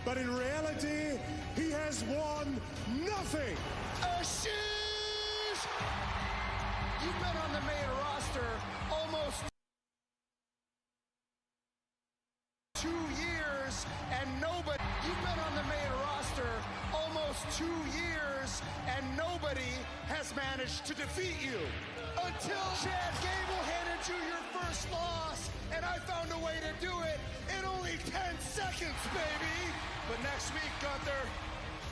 but in reality, he has won nothing. Sheesh! You've been on the main roster almost 2 years, and nobody. You've been on the main roster almost 2 years, and nobody has managed to defeat you. Until Chad Gable handed you your first loss, and I found a way to do it in only 10 seconds, baby. But next week, Gunther,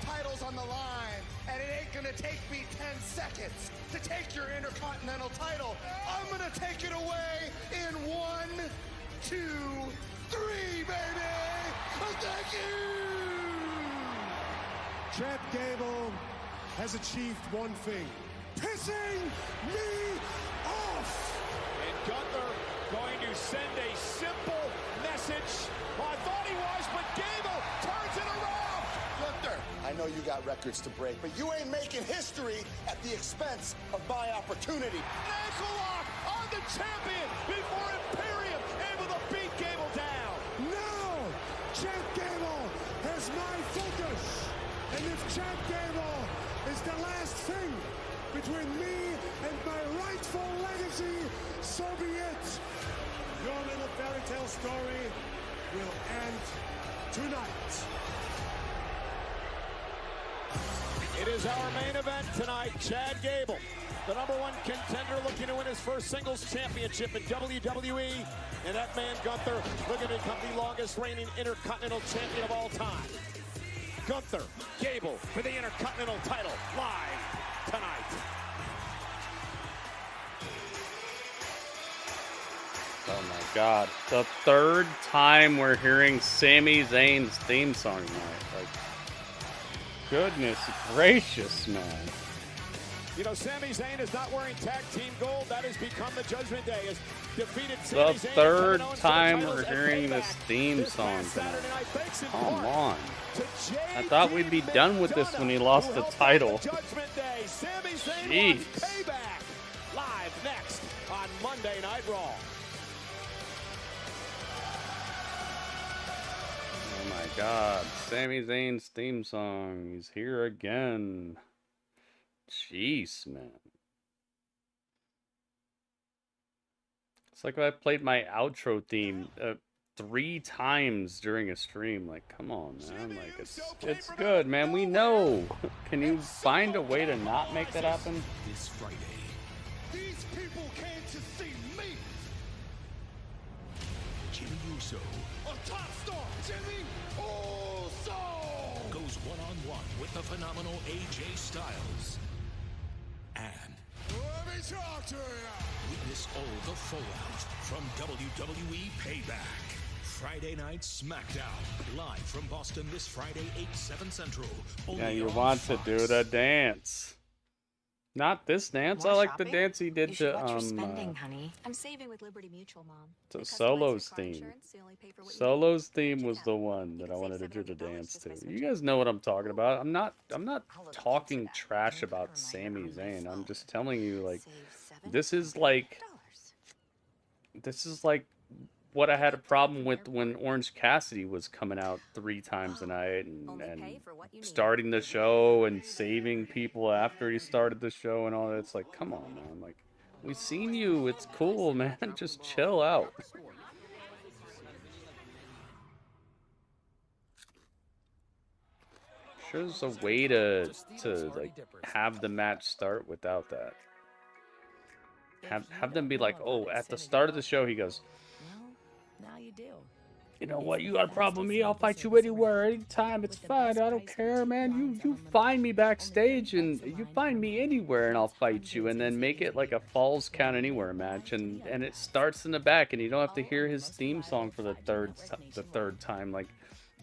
title's on the line, and it ain't gonna take me 10 seconds to take your Intercontinental title. I'm gonna take it away in 1, 2, 3, baby! Thank you! Chad Gable has achieved one thing. Pissing me off! And Gunther going to send a simple message. Well, I thought he was, but Gable turns it around. Gunther, I know you got records to break, but you ain't making history at the expense of my opportunity. Ankle lock on the champion before Imperium able to beat Gable down. Now, Chad Gable has my focus. And if Chad Gable is the last thing between me and my rightful legacy, so be it. Your little fairy tale story will end tonight. It is our main event tonight. Chad Gable, the #1 contender, looking to win his first singles championship in WWE. And that man, Gunther, looking to become the longest reigning Intercontinental Champion of all time. Gunther, Gable for the Intercontinental title, live tonight. Oh my God. The third time we're hearing Sami Zayn's theme song tonight. Like, goodness gracious, man. You know, Sami Zayn is not wearing tag team gold. That has become the Judgment Day. Has defeated Sami Zayn. The third time we're hearing this theme song tonight. Come on. I thought we'd be done with this when he lost the title. Jeez. Payback. Live next on Monday Night Raw. Oh my God. Sami Zayn's theme song. He's here again. Jeez, man. It's like if I played my outro theme 3 times during a stream. Like, come on, man. Like, it's good, man. We know. Can you find a way to not make that happen? This Friday. These people came to see me. Jey Uso A top star, Jey Uso. goes one-on-one with the phenomenal AJ Styles. And Let me talk to you. witness all the fallout from WWE Payback. Friday Night SmackDown. Live from Boston this Friday, 8/7 Central. Yeah, you want to do the dance. Not this dance. I like the dance he did to honey. I'm saving with Liberty Mutual, Mom. to Solo's theme. Solo's theme was the one that I wanted to do the dance to. You guys know what I'm talking about. I'm not talking trash about Sami Zayn. I'm just telling you, like, this is like what I had a problem with when Orange Cassidy was coming out 3 times a night and starting the show and saving people after he started the show and all that. It's like, come on, man. Like, we've seen you. It's cool, man. Just chill out. Sure, there's a way to like have the match start without that. Have them be like, oh, at the start of the show, he goes, Now you do. you know what, you got a problem with me, I'll fight you anywhere, anytime, it's fine, I don't care, man, you find me backstage, and you find me anywhere, and I'll fight you, and then make it like a Falls Count Anywhere match, and it starts in the back, and you don't have to hear his theme song for the third time. Like,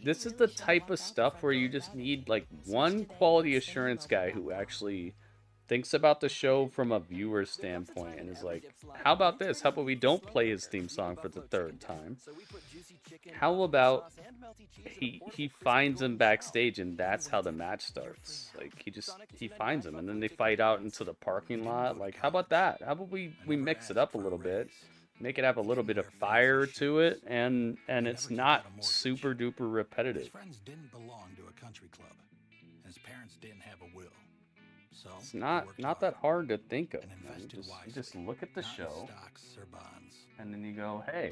this is the type of stuff where you just need, like, one quality assurance guy who actually thinks about the show from a viewer standpoint and is like, how about this? How about we don't play his theme song for the 3rd time? How about he finds him backstage and that's how the match starts? Like, he finds him and then they fight out into the parking lot. Like, how about that? How about we mix it up a little bit? Make it have a little bit of fire to it, and it's not super duper repetitive. His friends didn't belong to a country club. His parents didn't have a will. So it's not that hard to think of. You just look at the show, and then you go, hey,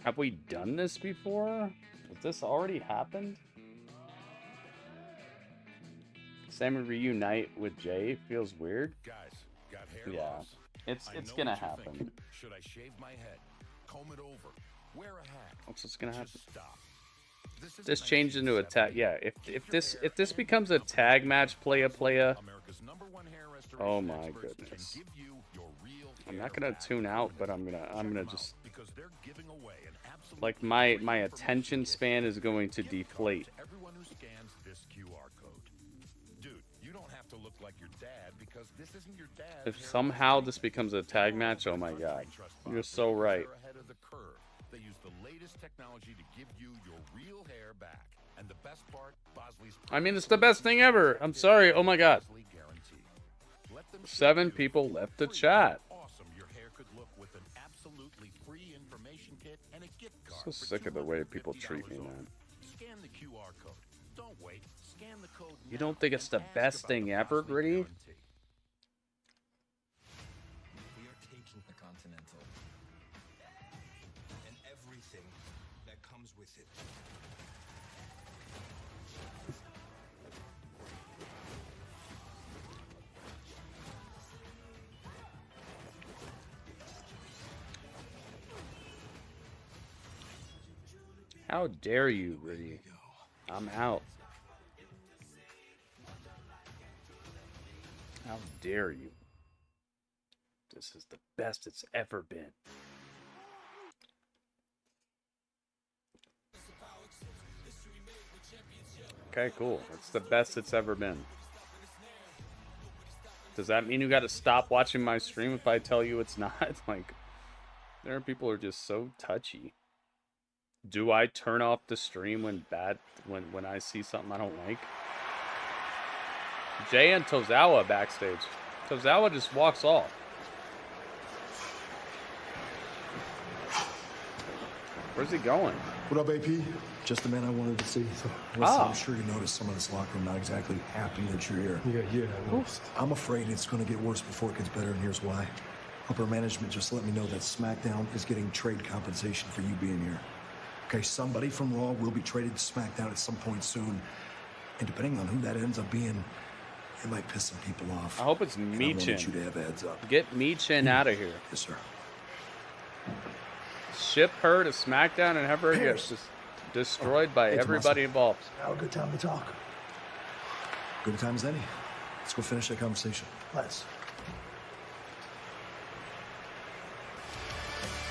have we done this before? Has this already happened? Sammy reunite with Jey feels weird. Guys, got hair Yeah, loss? it's gonna happen. Should I shave my head, comb it over, wear a hat? What's just gonna happen? Just stop. This changed into a tag. Yeah, if this becomes a tag match, playa. Oh my goodness. I'm not gonna tune out, but I'm gonna just like my attention span is going to deflate. Everyone who scans this QR code. Dude, you don't have to look like your dad because this isn't your dad. If somehow this becomes a tag match, oh my god. You're so right. They're ahead of the curve. They use the latest technology to give you your real hair back. And the best part, Bosley's I mean, it's the best thing ever. I'm sorry. Oh my god. 7 people left the chat. awesome your hair could look with an absolutely free information kit and a gift card. So sick of the way people treat me, man. Scan the QR code. Don't wait. Scan the code. You don't think it's the best thing ever, Gritty? We are taking the Continental and everything that comes with it. How dare you, Gritty? I'm out. How dare you? This is the best it's ever been. Okay, cool. It's the best it's ever been. Does that mean you got to stop watching my stream if I tell you it's not? Like, there are people who are just so touchy. Do I turn off the stream when I see something I don't like? Jay and Tozawa backstage. Tozawa just walks off. Where's he going? What up, AP? Just the man I wanted to see. So, listen, I'm sure you noticed some of this locker room not exactly happy that you're here. Yeah, I noticed. I'm afraid it's going to get worse before it gets better, and here's why. Upper management just let me know that SmackDown is getting trade compensation for you being here. Okay, somebody from Raw will be traded to SmackDown at some point soon. And depending on who that ends up being, it might piss some people off. I hope it's And I wanted Michin. you to have heads up. Get Michin out of here. Yes, sir. Ship her to SmackDown and have her get Pierce. just destroyed by It's everybody muscle. involved. Now a good time to talk. Good a time as any. Let's go finish that conversation. Let's.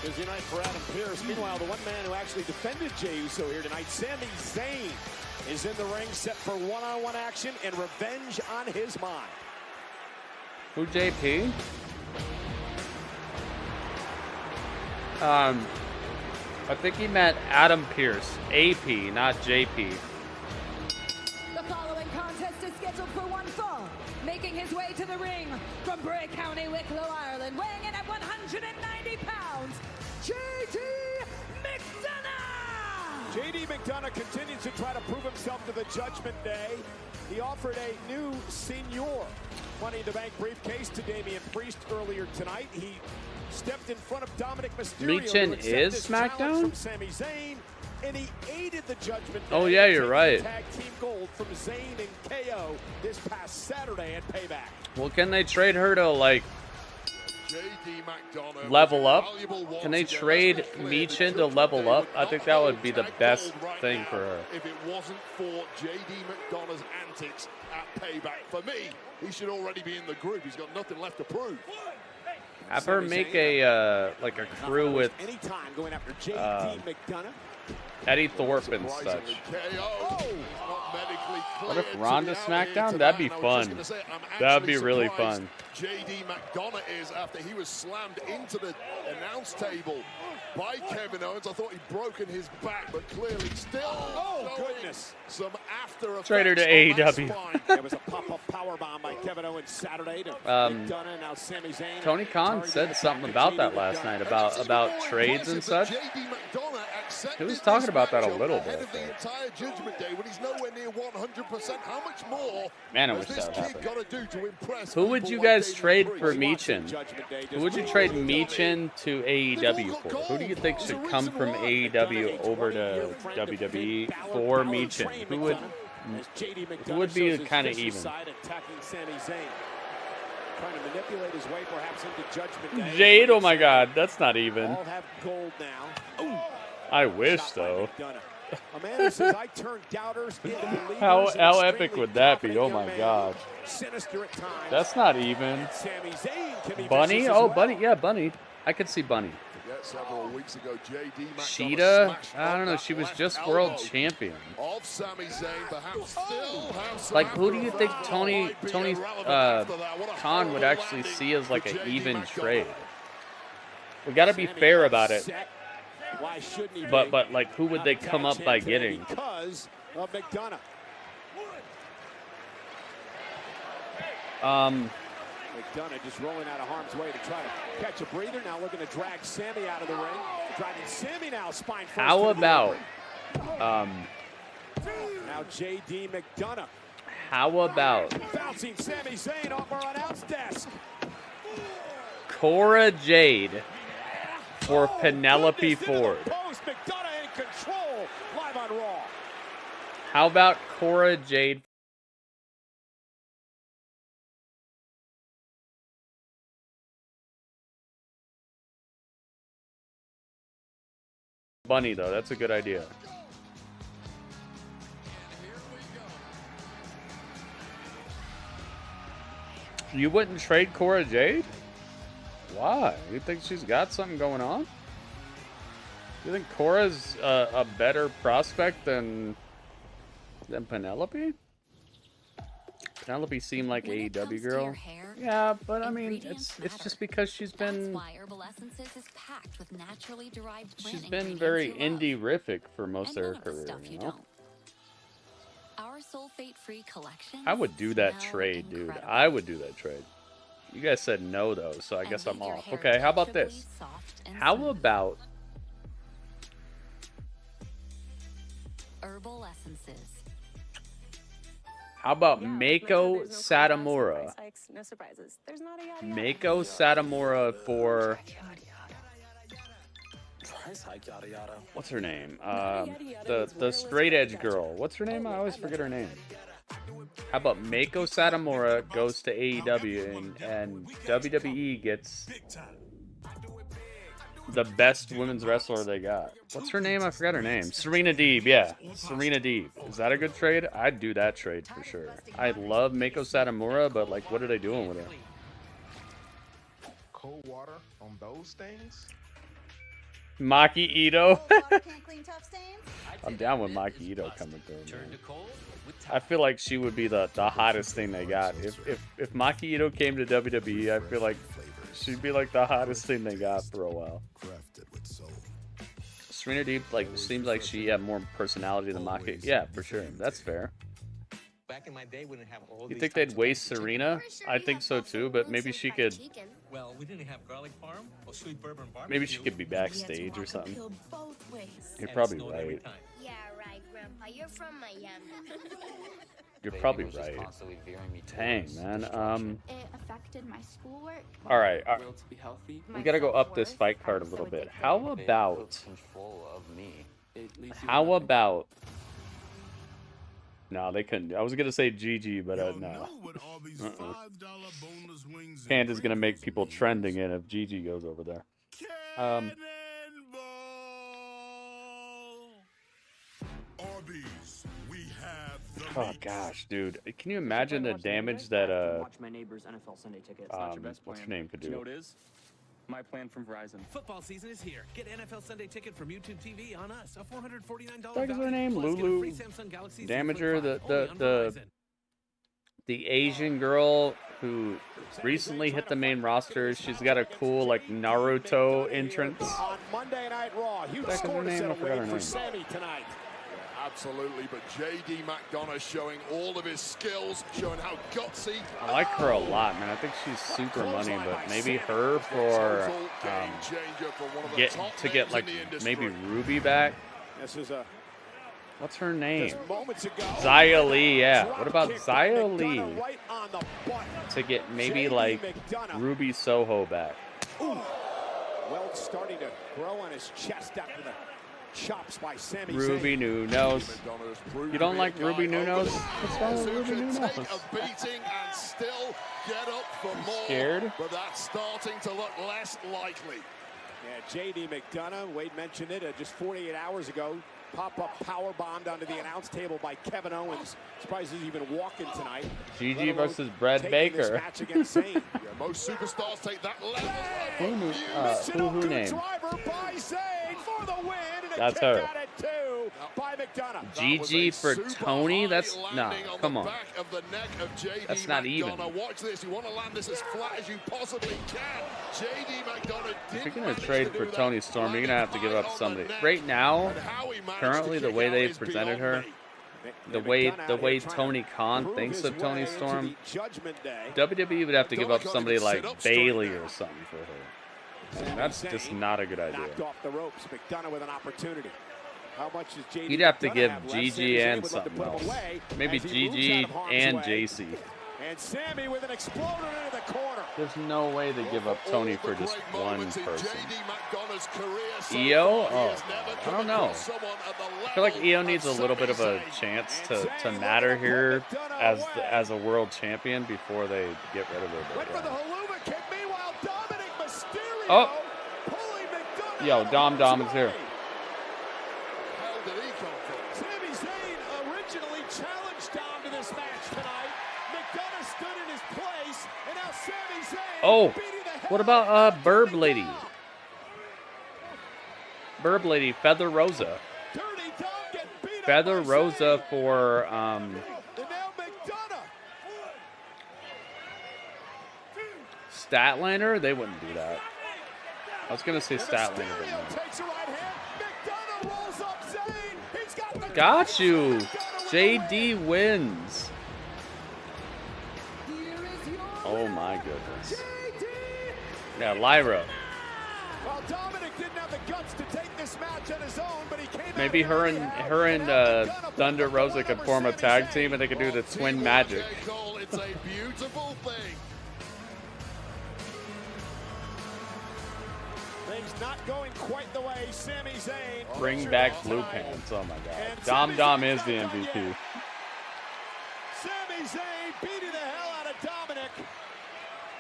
Busy night for Adam Pearce. Meanwhile, the one man who actually defended Jey Uso here tonight, Sami Zayn, is in the ring set for one-on-one action and revenge on his mind. Who, JP? I think he meant Adam Pearce. AP, not JP. The following contest is scheduled for one fall. Making his way to the ring from Bray County, Wicklow, Ireland, weighing in at 190 pounds, JD McDonough! JD McDonough continues to try to prove himself to the Judgment Day. He offered a new senior Money in the Bank briefcase to Damian Priest earlier tonight. He stepped in front of Dominic Mysterio Michin to accept is this SmackDown? challenge from Sami Zayn, and he aided the Judgment Day. Oh, yeah, you're taking right. Tag team gold from Zayn and KO this past Saturday at Payback. Well, can they trade her to, like, JD McDonough level up? valuable once Can they again. trade Let's be clear, Michin the to Judgment level Day up? would I not think that would hold be the tag best gold right thing now for her. if it wasn't for JD McDonough's antics at Payback. For me, he should already be in the group. He's got nothing left to prove. Have her make a, like a crew with, Anytime going after JD McDonough. Eddie Thorpe and such. KO. Not medically What if cleared to Ronda be out here SmackDown? tonight. That'd be And I was just fun. gonna say, I'm That'd be actually really surprised fun. JD McDonough is after he was slammed into the announce table by Kevin Owens. I thought he'd broken his back, but clearly still showing some after effects. Trade her to on that AEW. spine. There was a pop-up powerbomb by Kevin Owens Saturday to McDonough, and now Sami Zayn. Tony Khan said something about that last night, about trades and such. He was talking about that a little bit. The entire Judgment Day when he's nowhere near 100%. How much more Man, I has wish this that would kid happen. got to do to impress Who would people you like guys Damian trade Priest? for Michin? Who would you trade Michin to AEW for? Who do you think should come from AEW over to WWE for Michin? Who would be kind of even? Attacking Sami Zayn. Trying to manipulate his way perhaps into Judgment Day. Jade, oh my god, that's not even. All have gold now. Ooh. I wish though. A man who says, I turn doubters into believers. How An epic extremely would that be? Oh confident my young man, god. Sinister at times. That's not even. Sami Zayn can be Bunny? vicious as Oh, well. Bunny. Yeah, Bunny. I could see Bunny. Yeah, several weeks ago. JD Sheeta? I don't know. She was just world champion. Of Sami Zayn, perhaps still have some Like, who do you think after Tony might be irrelevant after that. What a Khan would horrible actually landing see as like for an JD even McDonough. trade? We got to be fair about it. Why shouldn't he But be? like, who would they come up by getting? Because of McDonough. McDonough just rolling out of harm's way to try to catch a breather. Now looking to drag Sami out of the ring. Driving Sami now spine first. How about now JD McDonough how about bouncing Sami Zayn off our announce desk. Cora Jade for Penelope Ford? Post McDonough in control live on Raw. How about Cora Jade? Bunny, though, that's a good idea. You wouldn't trade Cora Jade? Why? You think she's got something going on? You think Cora's a better prospect than Penelope? Penelope seemed like an AEW girl. Yeah, but I mean, it's just because she's been very indie-rific for most of her career, you know? Our sulfate-free collection. I would do that trade, dude. I would do that trade. You guys said no, though, so I guess I'm off. Okay, how about this? How about herbal essences? How about Mako Satomura? No surprises. There's not a yada yada. Mako Satomura for Price hike, yada yada. what's her name? The straight edge girl. What's her name? I always forget her name. How about Mako Satomura goes to AEW and WWE gets the best women's wrestler they got. What's her name? I forgot her name. Serena Deeb. Yeah, Serena Deeb. Is that a good trade? I'd do that trade for sure. I love Mako Satomura, but like, what are they doing with her? Cold water on those things? Maki Ito. I'm down with Maki Ito coming through. Man. I feel like she would be the hottest thing they got. If Maki Ito came to WWE, I feel like she'd be like the hottest thing they got for a while. Serena Deeb seems like she had more personality than Maki. Yeah, for sure. That's fair. Back in my day, we didn't have all You these think they'd waste Serena? I think so too, but maybe she could. Well, we didn't have garlic parm or sweet bourbon barbecue. Maybe she could be backstage or something. You're And probably snowed every right. time. Yeah, right, Grandpa. You're from Miami. You're probably right. Dang, man. It affected my schoolwork. All right. Will to be healthy. We gotta go up this fight card a little bit. How about? How about? No, they couldn't. I was gonna say GG, but no. Panda's gonna make people trending in if GG goes over there. Oh gosh, dude, can you imagine the damage that Watch my neighbor's NFL Sunday tickets. what's her name could You know do? what it is? My plan from Verizon. Football season is here. Get NFL Sunday ticket from YouTube TV on us. A $449 What is her name? Plus, get a Lulu free Samsung Galaxy Z Damager, Flip 5 only on Verizon. the Asian girl who recently hit the main roster. She's got a cool like Naruto entrance. On Monday Night Raw, huge What the heck is her score to name? I set forgot her away for name. Sami tonight. Absolutely, but JD McDonough showing all of his skills, showing how gutsy. I like her a lot, man. I think she's super money, but maybe her for get like maybe Ruby back. This is a What's her name? just moments ago. Zaya Lee, yeah. What about Zaya Lee Right on the button. to get maybe JD like McDonough. Ruby Soho back? Ooh. Well, starting to grow on his chest after the chops by Sami Ruby Zayn. Nunes. You don't like Ruby Nunes? What's wrong with Ruby Nunes? Take a beating and still get up for more. Scared? But that's starting to look less likely. Yeah, JD McDonough, Wade mentioned it just 48 hours ago. Pop-up power bombed onto the announce table by Kevin Owens. Surprised he's even walking tonight. GG versus Brett Baker. Match against Zayn. Most superstars take that level Who name? Driver by Zayn for the win. And a That's kick her. out at 2 by McDonough. GG for Tony? That's nah. Come on. That's not even. Watch this. You want to land this as flat as you possibly can. JD McDonough If you're gonna trade for Tony Storm, you're gonna have to give up somebody. Right now, currently, the way they've presented her, the way Tony Khan thinks of Tony Storm, WWE would have to give up somebody like Bailey or something for her. And that's just not a good idea. Knocked off the ropes. McDonough with an opportunity. How much is JD? You'd have to McDonough give have left? GG Sami Zayn and would love to something put him else. away Maybe as he moves out GG of harm's and way. JC. And Sami with an exploder into the corner. There's no way they give up Tony for just one person. EO? Oh, I don't know. I feel like EO needs a little bit of a chance to matter here as a world champion before they get rid of her. Went for the haluva kick. Meanwhile, Dominic Mysterio Oh! Yo, Dom is here. Sami Zayn originally challenged Dom to this match tonight. McDonough stood in his place, and now Sami Zayn Oh, beating the hell what about Burb Lady? Burb Lady, Feather Rosa. Dirty Dom getting beat up Feather by Rosa Zayn. for And now McDonough. Statlander? They wouldn't do that. I was gonna say Statlander, but no. Takes a right hand. McDonough rolls up Zayn. He's got the Got you. JD wins. Oh my goodness. Yeah, Lyra. Well, Dominic didn't have the guts to take this match on his own, but he came Maybe her and Thunder Rosa could form a tag team and they could do the twin magic. It's a beautiful thing. Things not going quite the way. Sami Zayn. Bring back Blue Pants. Oh my god. Dom is the MVP. Sami Zayn beating the hell out of Dominic.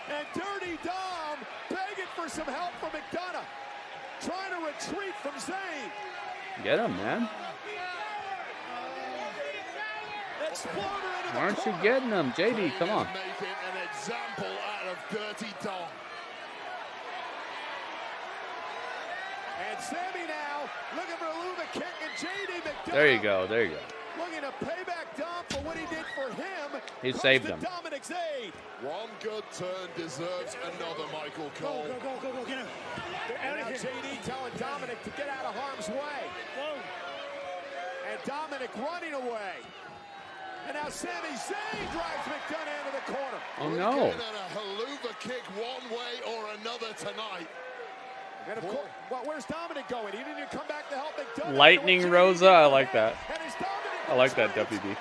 And Dirty Dom begging for some help from McDonough. Trying to retreat from Zayn. Get him, man. Exploder into Why aren't you getting him? JD, come on. Making an example out of Dirty Dom. And Sami now looking for a Luva kick, and JD McDonough. There you go. There you go. Looking to pay back Dom for what he did for him. He saved him. Dominic's aid. One good turn deserves another, Michael Cole. Go, get him. And now JD telling Dominic to get out of harm's way. And Dominic running away. And now Sami Zayn drives McDonough into the corner. Oh no. We're getting a haluva kick one way or another tonight. And of course, well, where's Dominic going? He didn't even come back to help McDonough. Lightning Rosa. I like that. I like that, WB.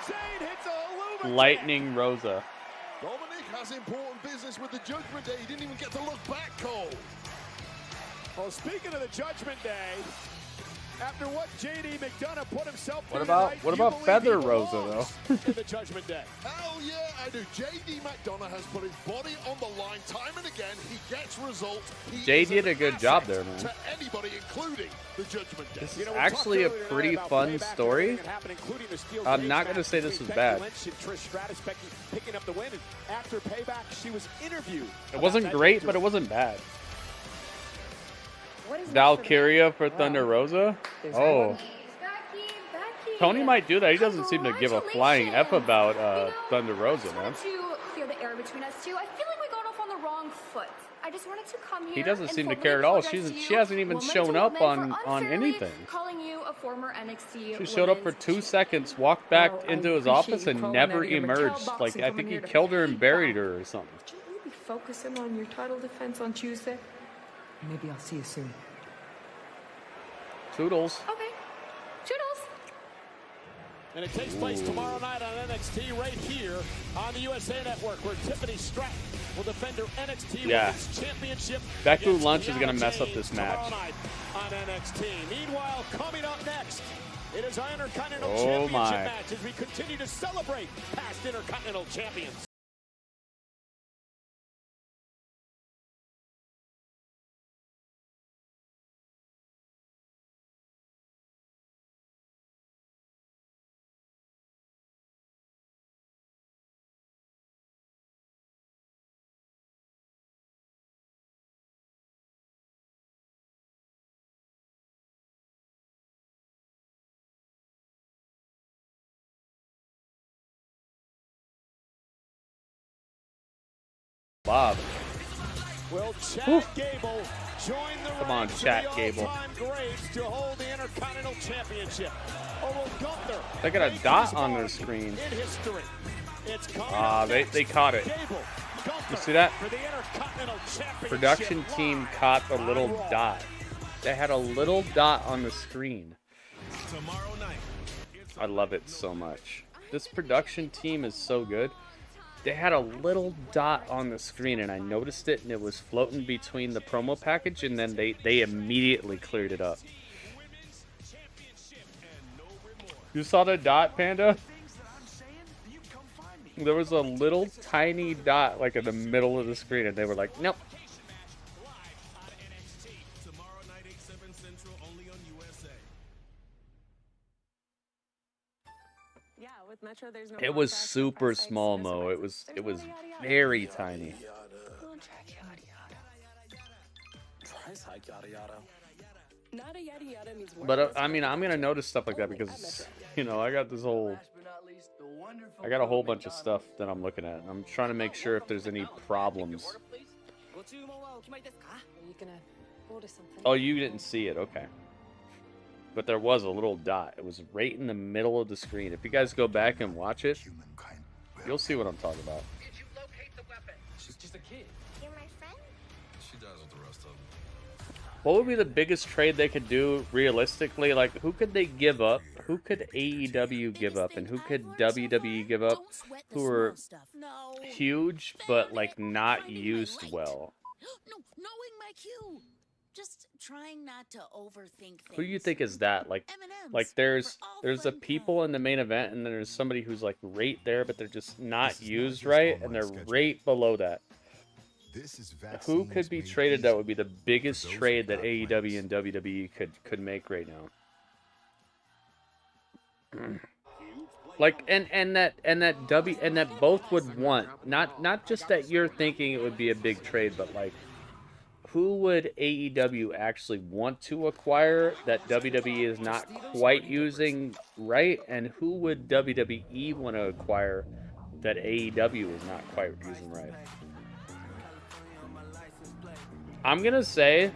Lightning Rosa. Dominic has important business with the Judgment Day. He didn't even get to look back, Cole. Well, speaking of the Judgment Day, after what JD McDonough put himself through What about Feather Rosa though? in the Judgment Day. Hell yeah, I do. JD McDonough has put his body on the line time and again. He gets results. Jay did a good job there, man. To anybody, including the Judgment Day. This is actually a pretty fun story. I'm not going to say this was bad. Becky Lynch and Trish Stratus, Becky picking up the win. And after Payback, she was interviewed. It wasn't great, but it wasn't bad. Valkyria for Thunder Rosa? Oh. Tony might do that. He doesn't seem to give a flying F about Thunder Rosa, man. To clear the air between us two, I feel like we got off on the wrong foot. I just wanted to come here. He doesn't and seem to formally care at all. apologize to She you, hasn't even woman shown to up woman, for on unfairly anything. calling you a former NXT She showed up for 2 seconds, walked back into his office, and never emerged. Like, I think he killed her and buried her or something. Should you be focusing on your title defense on Tuesday? Maybe I'll see you soon. Toodles. Okay. Toodles. And it takes place tomorrow night on NXT right here on the USA Network, where Tiffany Stratton will defend her NXT Women's Championship. Becky Lynch is going to mess up this match. Tomorrow night on NXT. Meanwhile, coming up next, it is our Intercontinental Oh, Championship my. match as we continue to celebrate past Intercontinental Champions. Bob. Will Chad Gable join the Come on, ranks Chad of the Gable. all-time greats to hold the Intercontinental Championship? Or will Gunther They got a make dot his on their mark screen. in history? It's coming Ah, up they next. caught it. Gable, Gunther You see that? for the Intercontinental Championship Production team live caught the little on Raw. dot. They had a little dot on the screen. Tomorrow night. I love it so much. This production team is so good. They had a little dot on the screen, and I noticed it, and it was floating between the promo package, and then they immediately cleared it up. You saw the dot, Panda? There was a little tiny dot like in the middle of the screen, and they were like, nope. Tomorrow night, 8/7 Central, only on USA. Yeah, with Metro, there's no It was contracts, no super price hikes, small, no Mo. It surprises. was There's no yada, yada. very tiny. Price hike, yada yada. Not a yada yada means But I mean, I'm gonna notice stuff like that because, you know, I got I got a whole bunch of stuff that I'm looking at. I'm trying to make sure if there's any problems. Are you gonna order something? Oh, you didn't see it, okay. But there was a little dot. It was right in the middle of the screen. If you guys go back and watch it, you'll see what I'm talking about. She's just a kid. You're my friend? She does with the rest of them. What would be the biggest trade they could do realistically? Like, who could they give up? Who could AEW give up? And who could WWE give up? Who are huge, but, like, not used well? No, knowing my cue. Just trying not to overthink things. Who do you think is that? Like there's a people in the main event, and then there's somebody who's, like, right there, but they're just not used right, and they're right below that. Who could be traded that would be the biggest trade that AEW and WWE could make right now? Like and that both would want, not just that you're thinking it would be a big trade, but like who would AEW actually want to acquire that WWE is not quite using right, and who would WWE want to acquire that AEW is not quite using right? I'm gonna say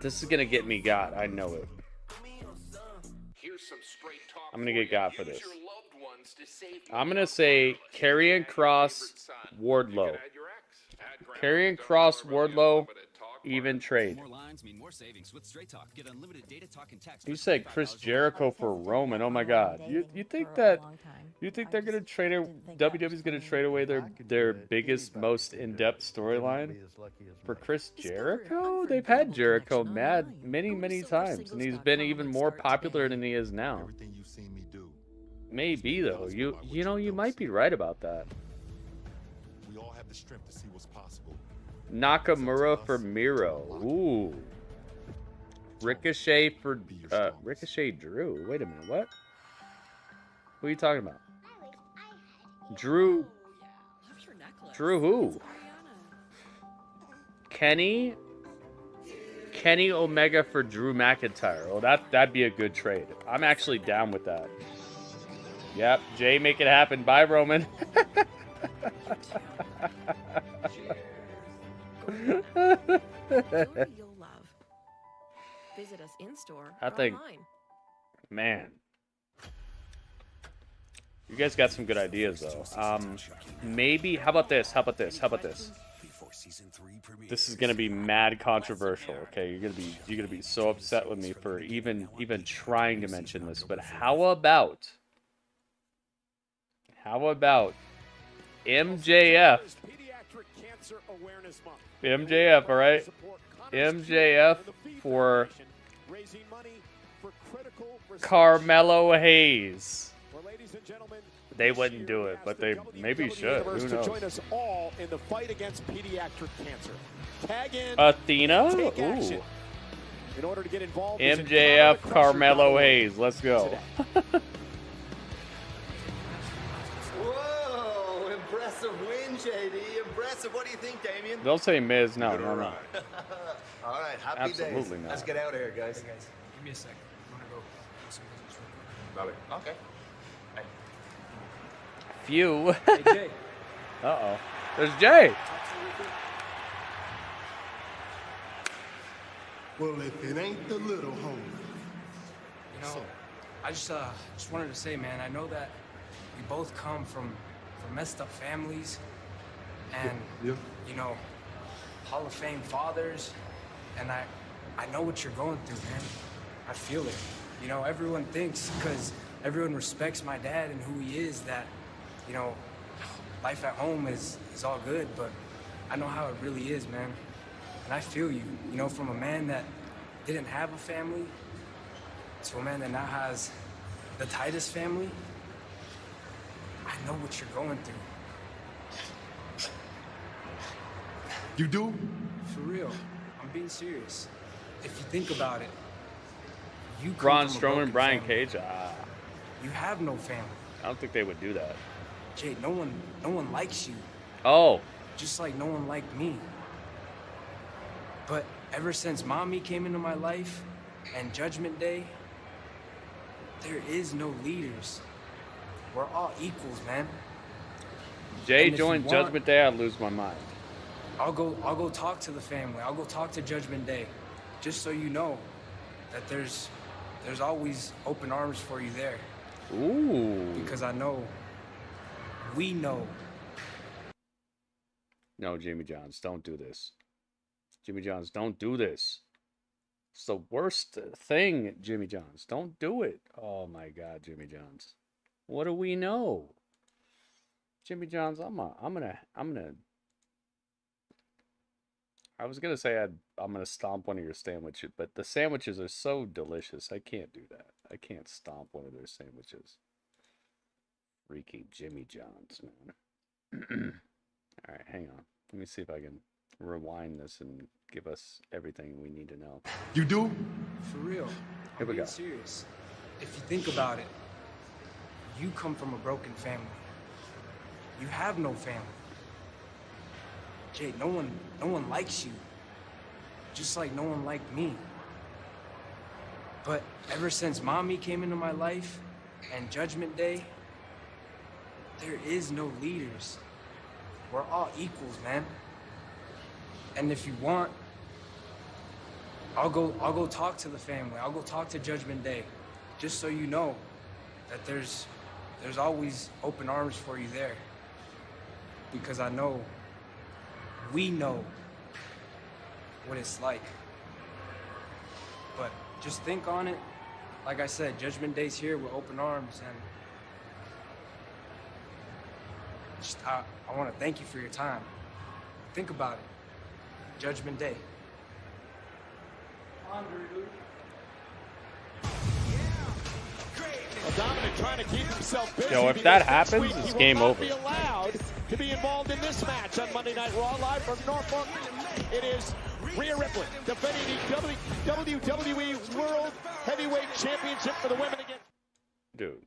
this is gonna get me got. I know it. I'm gonna get got for this. I'm gonna say Karrion Kross, Wardlow. Karrion Kross, Wardlow, even trade. You said Chris Jericho for Roman. Oh my God! You think they're gonna trade? WWE's gonna trade away their biggest, most in-depth storyline for Chris Jericho? They've had Jericho many times, and he's been even more popular than he is now. Maybe though. You know, you might be right about that. We all have the strength to see what's possible. Nakamura for Miro. Ooh. Ricochet for Ricochet Drew. Wait a minute, what? Who are you talking about? Drew who? Kenny Omega for Drew McIntyre. Oh, that'd be a good trade. I'm actually down with that. Yep, Jay, make it happen. Bye, Roman. You'll love. Visit us in store. I think, man, you guys got some good ideas though. Maybe how about this? This is gonna be mad controversial. Okay, you're gonna be so upset with me for even trying to mention this. But how about MJF? MJF, all right. MJF for Carmelo Hayes. They wouldn't do it, but they maybe should. Who knows? Join us all in the fight against pediatric cancer. Tag in, Athena? take action. Ooh. In order to get involved, MJF Carmelo Hayes. Let's go. Whoa, impressive win, JD. Impressive. What do you think, Damien? They'll say Miz. No. All right, happy Absolutely days. not. Let's get out of here, guys. Hey guys, give me a sec. I want to go. Okay. Phew. Hey Jay, Uh-oh. There's Jey. Well, if it ain't the little homie. You know, I just wanted to say, man, I know that we both come from messed up families and, you know, Hall of Fame fathers, and I know what you're going through, man. I feel it. You know, everyone thinks, because everyone respects my dad and who he is, that, you know, life at home is all good, but I know how it really is, man. And I feel you, you know, from a man that didn't have a family to a man that now has the tightest family. I know what you're going through. You do? For real. I'm being serious. If you think about it, you come Braun from a Strowman, broken Brian family. Cage. You have no family. I don't think they would do that. Jay, no one likes you. Oh. Just like no one liked me. But ever since Mommy came into my life and Judgment Day, there is no leaders. We're all equals, man. Jey And if you joined want, Judgment Day, I'd lose my mind. I'll go talk to the family. I'll go talk to Judgment Day, just so you know that there's always open arms for you there. Ooh. Because I know, we know. No, Jimmy Johns, don't do this. Jimmy Johns, don't do this. It's the worst thing, Jimmy Johns. Don't do it. Oh my God, Jimmy Johns. What do we know? Jimmy Johns, I'm gonna. I was gonna say I'm gonna stomp one of your sandwiches, but the sandwiches are so delicious. I can't do that. I can't stomp one of their sandwiches. Freaky Jimmy Johns, man. All right, hang on. Let me see if I can rewind this and give us everything we need to know. You do? For real. Here we go. I'm being serious. If you think about it, you come from a broken family. You have no family. Jay, no one likes you. Just like no one liked me. But ever since Mommy came into my life and Judgment Day, there is no leaders. We're all equals, man. And if you want, I'll go talk to the family. I'll go talk to Judgment Day, just so you know that there's always open arms for you there. Because I know, we know what it's like. But just think on it. Like I said, Judgment Day's here with open arms, and just I want to thank you for your time. Think about it. Judgment Day. Well, Dominic trying to keep himself busy. Yo, if that because next happens, week it's he game will not over. be allowed to be involved in this match on Monday Night Raw, live from Norfolk. It is Rhea Ripley defending the WWE World Heavyweight Championship for the women again. Dude,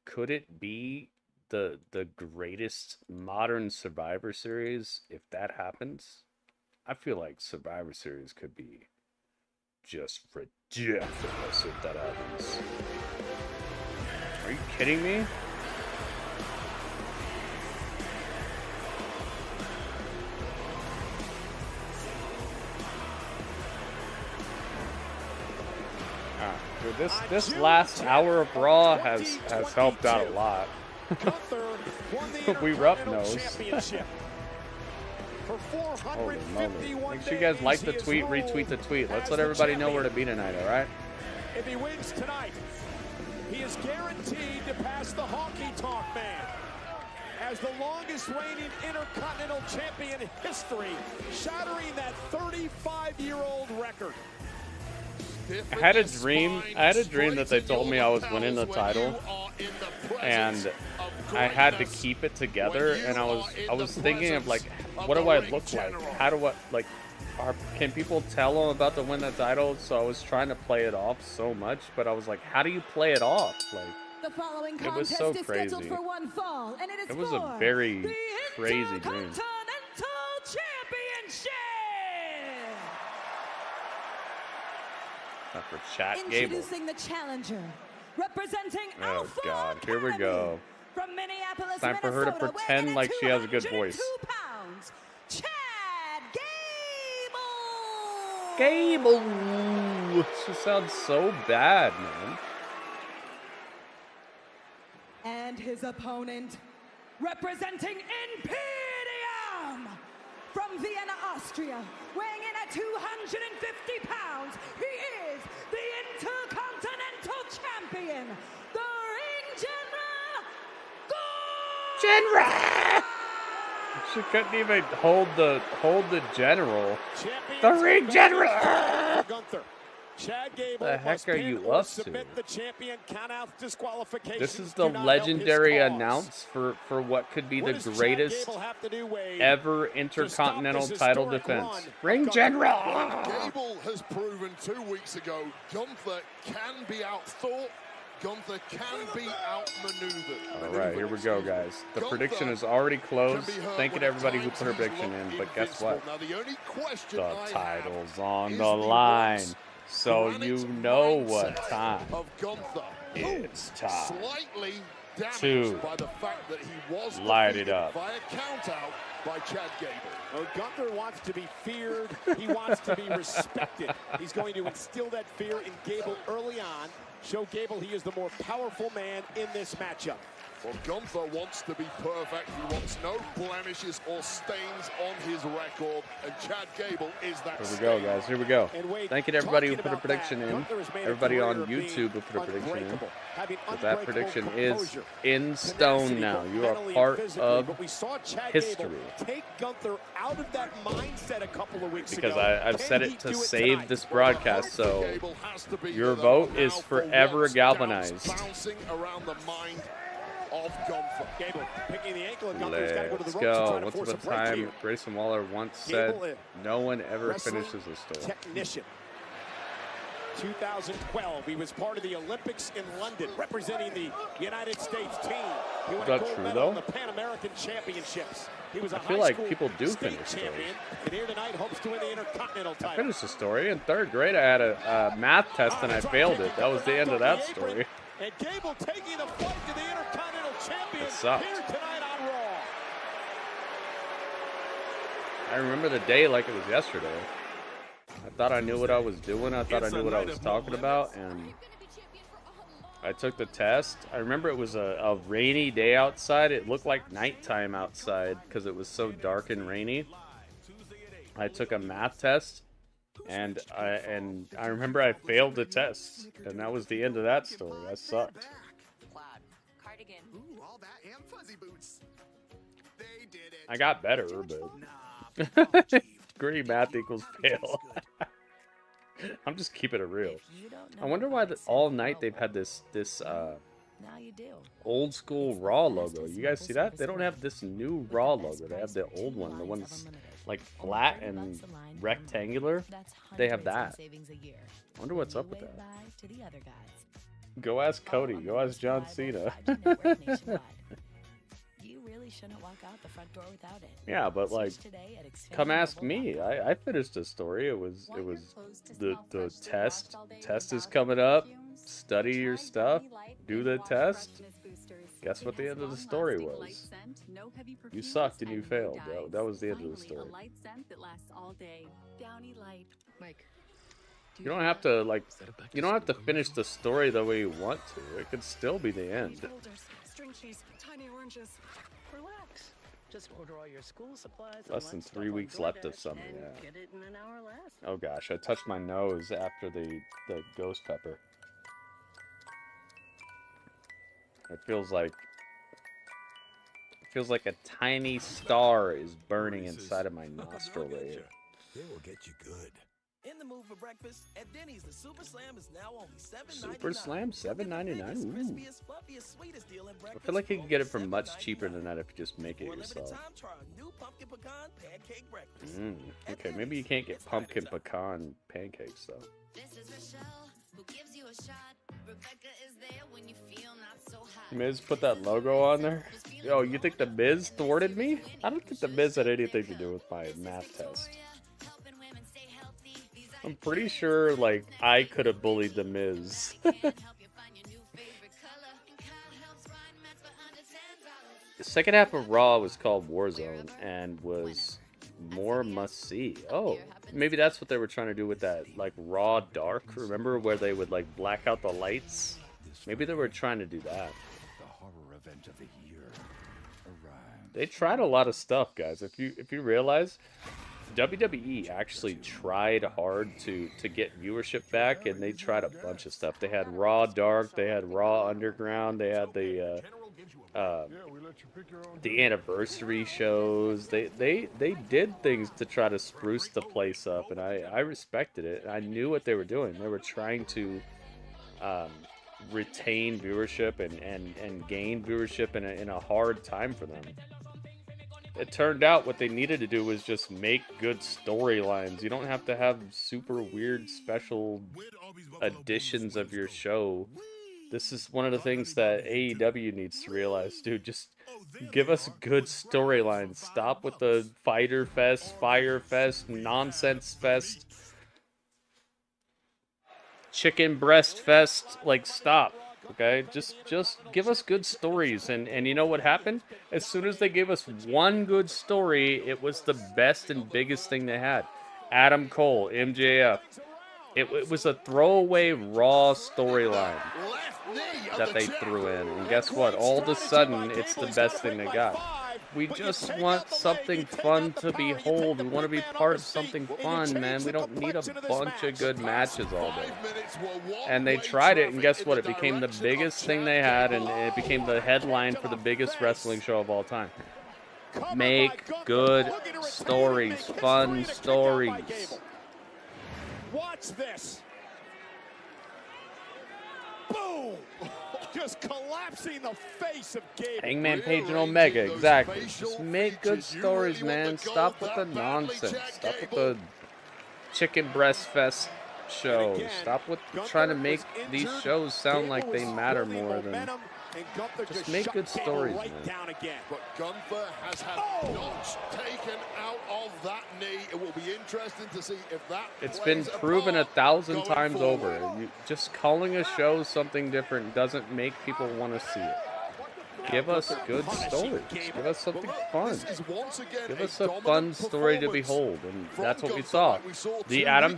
could it be the greatest modern Survivor Series if that happens? I feel like Survivor Series could be just ridiculous if that happens. Are you kidding me? Dude, this last hour of Raw has helped out a lot. We rough nose. Holy moly. Make sure you guys like the tweet, retweet the tweet. Let's let everybody know where to be tonight, alright? If he wins tonight, he is guaranteed to pass the honky-tonk man as the longest reigning Intercontinental Champion in history, shattering that 35-year-old record. I had a dream that they told me I was winning the title, and I had to keep it together, and I was thinking of like, what do I look like? How do I like? Can people tell I'm about to win the title? So I was trying to play it off so much, but I was like, how do you play it off? Like, The following it was contest so is crazy. scheduled for one fall, and it is It was for a very the crazy dream. Intercontinental Championship. Not for chat, Gable. Introducing the challenger, representing Oh Alpha God, here we go. from Minneapolis, Minneapolis, Time for her to Minnesota, pretend like she has a good voice. 202 pounds, Chad Gable! She sounds so bad, man. And his opponent, representing Imperium from Vienna, Austria, weighing in at 250 pounds, he is the Intercontinental Champion, the Ring General, General! She couldn't even hold the general. The Ring General! Gunther. Chad Gable The heck are you up to? The champion, count out disqualification. This is the legendary announce for what could be the greatest ever Intercontinental title defense. Ring General! Gable has proven 2 weeks ago Gunther can be outthought. Gunther can be outmaneuvered. All right, here we go, guys. The prediction is already closed. Thank you to everybody who put her prediction in, but guess what? The title's on the line. So you know what time. It's time to light it up. By a count out by Chad Gable. Well, Gunther wants to be feared. He wants to be respected. He's going to instill that fear in Gable early on. Show Gable he is the more powerful man in this matchup. Well, Gunther wants to be perfect. He wants no blemishes or stains on his record. And Chad Gable is that. Here we go, guys. Here we go. Thank you to everybody who put a prediction in. Everybody on YouTube who put a prediction in. But that prediction is in stone now. You are part of history. Take Gunther out of that mindset a couple of weeks because ago. I've said it to save this broadcast, so your vote is forever galvanized. Bouncing around the mind of Gunther. Gable picking the ankle of Gunther. Let's go. Once upon a time, Grayson Waller once said, "No one ever finishes a story." Technician. 2012, he was part of the Olympics in London, representing the United States team. He won a gold medal in the Pan American Championships. He was a I feel high like school people do state finish champion, and here tonight hopes to win the Intercontinental title. I finished the story in 3rd grade. I had a math test and I failed it. That was the end of that story. And Gable taking the fight to the Intercontinental Champion It sucked. here tonight on Raw. I remember the day like it was yesterday. I thought I knew what I was doing. I thought I knew what I was talking about, and I took the test. I remember it was a rainy day outside. It looked like nighttime outside because it was so dark and rainy. I took a math test, and I remember I failed the test, and that was the end of that story. I sucked. I got better, but green math equals fail. I'm just keeping it real. I wonder why all night they've had this old school Raw logo. You guys see that? They don't have this new Raw logo. They have the old one. The one that's like flat and rectangular. They have that. I wonder what's up with that. Go ask Cody. Go ask John Cena. Shouldn't walk out the front door without it. Yeah, but like, come ask me. I finished the story. It was the test. Test is coming up. Study your stuff. Do the test. Guess what the end of the story was? You sucked and you failed. That was the end of the story. You don't have to you don't have to finish the story the way you want to. It could still be the end. String cheese, tiny oranges. Relax. Just order all your school supplies. Less than 3 weeks left of summer, yeah. Get it in an hour less. Oh gosh, I touched my nose after the ghost pepper. It feels like a tiny star is burning inside of my nostril right here. They will get you good. In the mood for breakfast, at Denny's, the Super Slam is now only $7.99. Super Slam, $7.99. Ooh. Crispiest, fluffiest, sweetest deal in breakfast. I feel like you can get it for much cheaper than that if you just make it yourself. Try a new pumpkin pecan pancake breakfast. Okay, maybe you can't get pumpkin pecan pancakes though. This is Rochelle, who gives you a shot. Rebecca is there when you feel not so hot. Miz put that logo on there. Yo, you think the Miz thwarted me? I don't think the Miz had anything to do with my math test. I'm pretty sure, like, I could have bullied the Miz. second half of Raw was called Warzone and was more must-see. Oh, maybe that's what they were trying to do with that, like, Raw Dark. Remember where they would, like, black out the lights? Maybe they were trying to do that. The horror event of the year arrived. They tried a lot of stuff, guys. If you realize, WWE actually tried hard to get viewership back, and they tried a bunch of stuff. They had Raw Dark, they had Raw Underground, they had the anniversary shows. They did things to try to spruce the place up, and I respected it. I knew what they were doing. They were trying to retain viewership and gain viewership in a hard time for them. It turned out what they needed to do was just make good storylines. You don't have to have super weird special editions of your show. This is one of the things that AEW needs to realize, dude. Just give us good storylines. Stop with the Fighter Fest, Fire Fest, Nonsense Fest, Chicken Breast Fest. Like, stop. Okay, just give us good stories, and you know what happened? As soon as they gave us one good story, it was the best and biggest thing they had. Adam Cole, MJF. It was a throwaway Raw storyline that they threw in, and guess what? All of a sudden, it's the best thing they got. We just want something fun to behold. We want to be part of something fun, man. We don't need a bunch of good matches all day. And they tried it, and guess what? It became the biggest thing they had, and it became the headline for the biggest wrestling show of all time. Make good stories, fun stories. Watch this. Boom! Just collapsing the face of Gable. Hangman Page and Omega, exactly. Just make good stories, man. Stop with the nonsense. Stop with the chicken breast fest show. Stop with trying to make these shows sound like they matter more than... Just make good stories, man. But Gunther has had notch taken out of that knee. It will be interesting to see if that. It's been proven 1,000 times over. Just calling a show something different doesn't make people want to see it. Give us good stories. Give us something fun. Give us a fun story to behold, and that's what we saw. The Adam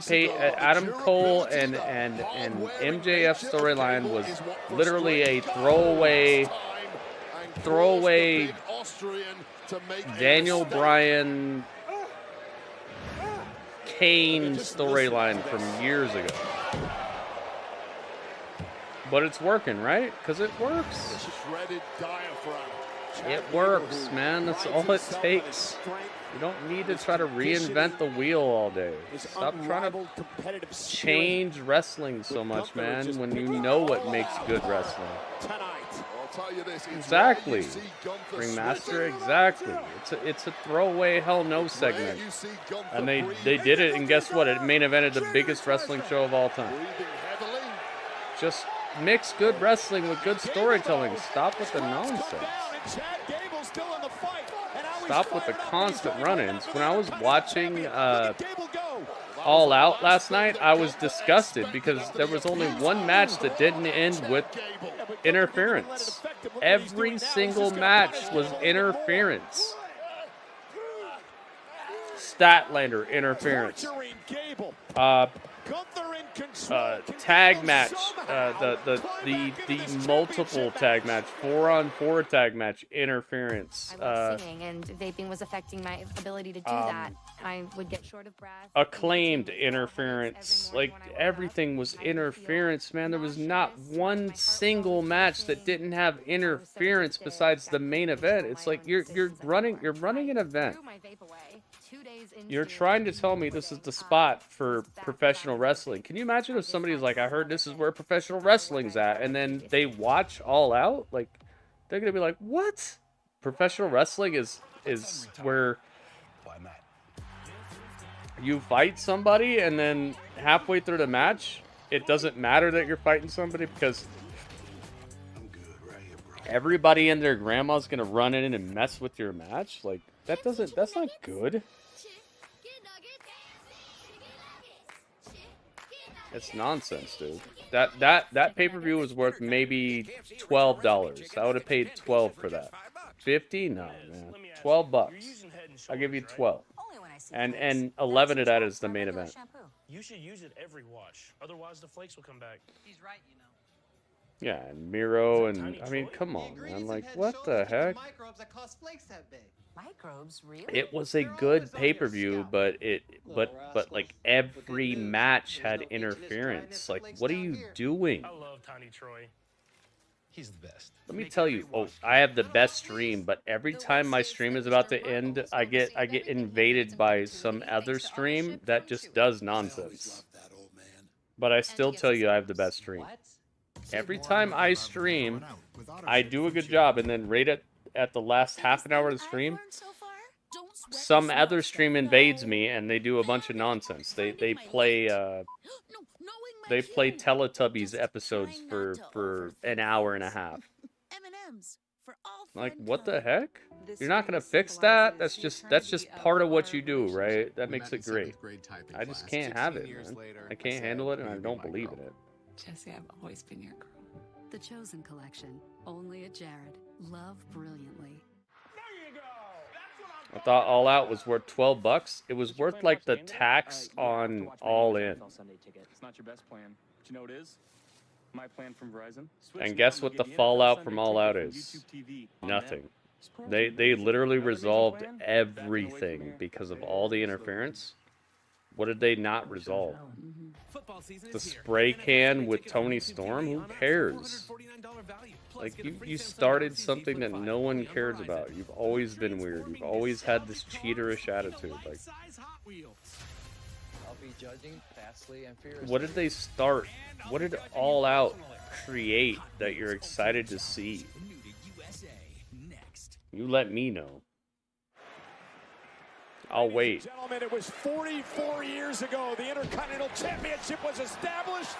Cole and MJF storyline was literally a throwaway Daniel Bryan Kane storyline from years ago. But it's working, right? Because it works. It works, man. That's all it takes. You don't need to try to reinvent the wheel all day. Stop trying to change wrestling so much, man, when you know what makes good wrestling. Exactly. Ringmaster, exactly. It's a throwaway Hell No segment. And they did it, and guess what? It main evented the biggest wrestling show of all time. Just mix good wrestling with good storytelling. Stop with the nonsense. Stop with the constant run-ins. When I was watching All Out last night, I was disgusted because there was only one match that didn't end with interference. Every single match was interference. Statlander, interference. Tag match, the multiple tag match, 4-on-4 tag match, interference. I was singing, and vaping was affecting my ability to do that. I would get short of breath. Acclaimed interference, like everything was interference, man. There was not one single match that didn't have interference besides the main event. It's like you're running an event. You're trying to tell me this is the spot for professional wrestling. Can you imagine if somebody's like, I heard this is where professional wrestling's at, and then they watch All Out? Like, they're going to be like, what? Professional wrestling is where you fight somebody, and then halfway through the match, it doesn't matter that you're fighting somebody because everybody and their grandma's going to run in and mess with your match? Like, that's not good. It's nonsense, dude. That pay-per-view was worth maybe $12. I would have paid $12 for that. $50? No, man. $12. I'll give you 12. And 11 of that is the main event. You should use it every wash. Otherwise, the flakes will come back. He's right, you know. Yeah, and Miro, and I mean, come on, man. Like, what the heck? Microbes that cause flakes that big. Microbes, really? It was a good pay-per-view, but like every match had interference. Like, what are you doing? I love Tiny Troy. He's the best. Let me tell you, I have the best stream, but every time my stream is about to end, I get invaded by some other stream that just does nonsense. But I still tell you I have the best stream. Every time I stream, I do a good job, and then right at the last half an hour of the stream, some other stream invades me, and they do a bunch of nonsense. They play Teletubbies episodes for an hour and a half. Like, what the heck? You're not gonna fix that? That's just part of what you do, right? That makes it great. I just can't have it, man. I can't handle it, and I don't believe in it. Jesse, I've always been your girl. The Chosen Collection, only at Jared. Love brilliantly. I thought All Out was worth $12. It was worth like the tax on All In. It's not your best plan. But you know what it is? My plan from Verizon. And guess what the fallout from All Out is? Nothing. They literally resolved everything because of all the interference. What did they not resolve? The spray can with Tony Storm? Who cares? Like, you started something that no one cares about. You've always been weird. You've always had this cheaterish attitude. Like, what did they start? What did All Out create that you're excited to see? You let me know. I'll wait. Gentlemen, it was 44 years ago. The Intercontinental Championship was established.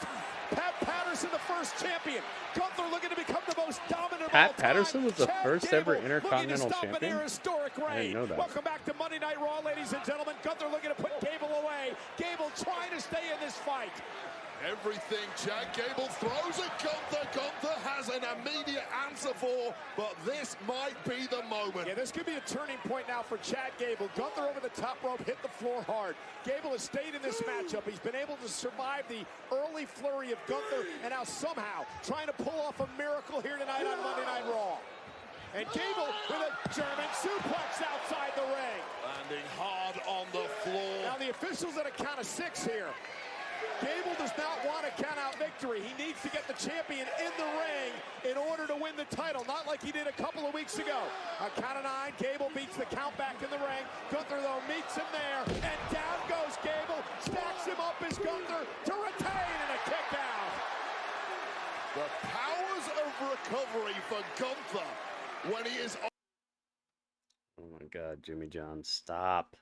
Pat Patterson, the first champion. Gunther looking to become the most dominant. Pat Patterson was the first ever Intercontinental champion? I didn't know that. Welcome back to Monday Night Raw, ladies and gentlemen. Gunther looking to put Gable away. Gable trying to stay in this fight. Everything Chad Gable throws at Gunther, Gunther has an immediate answer for, but this might be the moment. Yeah, this could be a turning point now for Chad Gable. Gunther over the top rope, hit the floor hard. Gable has stayed in this matchup. He's been able to survive the early flurry of Gunther, and now somehow trying to pull off a miracle here tonight on Monday Night Raw. And Gable with a German suplex outside the ring. Landing hard on the floor. Now the officials at a count of 6 here. Gable does not want a count-out victory. He needs to get the champion in the ring in order to win the title, not like he did a couple of weeks ago. A count of 9, Gable beats the count back in the ring. Gunther, though, meets him there, and down goes Gable, stacks him up as Gunther to retain and a kick out. The powers of recovery for Gunther when he is... Oh my God, Jimmy John, stop.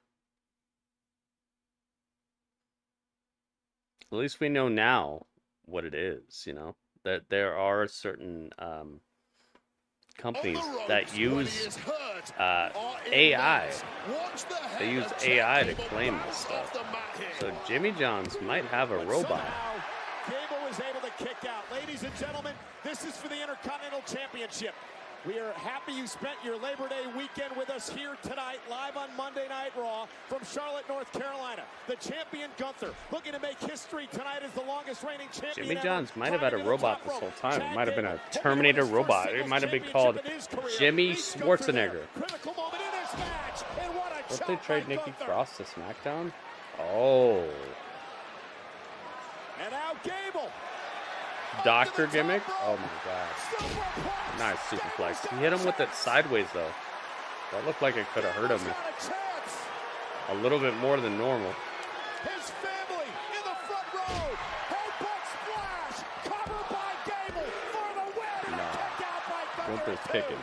At least we know now what it is, you know, that there are certain companies that use AI. They use AI to claim this stuff. So Jimmy John's might have a robot. Gable was able to kick out. Ladies and gentlemen, this is for the Intercontinental Championship. We are happy you spent your Labor Day weekend with us here tonight, live on Monday Night Raw from Charlotte, North Carolina. The champion Gunther looking to make history tonight as the longest reigning champion. Jimmy Johns might have had a robot this whole time. It might have been a Terminator robot. It might have been called Jimmy Schwarzenegger. What, they trade Nikki Cross to SmackDown? Oh. And now Gable. Doctor gimmick? Oh my God. Nice superplex. He hit him with it sideways though. That looked like it could have hurt him a little bit more than normal. His family in the front row. Headbutt splash. Covered by Gable for the win. Nah. Kick out by Gunther's kicking.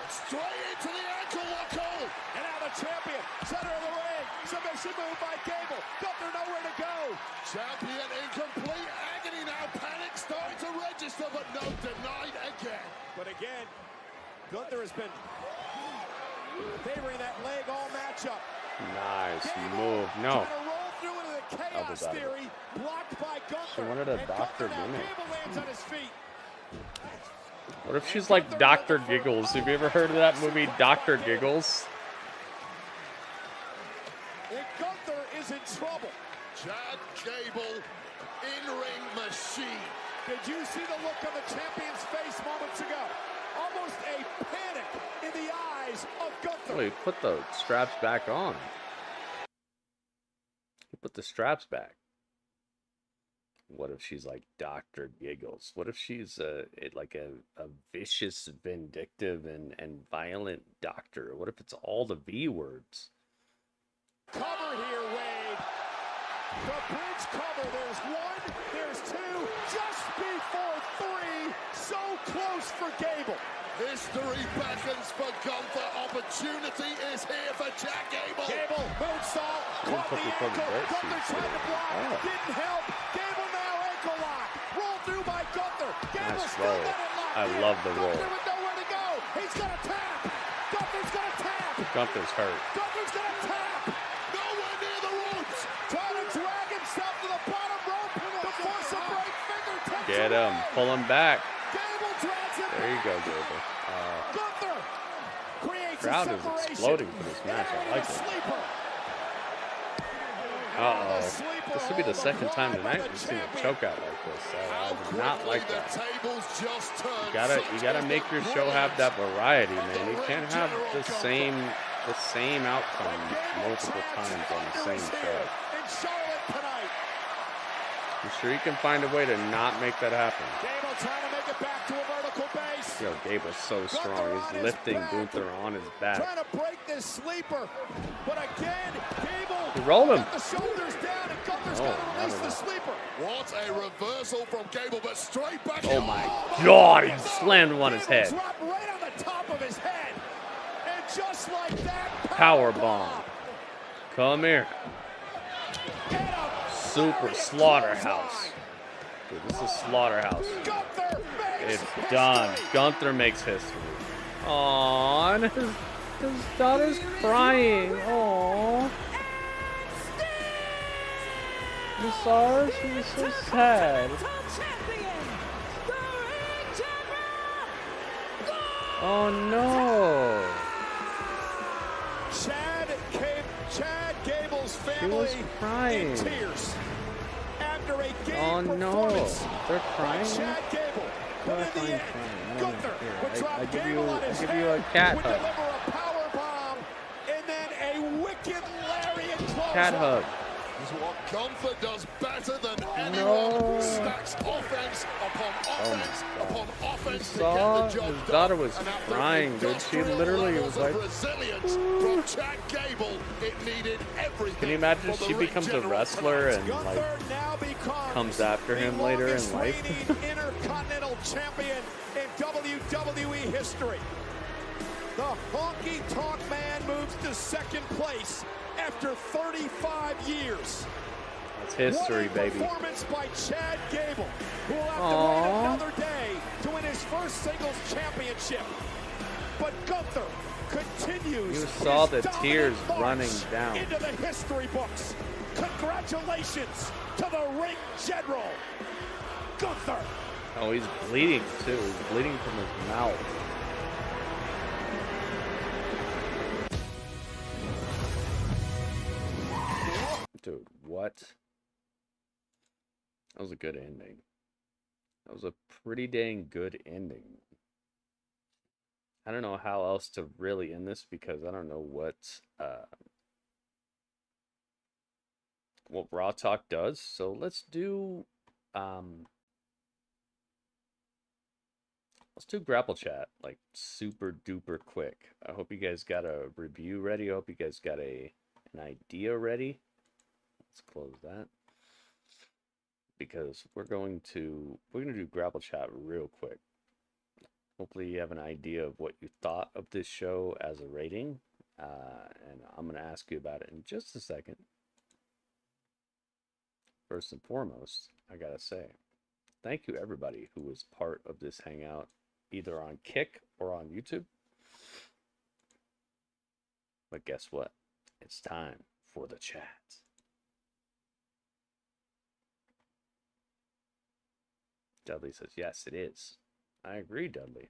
Straight into the ankle lock hold. And now the champion, center of the ring. Submission move by Gable. Gunther nowhere to go. Champion in complete agony now. Panic starting to register, but no, denied again. But again, Gunther has been favoring that leg all matchup. Nice move. No. Trying to roll through into the chaos theory, blocked by Gunther. She wanted a doctor gimmick. Gable lands on his feet. What if she's like Dr. Giggles? Have you ever heard of that movie, Dr. Giggles? And Gunther is in trouble. Chad Gable, in-ring machine. Did you see the look on the champion's face moments ago? Almost a panic in the eyes of Gunther. Wait, put the straps back on. He put the straps back. What if she's like Dr. Giggles? What if she's like a vicious, vindictive, and violent doctor? What if it's all the V words? Cover here, Wade. The bridge cover. There's one, there's two, just before three. So close for Gable. History beckons for Gunther. Opportunity is here for Chad Gable. Gable, moonsault, caught the ankle. Gunther tried to block, didn't help. Gable now ankle lock. Roll through by Gunther. Gable Nice still roll. got it locked. I love the roll. Gunther with nowhere to go. He's gonna tap. Gunther's gonna tap. Gunther's hurt. Gunther's gonna tap. Nowhere near the ropes. Trying to drag himself to the bottom rope. The force of break fingertips. Get him. Pull him back. Gable drags him. There you go, Gable. Gunther creates Crowd a is separation. exploding for this match. I like it. Uh-oh. This would be the second time tonight we've seen a choke out like this. I do not like that. You gotta make your show have that variety, man. You can't have the same outcome multiple times on the same show. I'm sure you can find a way to not make that happen. Gable trying to make it back to a vertical base. Yo, Gable's so strong. He's lifting Gunther on his back. Trying to break this sleeper, but again, Gable He rolled him. got the shoulders down, and Gunther's got to release the sleeper. What a reversal from Gable, but straight back. Oh my God! He slammed him on his head. Dropped right on the top of his head, and just like that, Power bomb. Come here. Super slaughterhouse. Dude, this is slaughterhouse. It's done. Gunther makes history. Aww, and his daughter's crying. Aww. You saw her? She was so sad. Oh no. Chad Gable's She family was crying. in tears after a game Oh no. performance They're crying? Chad Gable. But in the end, Gunther would drop I give Gable on his you head, a cat would hug. deliver a power bomb, and then a wicked lariat clothesline. Cat hug. This is what Gunther does better than anyone. No. Stacks offense upon offense upon You offense to saw get the job his daughter was done. And after crying, dude. She industrial literally levels was like, of resilience from Chad Gable. It needed everything. can you imagine from she the ring becomes a general wrestler tonight. and like Gunther now becomes comes after him the later in longest life? reigning Intercontinental Champion in WWE history. The honky tonk man moves to second place after 35 years. That's history, What a baby. performance by Chad Gable, who will have to Aww. wait another day to win his first singles championship. But Gunther continues You saw his the dominant tears march running down. into the history books. Congratulations to the ring general, Gunther. Oh, he's bleeding too. He's bleeding from his mouth. Dude, what? That was a good ending. That was a pretty dang good ending. I don't know how else to really end this because I don't know what Raw Talk does. So let's do Grapple Chat like super duper quick. I hope you guys got a review ready. I hope you guys got an idea ready. Let's close that. Because we're gonna do Grapple Chat real quick. Hopefully you have an idea of what you thought of this show as a rating. And I'm gonna ask you about it in just a second. First and foremost, I gotta say, thank you everybody who was part of this hangout, either on Kick or on YouTube. But guess what? It's time for the chat. Dudley says, yes, it is. I agree, Dudley.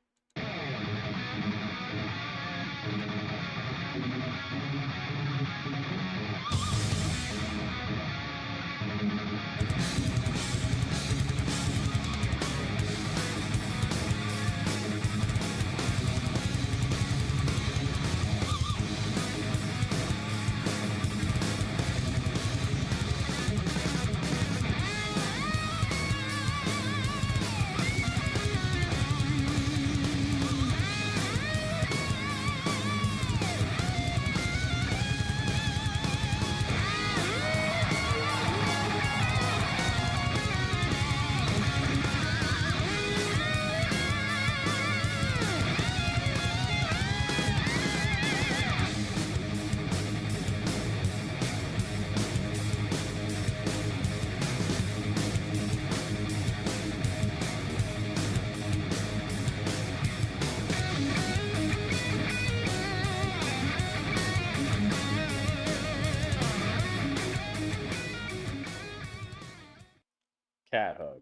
Cat hug.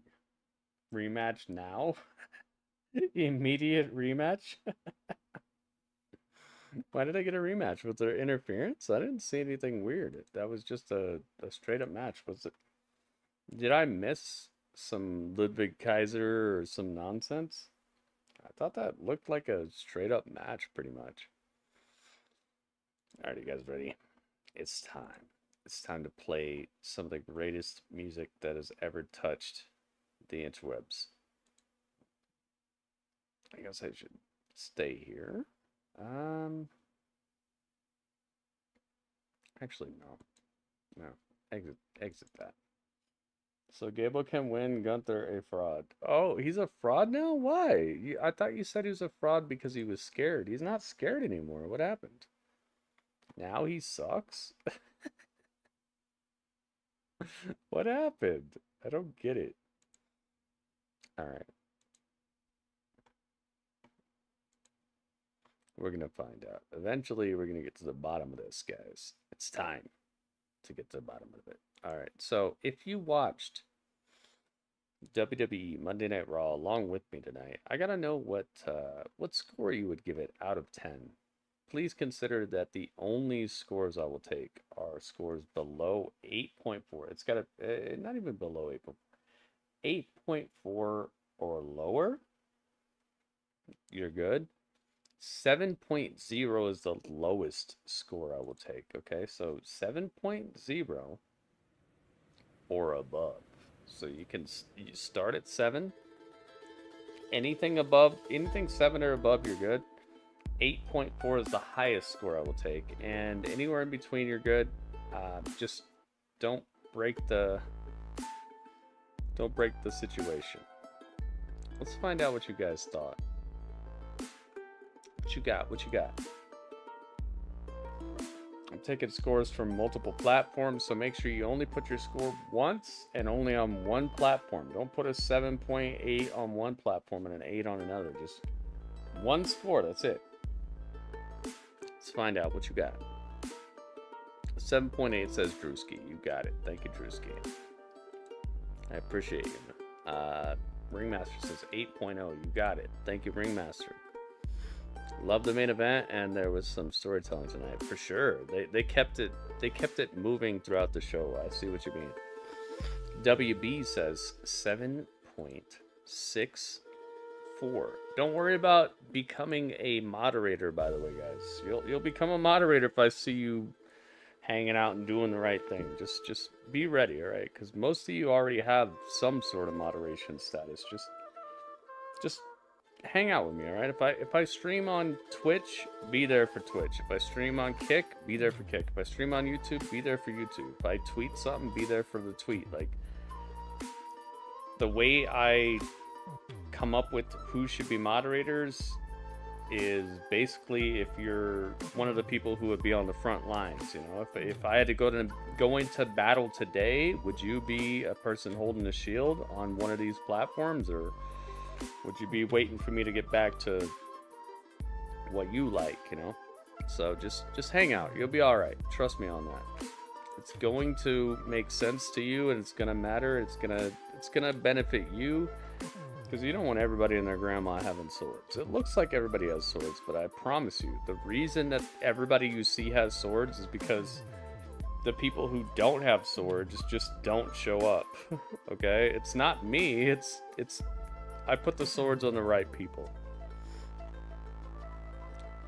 Rematch now? Immediate rematch? Why did I get a rematch? Was there interference? I didn't see anything weird. That was just a straight up match. Was it? Did I miss some Ludwig Kaiser or some nonsense? I thought that looked like a straight up match pretty much. Alright, you guys ready? It's time. It's time to play some of the greatest music that has ever touched the interwebs. I guess I should stay here. Actually, no. Exit that. So Gable can win, Gunther a fraud. Oh, he's a fraud now? Why? I thought you said he was a fraud because he was scared. He's not scared anymore. What happened? Now he sucks? What happened? I don't get it. Alright. We're going to find out. Eventually, we're going to get to the bottom of this, guys. It's time to get to the bottom of it. Alright, so if you watched WWE Monday Night Raw along with me tonight, I got to know what score you would give it out of 10. Please consider that the only scores I will take are scores below 8.4. It's got to, not even below 8.4. 8.4 or lower, you're good. 7.0 is the lowest score I will take, okay? So 7.0 or above. So you start at 7. Anything 7 or above, you're good. 8.4 is the highest score I will take, and anywhere in between you're good. Just don't break the situation. Let's find out what you guys thought. What you got? I'm taking scores from multiple platforms, so make sure you only put your score once and only on one platform. Don't put a 7.8 on one platform and an 8 on another. Just one score, that's it. Let's find out what you got. 7.8 says Drewski. You got it. Thank you, Drewski. I appreciate you. Ringmaster says 8.0. You got it. Thank you, Ringmaster. Love the main event, and there was some storytelling tonight for sure. They kept it moving throughout the show. I see what you mean. WB says 7.64. Don't worry about becoming a moderator, by the way, guys. You'll become a moderator if I see you hanging out and doing the right thing. Just be ready, all right? Because most of you already have some sort of moderation status. Just hang out with me, all right? If I stream on Twitch, be there for Twitch. If I stream on Kick, be there for Kick. If I stream on YouTube, be there for YouTube. If I tweet something, be there for the tweet. Like, the way I come up with who should be moderators is basically if you're one of the people who would be on the front lines. You know, if I had to go into battle today, would you be a person holding a shield on one of these platforms, or would you be waiting for me to get back to what you like, you know? So just hang out. You'll be all right. Trust me on that. It's going to make sense to you, and it's going to matter. It's going to benefit you Because you don't want everybody and their grandma having swords. It looks like everybody has swords, but I promise you, the reason that everybody you see has swords is because the people who don't have swords just don't show up. Okay? It's not me, it's I put the swords on the right people.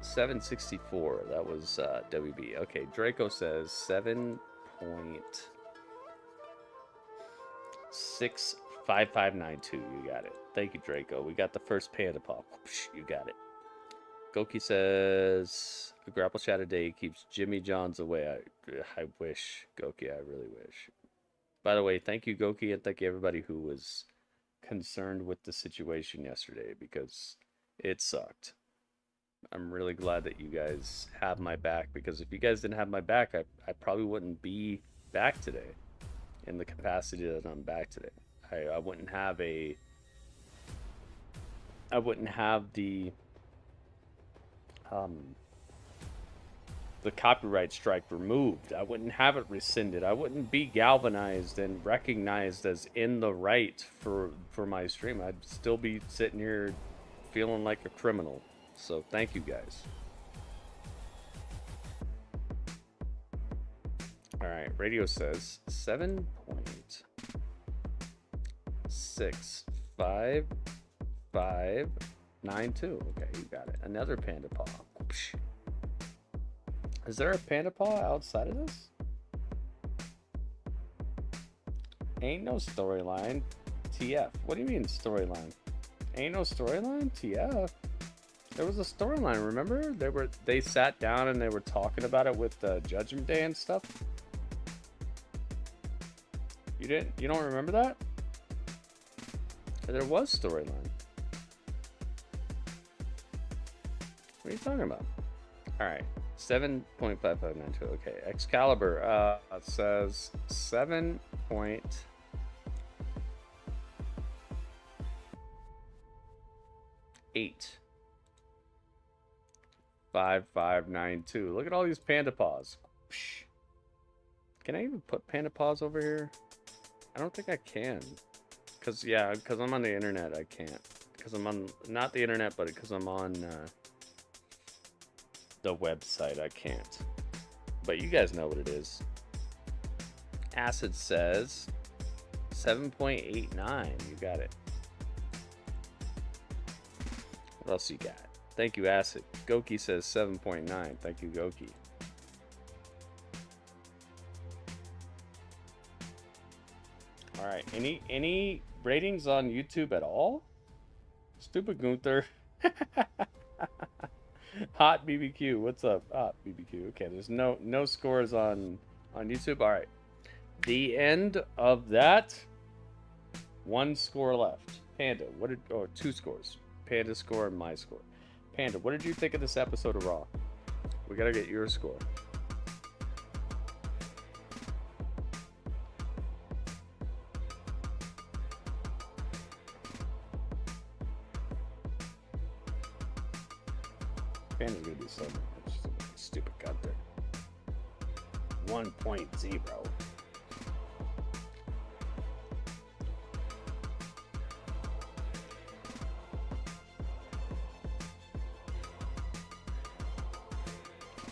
764, that was WB. Okay, Draco says 7.655592. You got it. Thank you, Draco. We got the first panda paw. You got it. Goki says a grapple shot a day keeps Jimmy Johns away. I wish, Goki. I really wish. By the way, thank you, Goki, and thank you everybody who was concerned with the situation yesterday, because it sucked. I'm really glad that you guys have my back, because if you guys didn't have my back, I probably wouldn't be back today in the capacity that I'm back today. I wouldn't have the copyright strike removed. I wouldn't have it rescinded. I wouldn't be galvanized and recognized as in the right for my stream. I'd still be sitting here feeling like a criminal. So thank you guys. All right, radio says 7.65592. Okay, you got it. Another panda paw. Is there a panda paw outside of this? Ain't no storyline. TF. What do you mean storyline? Ain't no storyline? TF. There was a storyline, remember? They sat down and they were talking about it with Judgment Day and stuff. You don't remember that? There was storyline. What are you talking about? All right, 7.5592. Okay, Excalibur says 7.85592. Look at all these panda paws. Can I even put panda paws over here? I don't think I can. Because I'm on the internet, I can't. Because I'm on, not the internet, but because I'm on the website, I can't. But you guys know what it is. Acid says 7.89. You got it. What else you got? Thank you, Acid. Goki says 7.9. Thank you, Goki. All right. Any ratings on YouTube at all? Stupid Gunther. Hot BBQ. What's up? Hot BBQ. Okay, there's no scores on YouTube. All right. The end of that. One score left. Panda, two scores. Panda score and my score. Panda, what did you think of this episode of Raw? We gotta get your score. Panda's gonna be so much stupid Gunther. 1.0.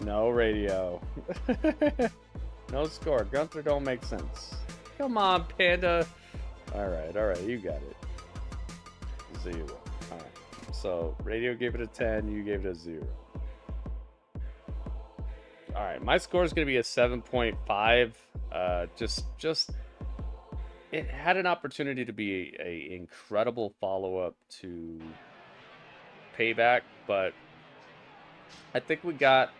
No radio. No score. Gunther don't make sense. Come on, Panda. Alright, you got it. 0. Alright. So, radio gave it a 10, you gave it a 0. Alright, my score is going to be a 7.5. Just it had an opportunity to be a incredible follow-up to Payback, but I think we got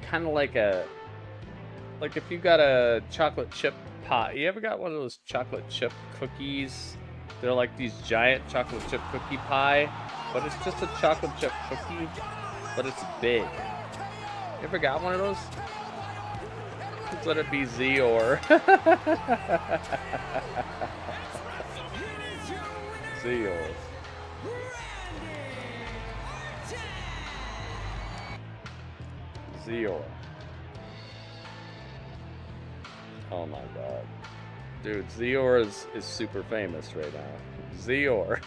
kind of like if you got a chocolate chip pie. You ever got one of those chocolate chip cookies? They're like these giant chocolate chip cookie pie, but it's just a chocolate chip cookie, but it's big. You ever got one of those? Just let it be Z or Z or. Zero. Oh my god. Dude, Zior is super famous right now. Zior.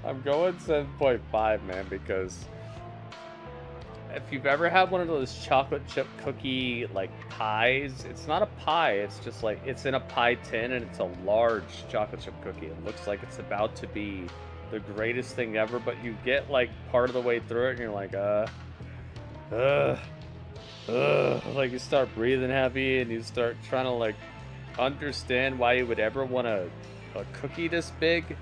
I'm going 7.5, man, because if you've ever had one of those chocolate chip cookie, like, pies, it's not a pie, it's just like, it's in a pie tin, and it's a large chocolate chip cookie. It looks like it's about to be the greatest thing ever, but you get, like, part of the way through it, and you're like, like, you start breathing heavy, and you start trying to, like, understand why you would ever want a cookie this big.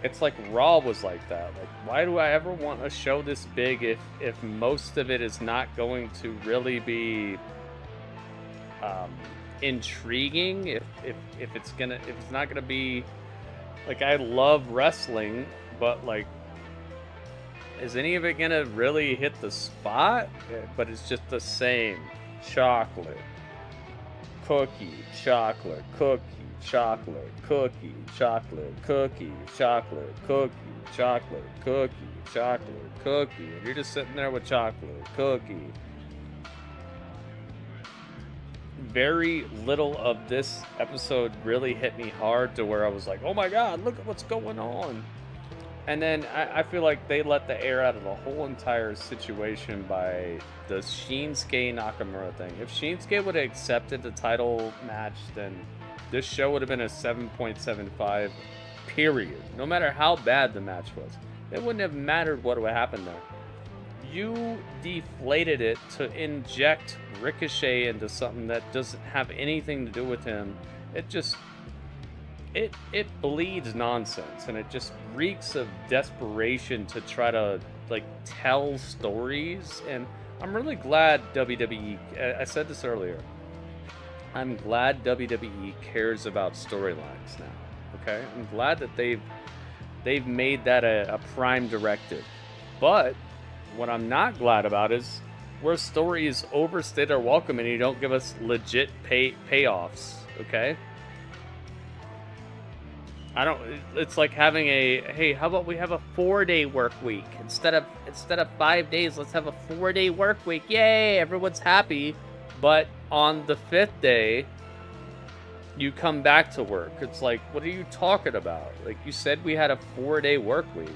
It's like Raw was like that. Like, why do I ever want a show this big if most of it is not going to really be intriguing? If it's not gonna be, like, I love wrestling, but, like, is any of it gonna really hit the spot? But it's just the same chocolate, cookie, chocolate, cookie, chocolate, cookie, chocolate, cookie, chocolate, cookie, chocolate, cookie, chocolate, cookie, and you're just sitting there with chocolate, cookie. Very little of this episode really hit me hard to where I was like, oh my god, look at what's going on. And then I feel like they let the air out of the whole entire situation by the Shinsuke Nakamura thing. If Shinsuke would have accepted the title match, then this show would have been a 7.75, period. No matter how bad the match was. It wouldn't have mattered what would happen there. You deflated it to inject Ricochet into something that doesn't have anything to do with him. It just... It bleeds nonsense, and it just reeks of desperation to try to, like, tell stories. And I'm really glad WWE, I said this earlier, I'm glad WWE cares about storylines now, okay? I'm glad that they've made that a prime directive. But what I'm not glad about is where stories overstay their welcome and you don't give us legit payoffs, okay? It's like having hey, how about we have a 4-day work week? Instead of 5 days, let's have a 4-day work week. Yay, everyone's happy. But on the 5th day, you come back to work. It's like, what are you talking about? Like, you said we had a 4-day work week.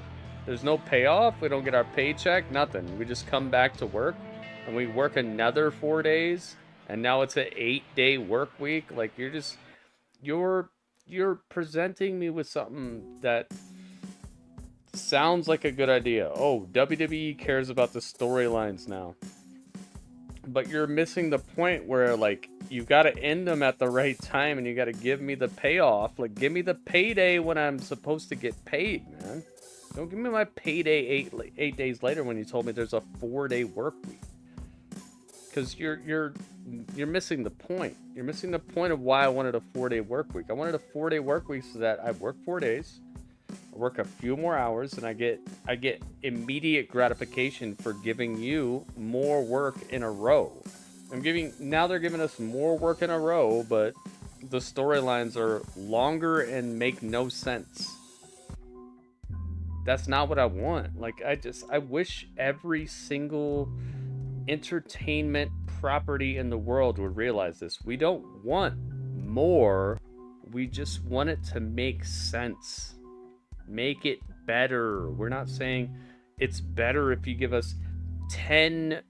There's no payoff. We don't get our paycheck, nothing. We just come back to work and we work another 4 days, and now it's an 8-day work week. Like, you're presenting me with something that sounds like a good idea. Oh, WWE cares about the storylines now. But you're missing the point where, like, you got to end them at the right time, and you got to give me the payoff. Like, give me the payday when I'm supposed to get paid, man. Don't give me my payday 8 days later when you told me there's a 4-day work week. Because you're missing the point. You're missing the point of why I wanted a 4-day work week. I wanted a 4-day work week so that I work 4 days, I work a few more hours, and I get immediate gratification for giving you more work in a row. Now they're giving us more work in a row, but the storylines are longer and make no sense. That's not what I want. Like, I wish every single entertainment property in the world would realize this. We don't want more. We just want it to make sense. Make it better. We're not saying it's better if you give us 10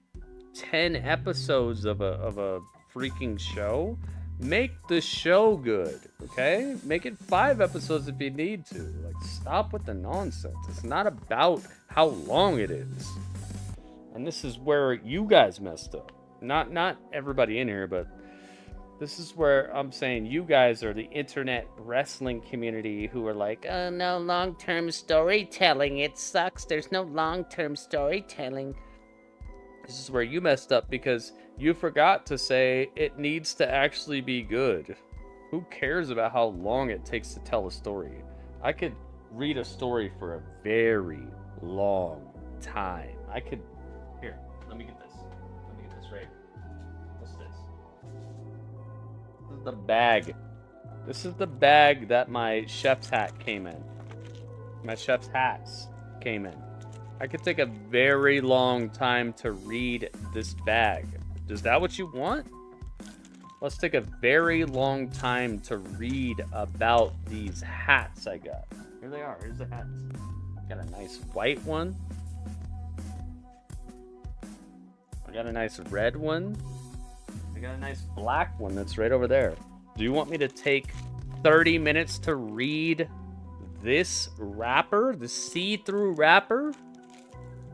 episodes of a freaking show. Make the show good, okay? Make it 5 episodes if you need to. Like, stop with the nonsense. It's not about how long it is. And this is where you guys messed up. Not everybody in here, but this is where I'm saying you guys are the internet wrestling community who are like, oh, no long-term storytelling. It sucks. There's no long-term storytelling. This is where you messed up because you forgot to say it needs to actually be good. Who cares about how long it takes to tell a story? I could read a story for a very long time. Here, let me get this. Let me get this right. What's this? This is the bag. This is the bag that my chef's hat came in. My chef's hats came in. I could take a very long time to read this bag. Is that what you want? Let's take a very long time to read about these hats I got. Here they are. Here's the hats. Got a nice white one. I got a nice red one. I got a nice black one that's right over there. Do you want me to take 30 minutes to read this wrapper, the see-through wrapper?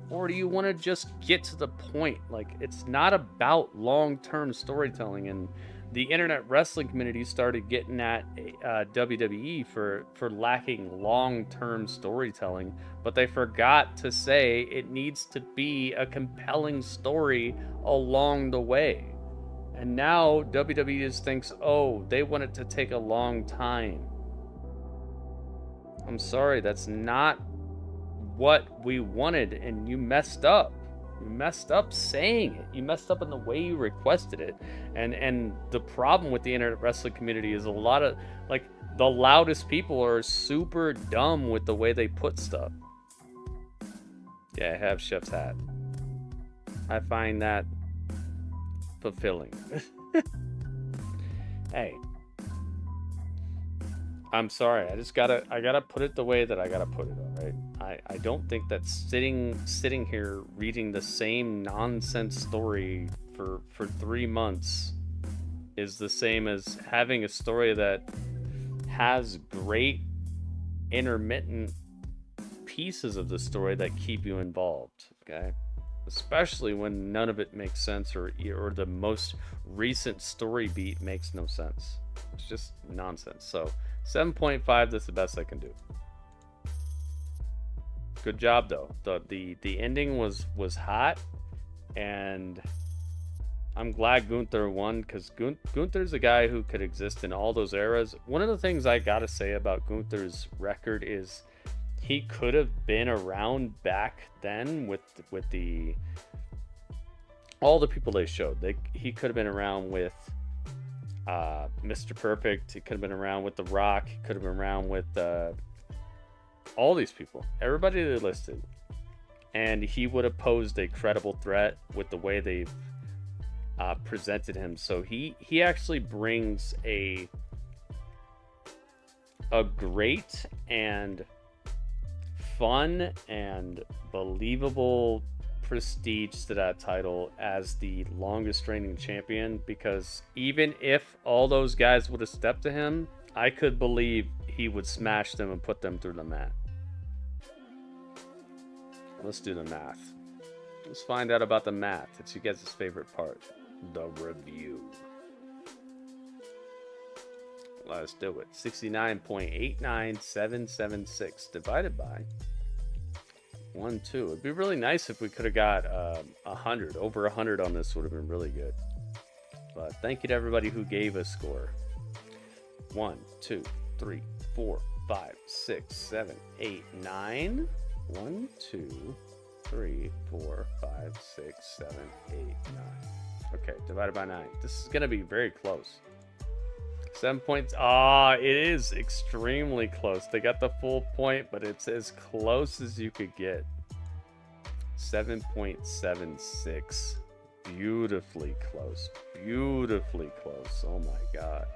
Or do you want to just get to the point? Like, it's not about long-term storytelling, and the internet wrestling community started getting at WWE for lacking long-term storytelling, but they forgot to say it needs to be a compelling story along the way. And now WWE just thinks, oh, they want it to take a long time. I'm sorry, that's not what we wanted, and you messed up. You messed up saying it. You messed up in the way you requested it. And the problem with the internet wrestling community is a lot of, like, the loudest people are super dumb with the way they put stuff. Yeah, I have Chef's hat. I find that fulfilling. Hey, I'm sorry. I gotta put it the way that I gotta put it. All right. I don't think that sitting here reading the same nonsense story for 3 months is the same as having a story that has great intermittent pieces of the story that keep you involved. Okay. Especially when none of it makes sense, or the most recent story beat makes no sense. It's just nonsense. So 7.5, that's the best I can do. Good job though. The ending was hot, and I'm glad Gunther won, because Gunther's a guy who could exist in all those eras. One of the things I gotta say about Gunther's record is he could have been around back then with all the people they showed. He could have been around with Mr. Perfect. He could have been around with The Rock. He could have been around with all these people, everybody they listed, and he would have posed a credible threat with the way they've presented him. So he actually brings a great and fun and believable prestige to that title as the longest reigning champion, because even if all those guys would have stepped to him, I could believe he would smash them and put them through the mat. Let's do the math. Let's find out about the math. It's you guys' favorite part, the review. Let's do it. 69.89776 divided by 1, 2. It'd be really nice if we could have got 100. Over 100 on this would have been really good. But thank you to everybody who gave a score. 1, 2, 3, 4, 5, 6, 7, 8, 9. 1, 2, 3, 4, 5, 6, 7, 8, 9. Okay, divided by 9. This is going to be very close. 7 points. It is extremely close. They got the full point, but it's as close as you could get. 7.76. Beautifully close. Beautifully close. Oh my god.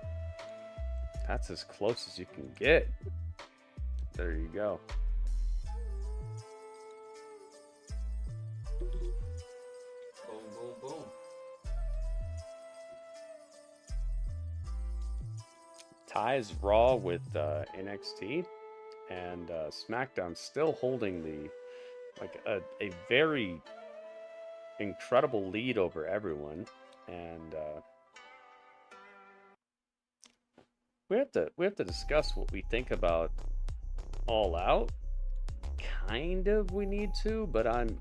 That's as close as you can get. There you go. Boom, boom, boom. Ties Raw with NXT, and SmackDown still holding a very incredible lead over everyone, and we have to discuss what we think about All Out. Kind of, we need to, but I'm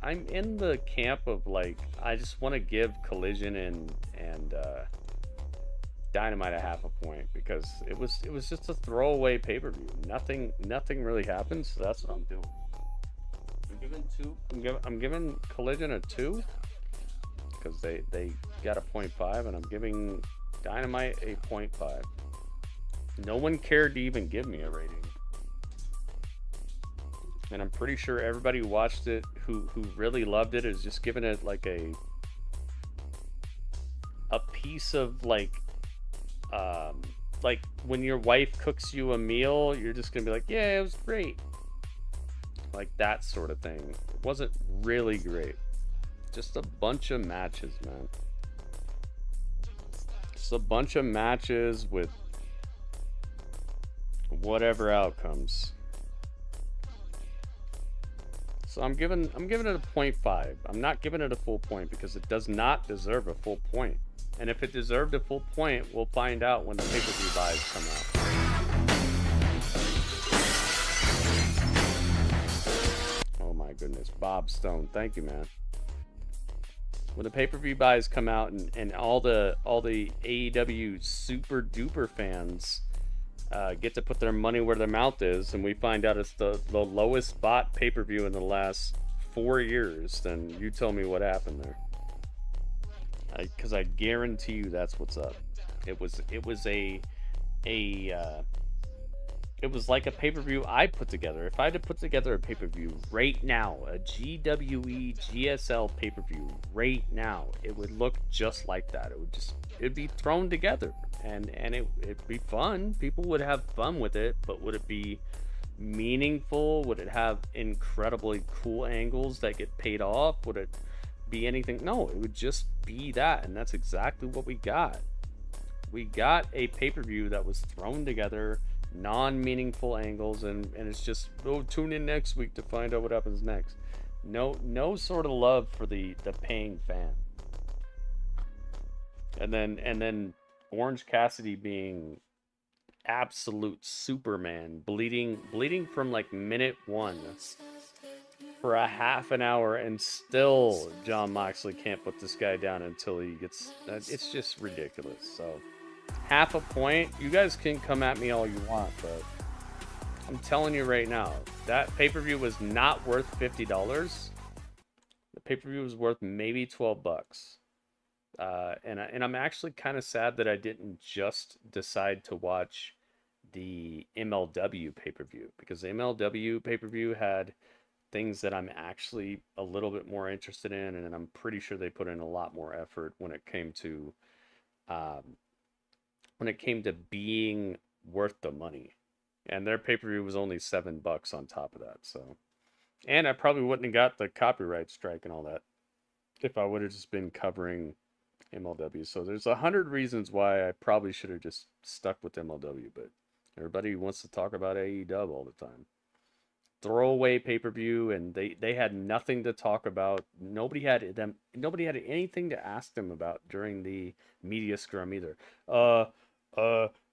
in the camp of, like, I just want to give Collision and Dynamite a half a point, because it was just a throwaway pay-per-view. Nothing really happened, so that's what I'm doing. I'm giving Collision a 2 because they got a 0.5, and I'm giving Dynamite a 0.5. No one cared to even give me a rating, and I'm pretty sure everybody who watched it who really loved it is just giving it like a a piece of like when your wife cooks you a meal, you're just gonna be like, yeah, it was great. Like that sort of thing. It wasn't really great. Just a bunch of matches, man. Just a bunch of matches with whatever outcomes. So I'm giving it a 0.5. I'm not giving it a full point because it does not deserve a full point. And if it deserved a full point, we'll find out when the pay-per-view buys come out. Oh my goodness, Bob Stone, thank you, man. When the pay-per-view buys come out and all the AEW super duper fans get to put their money where their mouth is, and we find out it's the lowest bought pay-per-view in the last 4 years, then you tell me what happened there. Because I guarantee you that's what's up. It was like a pay-per-view I put together. If I had to put together a pay-per-view right now, a GWE GSL pay-per-view right now, it would look just like that. It'd be thrown together, and it'd be fun. People would have fun with it, but would it be meaningful? Would it have incredibly cool angles that get paid off? Would it be anything? No, it would just be that, and that's exactly what we got. We got a pay-per-view that was thrown together, non-meaningful angles, and it's just, oh, tune in next week to find out what happens next. No sort of love for the paying fan. And then Orange Cassidy being absolute Superman, bleeding from like minute 1 for a half an hour, and still Jon Moxley can't put this guy down until he gets. It's just ridiculous. So, half a point. You guys can come at me all you want, but I'm telling you right now, that pay-per-view was not worth $50. The pay-per-view was worth maybe $12. And I'm actually kind of sad that I didn't just decide to watch the MLW pay-per-view, because the MLW pay-per-view had things that I'm actually a little bit more interested in, and I'm pretty sure they put in a lot more effort when it came to being worth the money. And their pay-per-view was only $7 on top of that. So, and I probably wouldn't have got the copyright strike and all that if I would have just been covering MLW. So there's 100 reasons why I probably should have just stuck with MLW, but everybody wants to talk about AEW all the time. Throwaway pay-per-view, and they had nothing to talk about. Nobody had anything to ask them about during the media scrum either.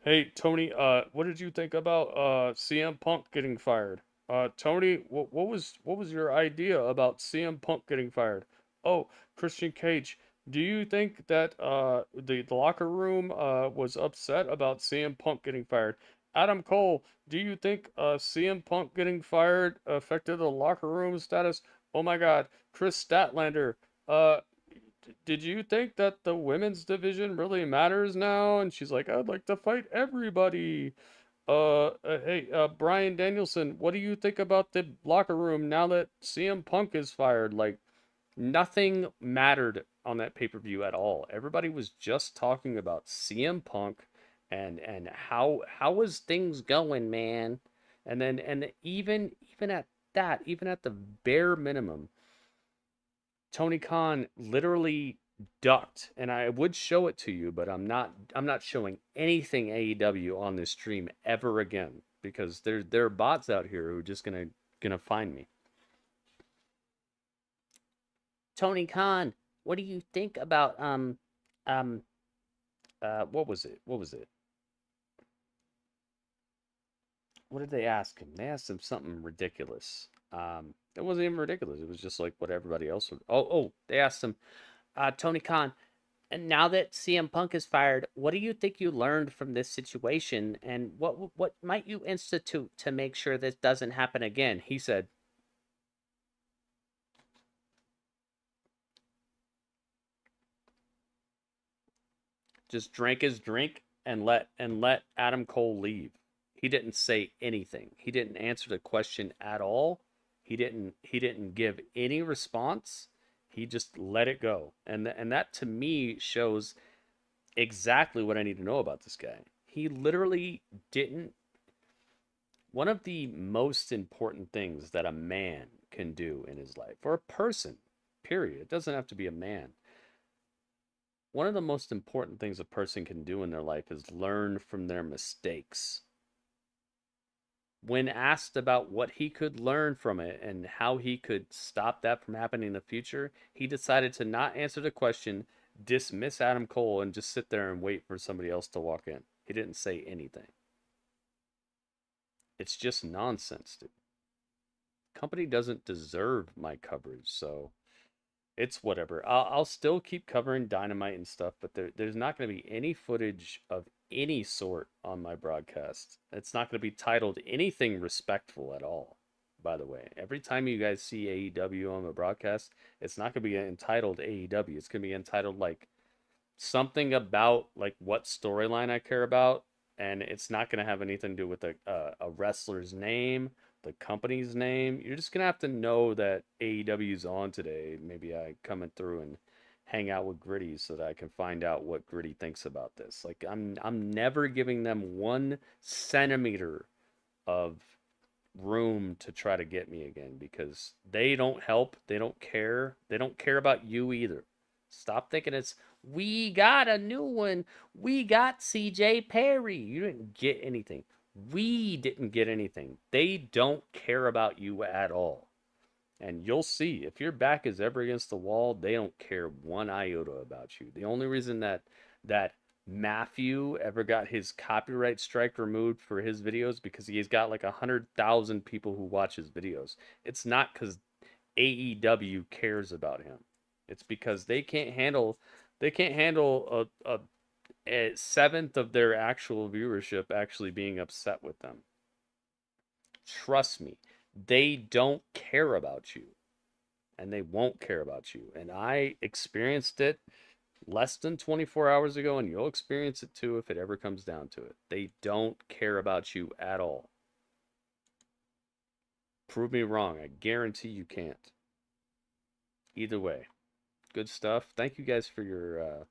Hey Tony, what did you think about CM Punk getting fired? Tony, what was your idea about CM Punk getting fired? Oh, Christian Cage, do you think that the locker room was upset about CM Punk getting fired? Adam Cole, do you think CM Punk getting fired affected the locker room status? Oh my God, Chris Statlander, did you think that the women's division really matters now? And she's like, I'd like to fight everybody. Hey, Bryan Danielson, what do you think about the locker room now that CM Punk is fired? Like, nothing mattered on that pay-per-view at all. Everybody was just talking about CM Punk and how was things going, man. And even at that, even at the bare minimum, Tony Khan literally ducked, and I would show it to you, but I'm not showing anything AEW on this stream ever again, because there are bots out here who are just gonna find me. Tony Khan, what do you think about what was it? What did they ask him? They asked him something ridiculous. It wasn't even ridiculous. It was just like what everybody else would. They asked him, Tony Khan, and now that CM Punk is fired, what do you think you learned from this situation, and what might you institute to make sure this doesn't happen again? He said, just drank his drink and let Adam Cole leave. He didn't say anything. He didn't answer the question at all. He didn't give any response. He just let it go. And that to me shows exactly what I need to know about this guy. He literally didn't. One of the most important things that a man can do in his life, or a person, period, it doesn't have to be a man. One of the most important things a person can do in their life is learn from their mistakes. When asked about what he could learn from it and how he could stop that from happening in the future, he decided to not answer the question, dismiss Adam Cole, and just sit there and wait for somebody else to walk in. He didn't say anything. It's just nonsense, dude. Company doesn't deserve my coverage, so it's whatever. I'll still keep covering Dynamite and stuff, but there's not going to be any footage of any sort on my broadcast. It's not going to be titled anything respectful at all, by the way. Every time you guys see AEW on the broadcast, it's not going to be entitled AEW. It's going to be entitled like something about like what storyline I care about, and it's not going to have anything to do with a wrestler's name, the company's name. You're just going to have to know that AEW's on today. Maybe I coming through and hang out with Gritty so that I can find out what Gritty thinks about this. Like I'm never giving them 1 centimeter of room to try to get me again, because they don't help, they don't care about you either. Stop thinking it's, we got a new one, we got CJ Perry. You didn't get anything. We didn't get anything. They don't care about you at all. And you'll see, if your back is ever against the wall, they don't care 1 iota about you. The only reason that Matthew ever got his copyright strike removed for his videos, because he's got like 100,000 people who watch his videos. It's not because AEW cares about him. It's because they can't handle a seventh of their actual viewership actually being upset with them. Trust me, they don't care about you, and they won't care about you. And I experienced it less than 24 hours ago, and you'll experience it too if it ever comes down to it. They don't care about you at all. Prove me wrong. I guarantee you can't. Either way, good stuff. Thank you guys for your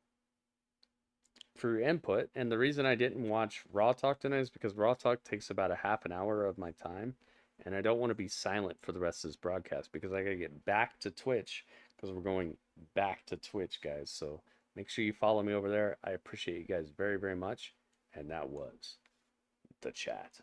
input. And the reason I didn't watch Raw Talk tonight is because Raw Talk takes about a half an hour of my time, and I don't want to be silent for the rest of this broadcast because I gotta get back to Twitch, because we're going back to Twitch, guys. So make sure you follow me over there. I appreciate you guys very, very much. And that was the chat.